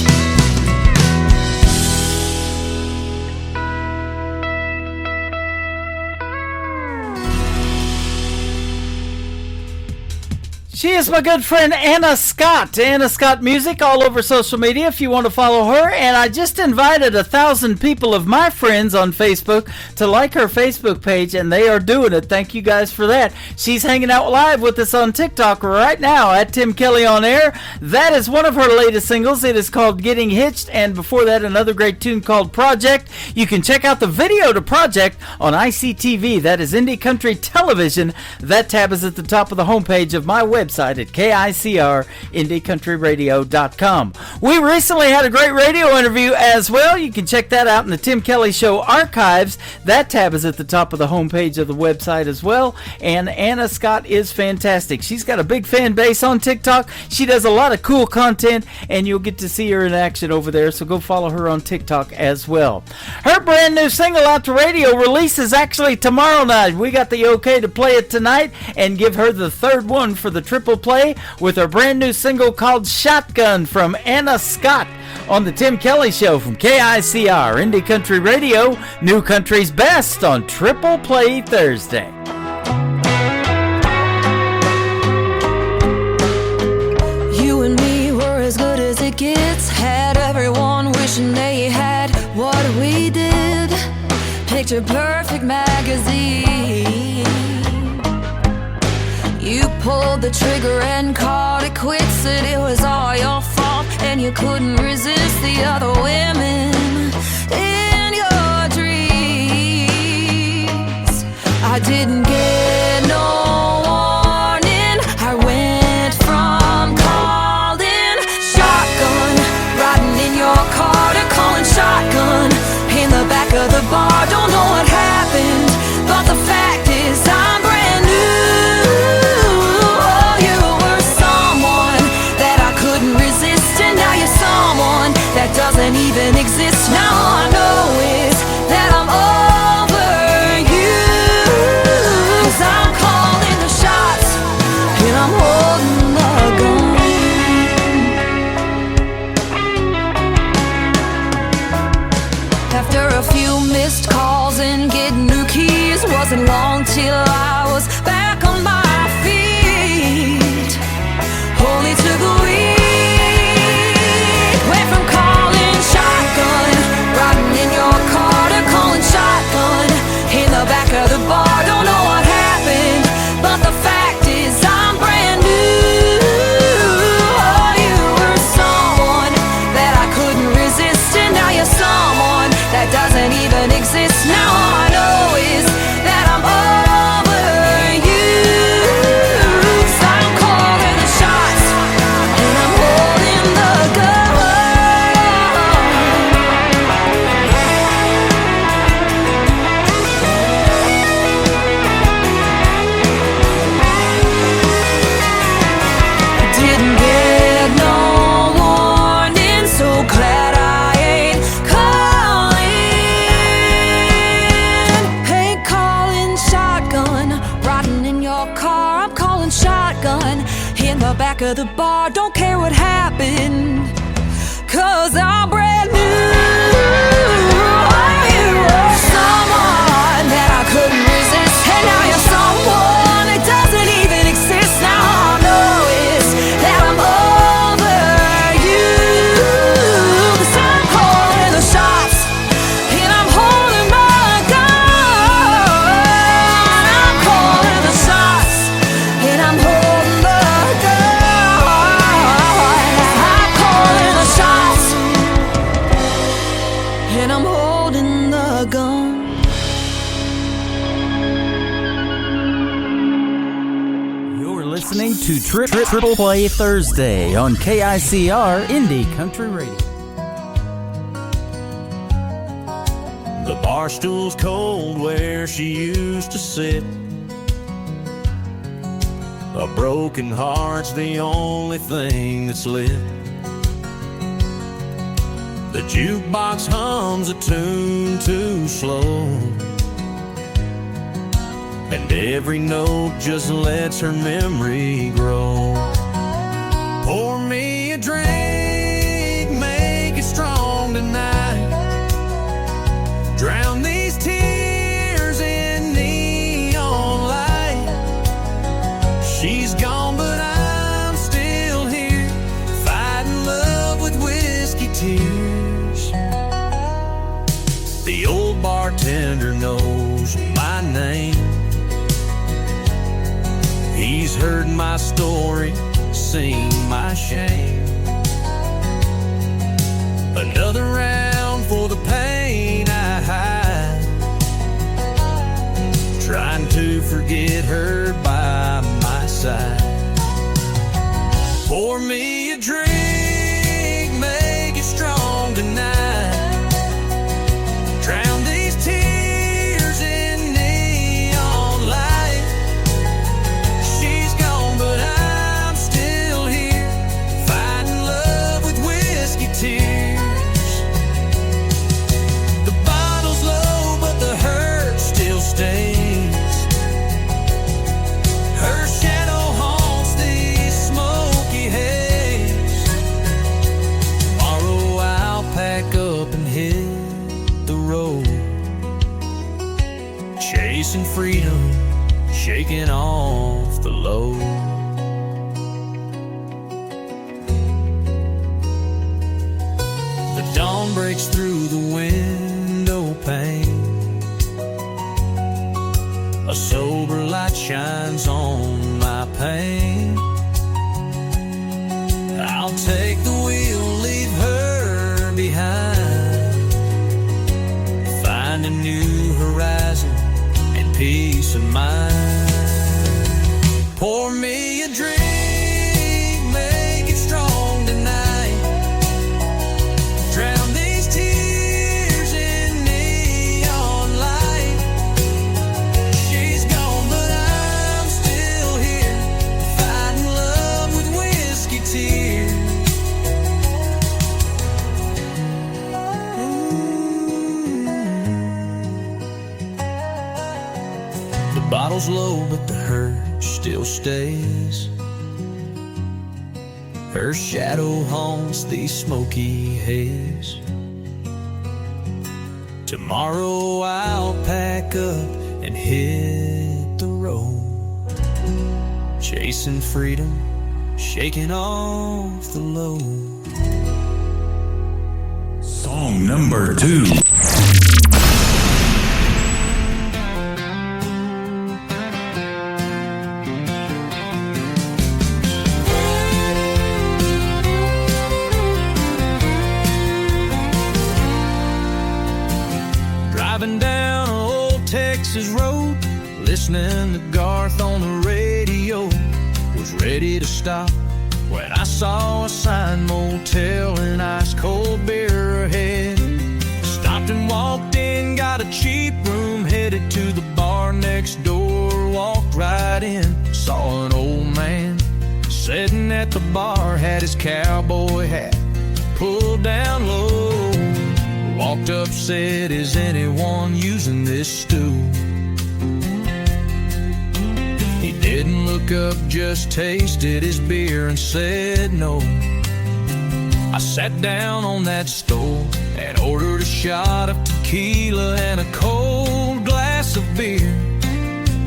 She is my good friend Anna Scott. Anna Scott Music all over social media if you want to follow her. And I just invited 1,000 people of my friends on Facebook to like her Facebook page, and they are doing it. Thank you guys for that. She's hanging out live with us on TikTok right now at Tim Kelly On Air. That is one of her latest singles. It is called Getting Hitched, and before that, another great tune called Project. You can check out the video to Project on ICTV. That is Indie Country Television. That tab is at the top of the homepage of my website at KICR, IndieCountryRadio.com. We recently had a great radio interview as well. You can check that out in the Tim Kelly Show archives. That tab is at the top of the homepage of the website as well. And Anna Scott is fantastic. She's got a big fan base on TikTok. She does a lot of cool content, and you'll get to see her in action over there. So go follow her on TikTok as well. Her brand new single out to radio releases actually tomorrow night. We got the okay to play it tonight and give her the third one for the triple play with her brand new single called Shotgun from Anna Scott on the Tim Kelly Show from KICR, Indie Country Radio, New Country's Best on Triple Play Thursday. You and me were as good as it gets, had everyone wishing they had what we did. Picture Perfect magazine. You pulled the trigger and called it quits, said it was all your fault, and you couldn't resist the other women in your dream. I didn't get no warning. I went from calling shotgun, riding in your car, to calling shotgun in the back of the bar. Don't know what happened, but the fact is I'm brand new. Oh, you were someone that I couldn't resist, and now you're someone that doesn't even exist. Now all I know is that I'm over you, 'cause I'm calling the shots and I'm holding the gun. After a few missed calls and getting new keys, wasn't long till I was back on my feet. Only took a week. Went from calling shotgun, riding in your car, to calling shotgun in the back of the bar. Don't know what happened, but the fact is I'm brand new. Oh, you were someone that I couldn't resist, and now you're someone that doesn't even exist. Now all I know is that I'm over you, 'cause I'm calling the shots and I'm holding the gun. Didn't get no warning, so glad I ain't calling. Ain't calling shotgun, riding in your car. I'm calling shotgun in the back of the bar. Don't care what happened, 'cause I'm brand new. Oh, you were someone that I couldn't resist, and now you're someone that doesn't even exist. Now all I know is that I'm over you, 'cause I'm calling the shots and I'm holding my gun. I'm calling the shots and I'm holding the gun. I'm calling the shots and I'm holding the gun. You're listening to Triple Play Thursday on KICR Indie Country Radio. The bar stool's cold where she used to sit. A broken heart's the only thing that's lit. The jukebox hums a tune too slow, and every note just lets her memory grow. Pour me a drink, make it strong tonight. Drown these tears in neon light. She's gone, but I'm still here, fighting love with whiskey tears. The old bartender knows my name. He's heard my story, seen my shame. Another round for the pain I hide, trying to forget her by my side. Pour me a drink, make it strong tonight. Drown these tears in neon light. She's gone, but I'm still here, fighting love with whiskey tears. The bottle's low, but the hurt still stays. Her shadow haunts these smoky haze. Tomorrow I'll pack up and hit the road, chasing freedom, shaking off the load. The dawn breaks through the window pane. A sober light shines on my pain. I'll take the wheel, leave her behind, find a new horizon and peace of mind. Pour me a drink, make it strong tonight. Drown these tears in neon light. She's gone, but I'm still here, fighting love with whiskey tears. The bottle's low, but the hurt still stays. Her shadow haunts these smoky haze. Tomorrow I'll pack up and hit the road, chasing freedom, shaking off the load. Song number 2. Driving down an old Texas road, listening to Garth on the radio. Was ready to stop when I saw a sign, motel and ice cold beer ahead. Stopped and walked in, got a cheap room, headed to the bar next door. Walked right in, saw an old man sitting at the bar, had his cowboy hat pulled down low. Walked up, said, "Is anyone using this stool?" He didn't look up, just tasted his beer and said no. I sat down on that stool and ordered a shot of tequila and a cold glass of beer.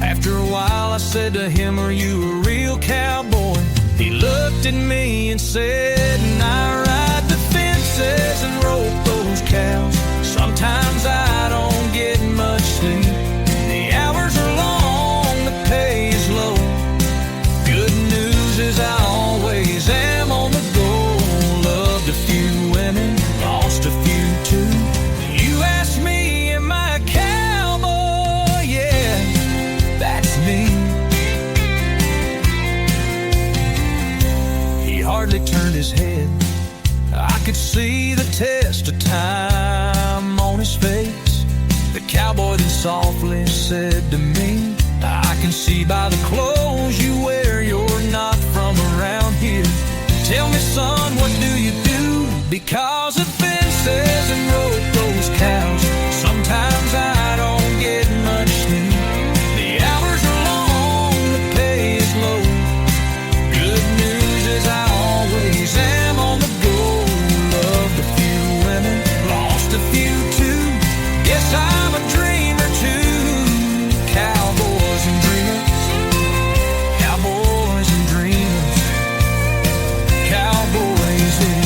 After a while I said to him, "Are you a real cowboy?" He looked at me and said, "I ride the fences and rope those cows. Sometimes I don't get much sleep. The hours are long, the pay is low. Good news is I always am on the go. Loved a few women, lost a few too. You asked me, am I a cowboy? Yeah, that's me." He hardly turned his head. I could see the test of time on his face. The cowboy then softly said to me, "I can see by the clothes you wear you're not from around here. Tell me, son, what do you do? Because the fences and rope those cows. Sometimes I don't get much sleep. The hours are long, the pay is low. Good news is I always am on the go. Loved a few women, lost a few too. Guess I'm a dreamer too. Cowboys and dreamers, cowboys and dreamers, cowboys and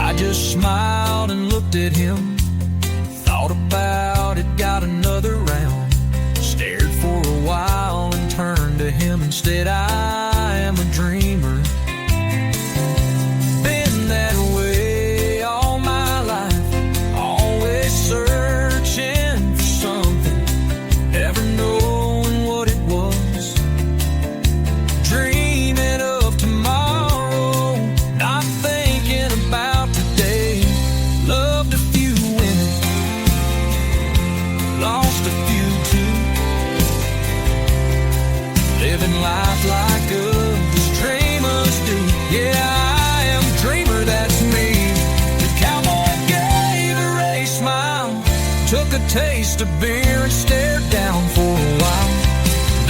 I just smiled and looked at him, thought about it, got another round, stared for a while and turned to him and said, "I am a dreamer. Been that way all my life, always searching for something, never knowing what it was. Dreaming of tomorrow, not thinking about today. Loved a few women, lost a few too. Living life like us dreamers do. Yeah, I am a dreamer, that's me." The cowboy gave a ready smile, took a taste of beer and stared down for a while.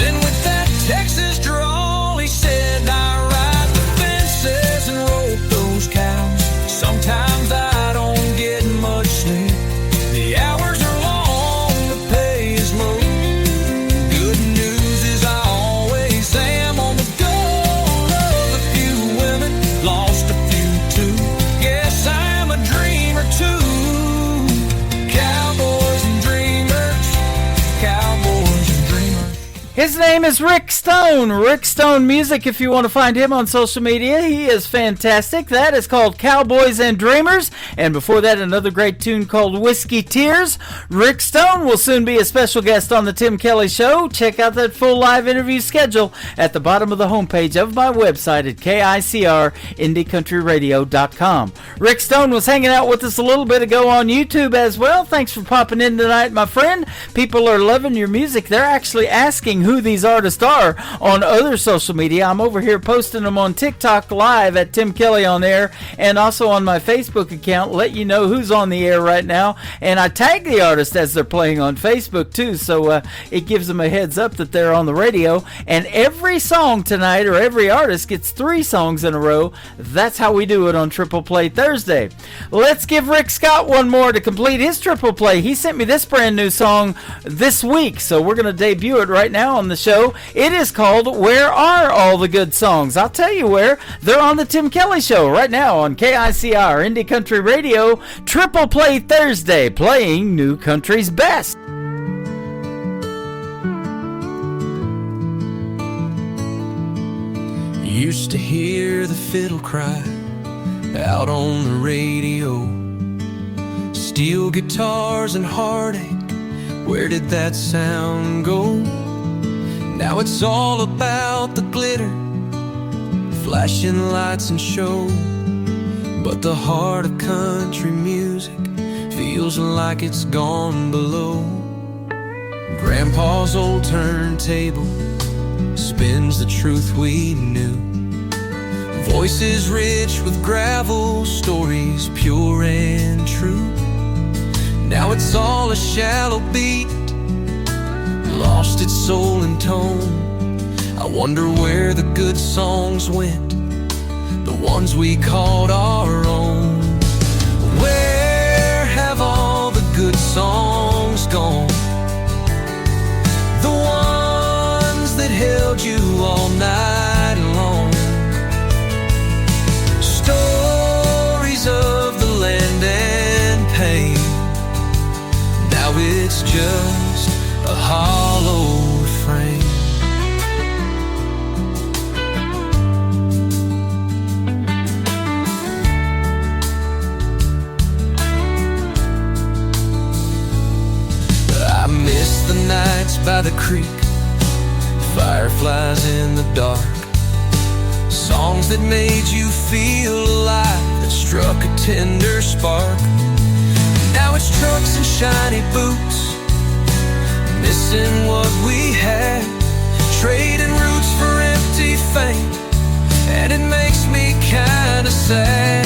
Then with that Texas drawl, he said, "I ride the fences and rope those cows. Sometimes I don't get much sleep. The hours are long, the pay is low. Good news is I always am on the go. Love a few women, lost a few too. Guess I'm a dreamer too. Cowboys and dreamers, cowboys and dreamers." His name name is Rick Stone. Rick Stone Music, if you want to find him on social media. He is fantastic. That is called Cowboys and Dreamers. And before that, another great tune called Whiskey Tears. Rick Stone will soon be a special guest on the Tim Kelly Show. Check out that full live interview schedule at the bottom of the homepage of my website at KICRIndieCountryRadio.com. Rick Stone was hanging out with us a little bit ago on YouTube as well. Thanks for popping in tonight, my friend. People are loving your music. They're actually asking who these artists are on other social media. I'm over here posting them on TikTok live at Tim Kelly on Air, and also on my Facebook account, let you know who's on the air right now. And I tag the artist as they're playing on Facebook too, so it gives them a heads up that they're on the radio. And every song tonight, or every artist, gets 3 songs in a row. That's how we do it on Triple Play Thursday. Let's give Rick Scott one more to complete his triple play. He sent me this brand new song this week, so we're going to debut it right now on the show. It is called Where Are All the Good Songs? I'll tell you where. They're on the Tim Kelly Show right now on KICR Indie Country Radio. Triple Play Thursday, playing New Country's best. Used to hear the fiddle cry out on the radio. Steel guitars and heartache, where did that sound go? Now it's all about the glitter, flashing lights and show. But the heart of country music feels like it's gone below. Grandpa's old turntable spins the truth we knew. Voices rich with gravel, stories pure and true. Now it's all a shallow beat, lost its soul and tone. I wonder where the good songs went, the ones we called our own. Where have all the good songs gone? The ones that held you all night long. Stories of the land and pain. Now it's just a hollow refrain. I miss the nights by the creek, fireflies in the dark, songs that made you feel alive, that struck a tender spark. Now it's trucks and shiny boots, missing what we had, trading roots for empty fame, and it makes me kinda sad.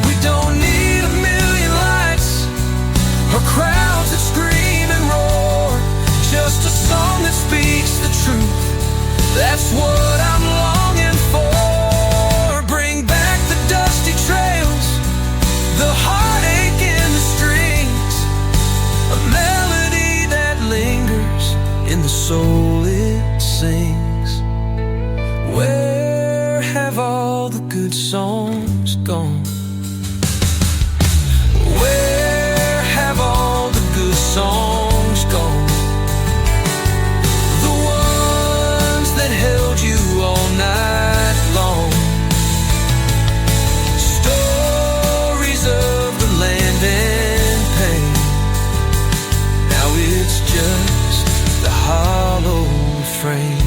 We don't need a million lights or crowds that scream and roar, just a song that speaks the truth. That's what I'm longing for. Bring back the dusty trails, the heartache in the strings, a melody that lingers in the soul it sings. Where have all the good songs gone? Where have all the good songs gone? The ones that held you all night long. Stories of the land and pain. Now it's just the hollow refrain.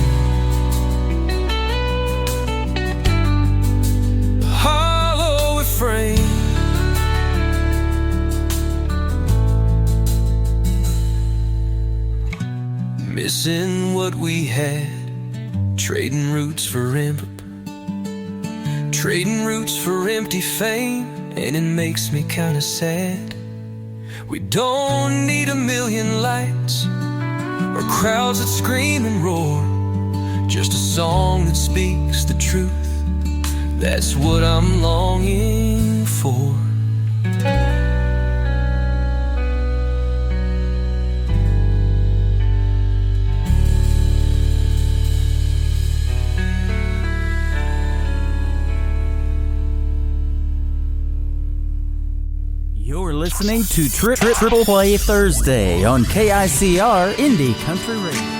Hollow refrain. Missing what we had, trading roots for trading roots for empty fame, and it makes me kinda sad. We don't need a million lights or crowds that scream and roar, just a song that speaks the truth. That's what I'm longing for. You're listening to Triple Play Thursday on KICR Indie Country Radio.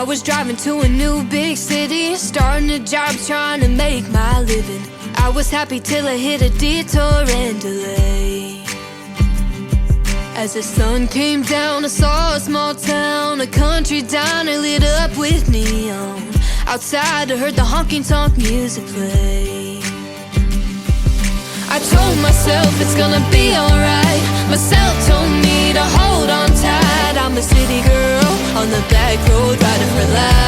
was driving to a new big city, starting a job, trying to make my living. I was happy till I hit a detour and delay. As the sun came down, I saw a small town, a country diner lit up with neon. Outside I heard the honky-tonk music play. I told myself it's gonna be alright. Myself told me to hold on tight. I'm a city girl on the back road, riding for life.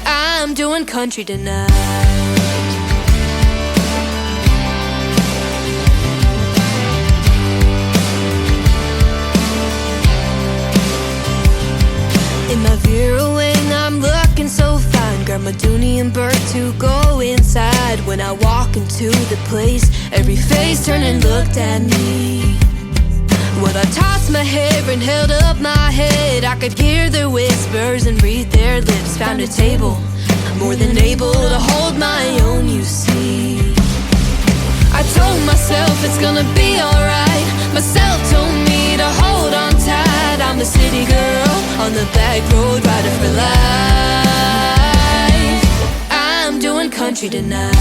I'm doing country tonight. In my Vera wing, I'm looking so fine. Grandma Dooney and Bert to go inside. When I walk into the place, every face turned and looked at me. Well, I tossed my hair and held up my head. I could hear their whispers and read their lips. Found a table, more than able to hold my own, you see. I told myself it's gonna be alright. Myself told me to hold on tight. I'm a city girl on the back road, riding for life. I'm doing country tonight.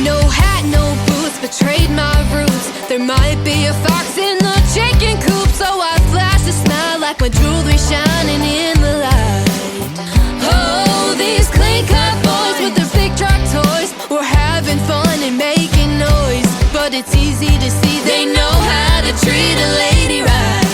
No hat, no boots, betrayed my roots. There might be a fox in the chicken coop, so I flashed a smile like my jewelry shining in the light. Oh, these clean-cut boys with their big truck toys were having fun and making noise, but it's easy to see they know how to treat a lady right.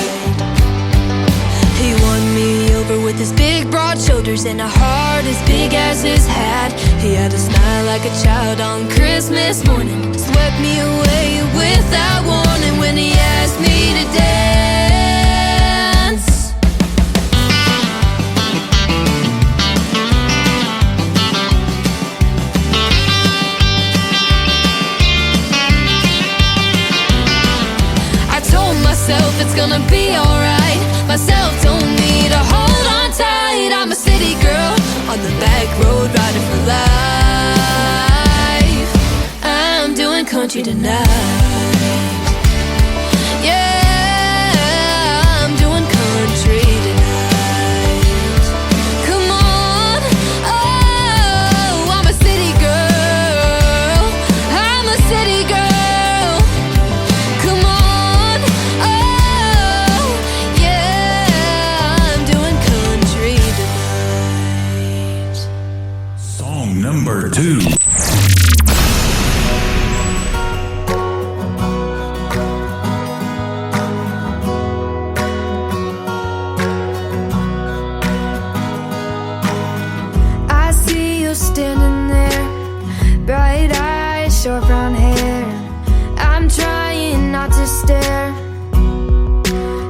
He won me over with his big broad shoulders and a heart as big as his hat. He had a smile like a child on Christmas morning, swept me away without warning when he asked me to dance. I told myself it's gonna be alright. Myself told me to hold on tight. I'm a city girl on the back road, riding for life. I'm doing country tonight. Yeah, I'm doing country tonight. Come on, oh, I'm a city girl. I'm a city girl. Come on, oh, yeah, I'm doing country tonight. Song number 2. I see you standing there, bright eyes, short brown hair. I'm trying not to stare,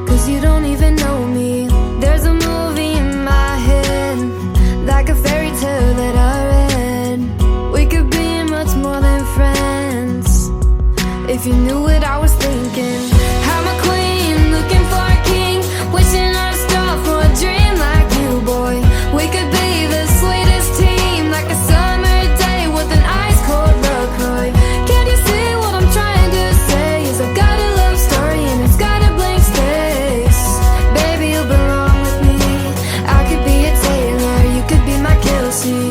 'cause you don't even know me. There's a movie in my head, like a fairy tale that I read. We could be much more than friends, if you knew what I was thinking. I'm a queen, looking for a king, wishing I'd stop for a dream like you, boy. We could be the sweetest team, like a summer day with an ice cold LaCroix. Can you see what I'm trying to say? Is I've got a love story and it's got a blank space. Baby, you belong with me. I could be a Taylor, you could be my Kelsey.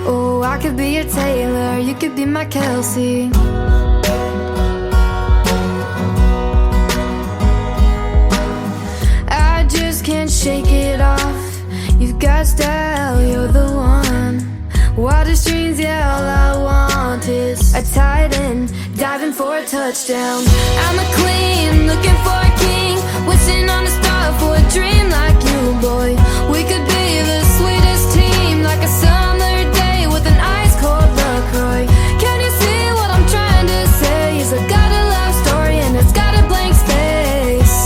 Oh, I could be a Taylor, you could be my Kelsey. I just can't shake it off. You've got style, you're the one. Water streams, yeah, all I want is a tight end, diving for a touchdown. I'm a queen, looking for a king, wishing on a star for a dream like you, boy. We could be the sweetest team, like a summer day with an ice cold LaCroix. Can you see what I'm trying to say? Is I've got a love story and it's got a blank space.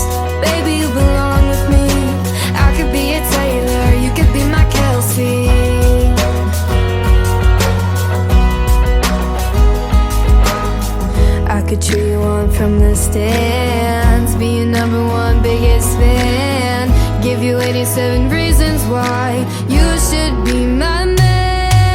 Baby, you belong with me. I could be a Taylor, you could be my Kelsey. I could cheer you on from the stands, be your number one biggest fan, give you 87 reasons why you should be my man.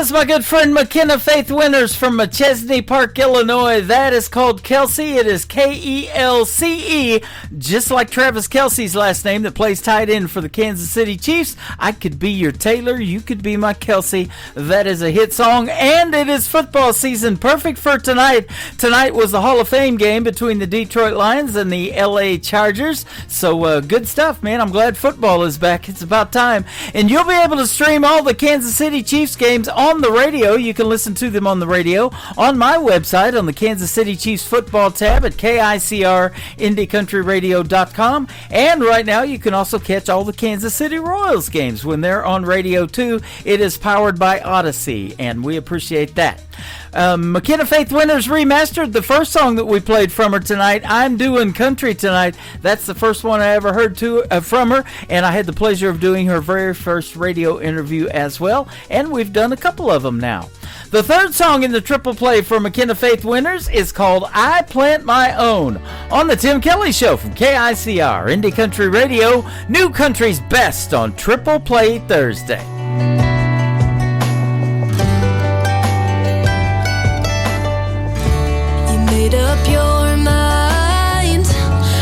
was my good friend McKenna Faith Winters from Chesney Park, Illinois. That is called Kelsey. It is Kelce, just like Travis Kelce's last name that plays tight end for the Kansas City Chiefs. I could be your Taylor, you could be my Kelsey. That is a hit song, and it is football season, perfect for tonight. Tonight was the Hall of Fame game between the Detroit Lions and the LA Chargers. So good stuff, man. I'm glad football is back. It's about time. And you'll be able to stream all the Kansas City Chiefs games on the radio. You can listen to them on the radio on my website on the Kansas City Chiefs football tab at KICRIndyCountryRadio.com. And right now you can also catch all the Kansas City Royals games when they're on radio too. It is powered by Odyssey, and we appreciate that. McKenna Faith Winters remastered the first song that we played from her tonight, I'm Doing Country Tonight. That's the first one I ever heard from her, and I had the pleasure of doing her very first radio interview as well, and we've done a couple of them now. The third song in the triple play for McKenna Faith Winters is called I Plant My Own on the Tim Kelly Show from KICR, Indie Country Radio, New Country's Best on Triple Play Thursday. Made up your mind,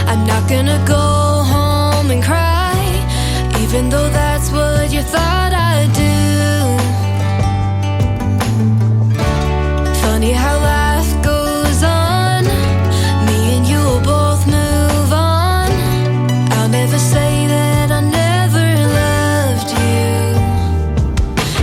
I'm not gonna go home and cry, even though that's what you thought I'd do. Funny how life goes on, me and you will both move on. I'll never say that I never loved you,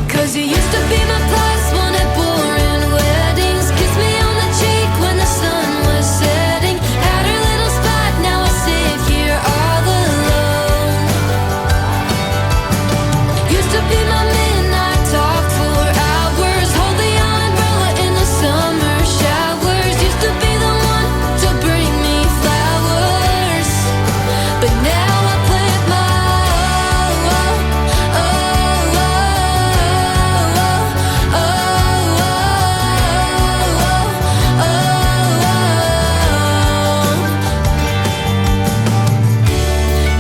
'cause you used to be my plus one at boring weddings. Kiss me on the cheek when the sun was setting. Had her little spot, now I sit here all alone. Used to be my midnight talk for hours. Hold the umbrella in the summer showers. Used to be the one to bring me flowers, but now I plant my own.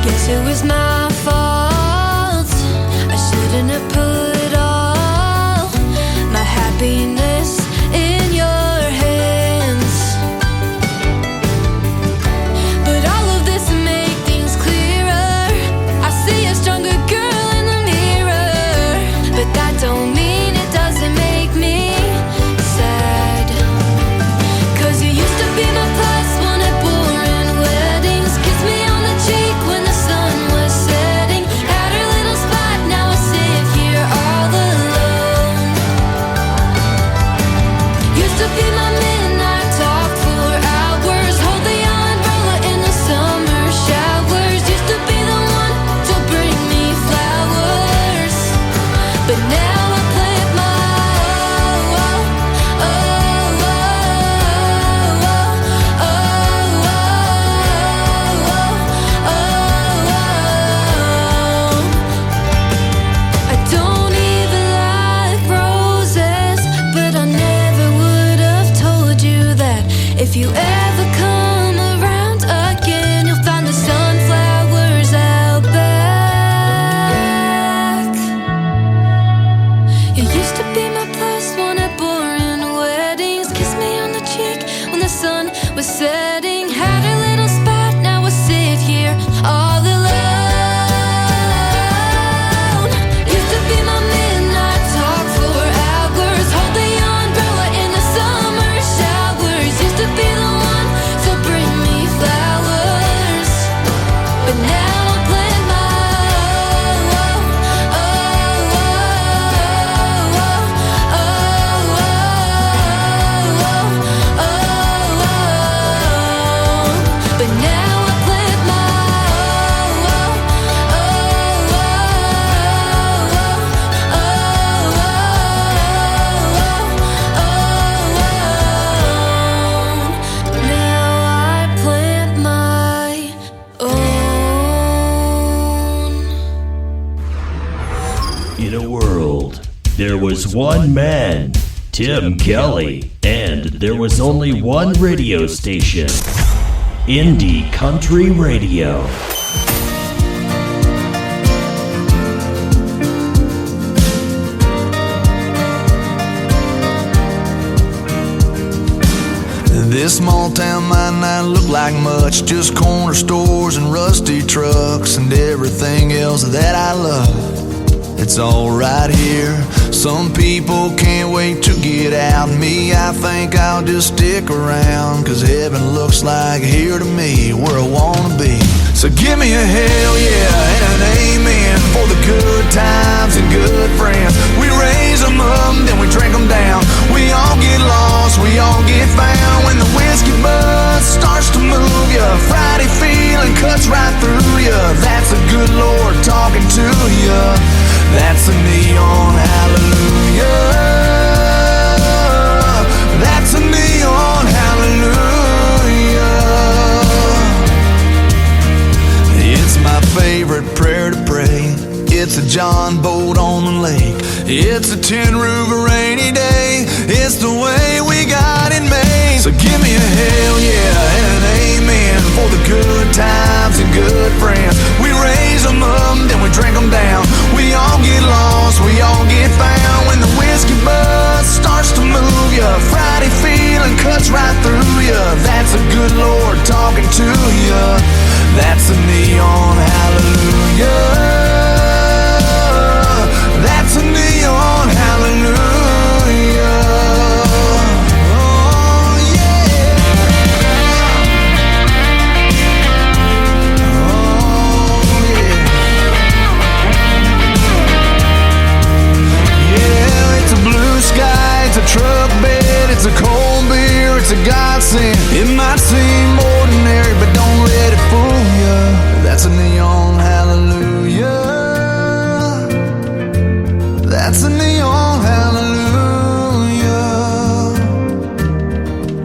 Guess it was my fault. I shouldn't have put all my happiness in your hands. But all of this will make things clearer. I see a stronger girl in the mirror, but that don't mean it doesn't make me sad. 'Cause you used to be my plus one at boring weddings. Kiss me on the cheek when the sun was setting. Had her little spot, now I sit here all alone. Used to be my midnight talk for hours. Hold the umbrella in the summer showers. Used to be the one to bring me flowers, but now I plant my own. I don't even like roses, but I never would have told you that. If you ever come around again, you'll find the sunflowers out back. You used to be my plus one at boring weddings. Kiss me on the cheek when the sun was setting. Had a little spot, now I sit here all alone. Used to be my midnight talk for hours. Hold the umbrella in the summer showers. Used to be the one to bring me flowers, but now I plant my own. But now I plant my own. Now I plant my own. In a world, there was one man, Tim Kelly, and there was only one radio station, Indie Country Radio. This small town might not look like much, just corner stores and rusty trucks and everything else that I love. It's all right here. Some people can't wait to get out. Me, I think I'll just stick around, 'cause heaven looks like here to me, where I wanna be. So give me a hell yeah and an amen for the good times and good friends. We raise them up, then we drink them down. We all get lost, we all get found. When the whiskey buzz starts to move ya, Friday feeling cuts right through ya. That's a good Lord talking to ya. That's a neon hallelujah. That's a neon hallelujah. It's my favorite prayer to pray. It's a John boat on the lake. It's a tin roof a rainy day. It's the way we got it made. So give me a hell yeah and an amen for the good times and good friends. We raise them up, then we drink them down. We all get lost, we all get found. When the whiskey buzz starts to move ya, Friday feeling cuts right through ya. That's a good Lord talking to ya. That's a neon hallelujah. That's a neon hallelujah. Oh yeah. Oh yeah. Yeah, it's a blue sky, it's a truck bed, it's a cold beer, it's a godsend. It might seem ordinary, but don't let it fool ya. That's a neon hallelujah. That's a neon hallelujah.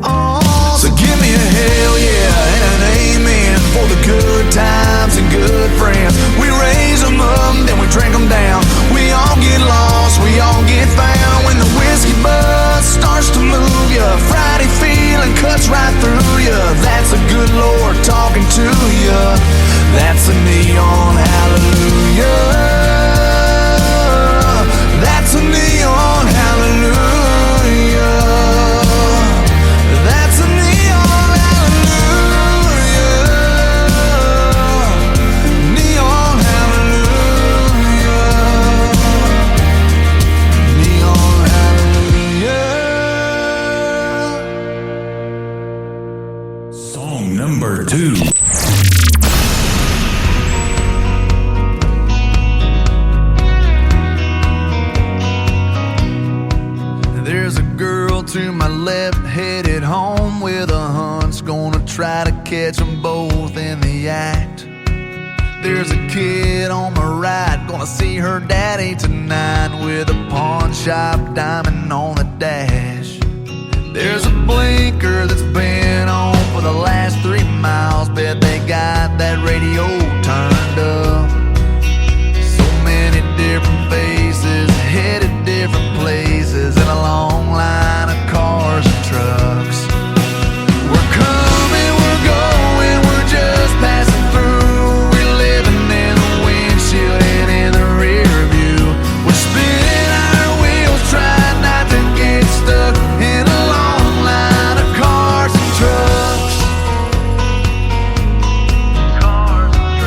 Oh, so give me a hell yeah and an amen for the good times and good friends. We raise them up, then we drink them down. We all get lost, we all get found. When the whiskey buzz starts to move ya, Friday feeling cuts right through ya. That's a good Lord talking to ya. That's a neon hallelujah. That's a neon hallelujah. That's a neon hallelujah. Neon hallelujah. Neon hallelujah. Song number 2. To my left, headed home with a hunch, gonna try to catch them both in the act. There's a kid on my right, gonna see her daddy tonight with a pawn shop diamond on the dash. There's a blinker that's been on for the last 3 miles, bet they got that radio turned up. So many different faces, headed different places, in a long line of cars and trucks. We're coming, we're going, we're just passing through. We're living in the windshield and in the rear view. We're spinning our wheels, trying not to get stuck in a long line of cars and trucks. Cars and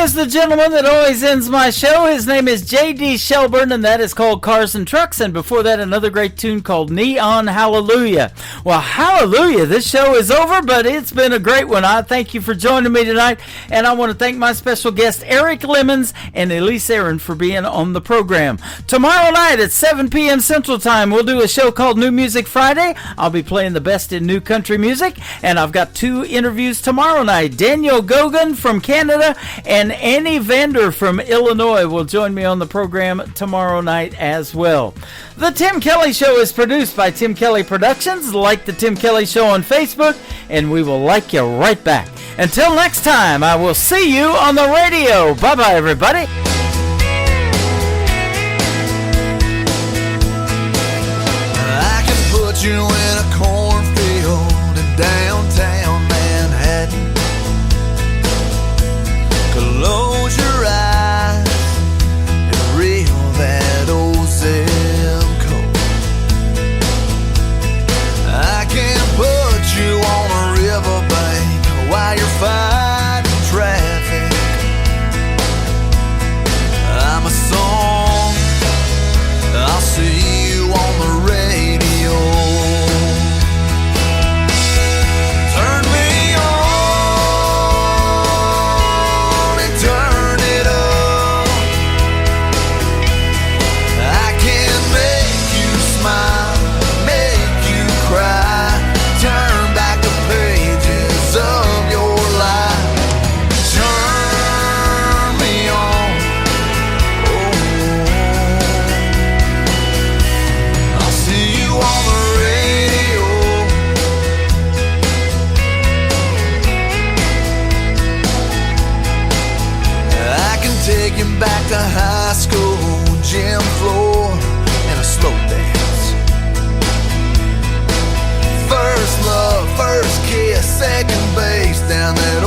is the gentleman that always ends my show. His name is J.D. Shelburne, and that is called Cars and Trucks. And before that, another great tune called Neon Hallelujah. Well, hallelujah, this show is over, but it's been a great one. I thank you for joining me tonight, and I want to thank my special guests, Eric Lemons and Elise Aaron, for being on the program. Tomorrow night at 7 p.m. Central Time, we'll do a show called New Music Friday. I'll be playing the best in new country music, and I've got 2 interviews tomorrow night. Daniel Gogan from Canada and Annie Vander from Illinois will join me on the program tomorrow night as well. The Tim Kelly Show is produced by Tim Kelly Productions. Like the Tim Kelly Show on Facebook, and we will like you right back. Until next time, I will see you on the radio. Bye-bye, everybody. I can put you in a cornfield in downtown Manhattan. Close your eyes and reel that old zip code. I can put you on a riverbank while you're fighting traffic. I'm a song, I'll see you on the radio. Turn me on and turn it up. I can make you smile, make you cry, turn back the pages of your life. Turn me on, oh, I'll see you on the radio. I can take you back to high school, gym floor, and a slow dance. First love, first kiss, second base down that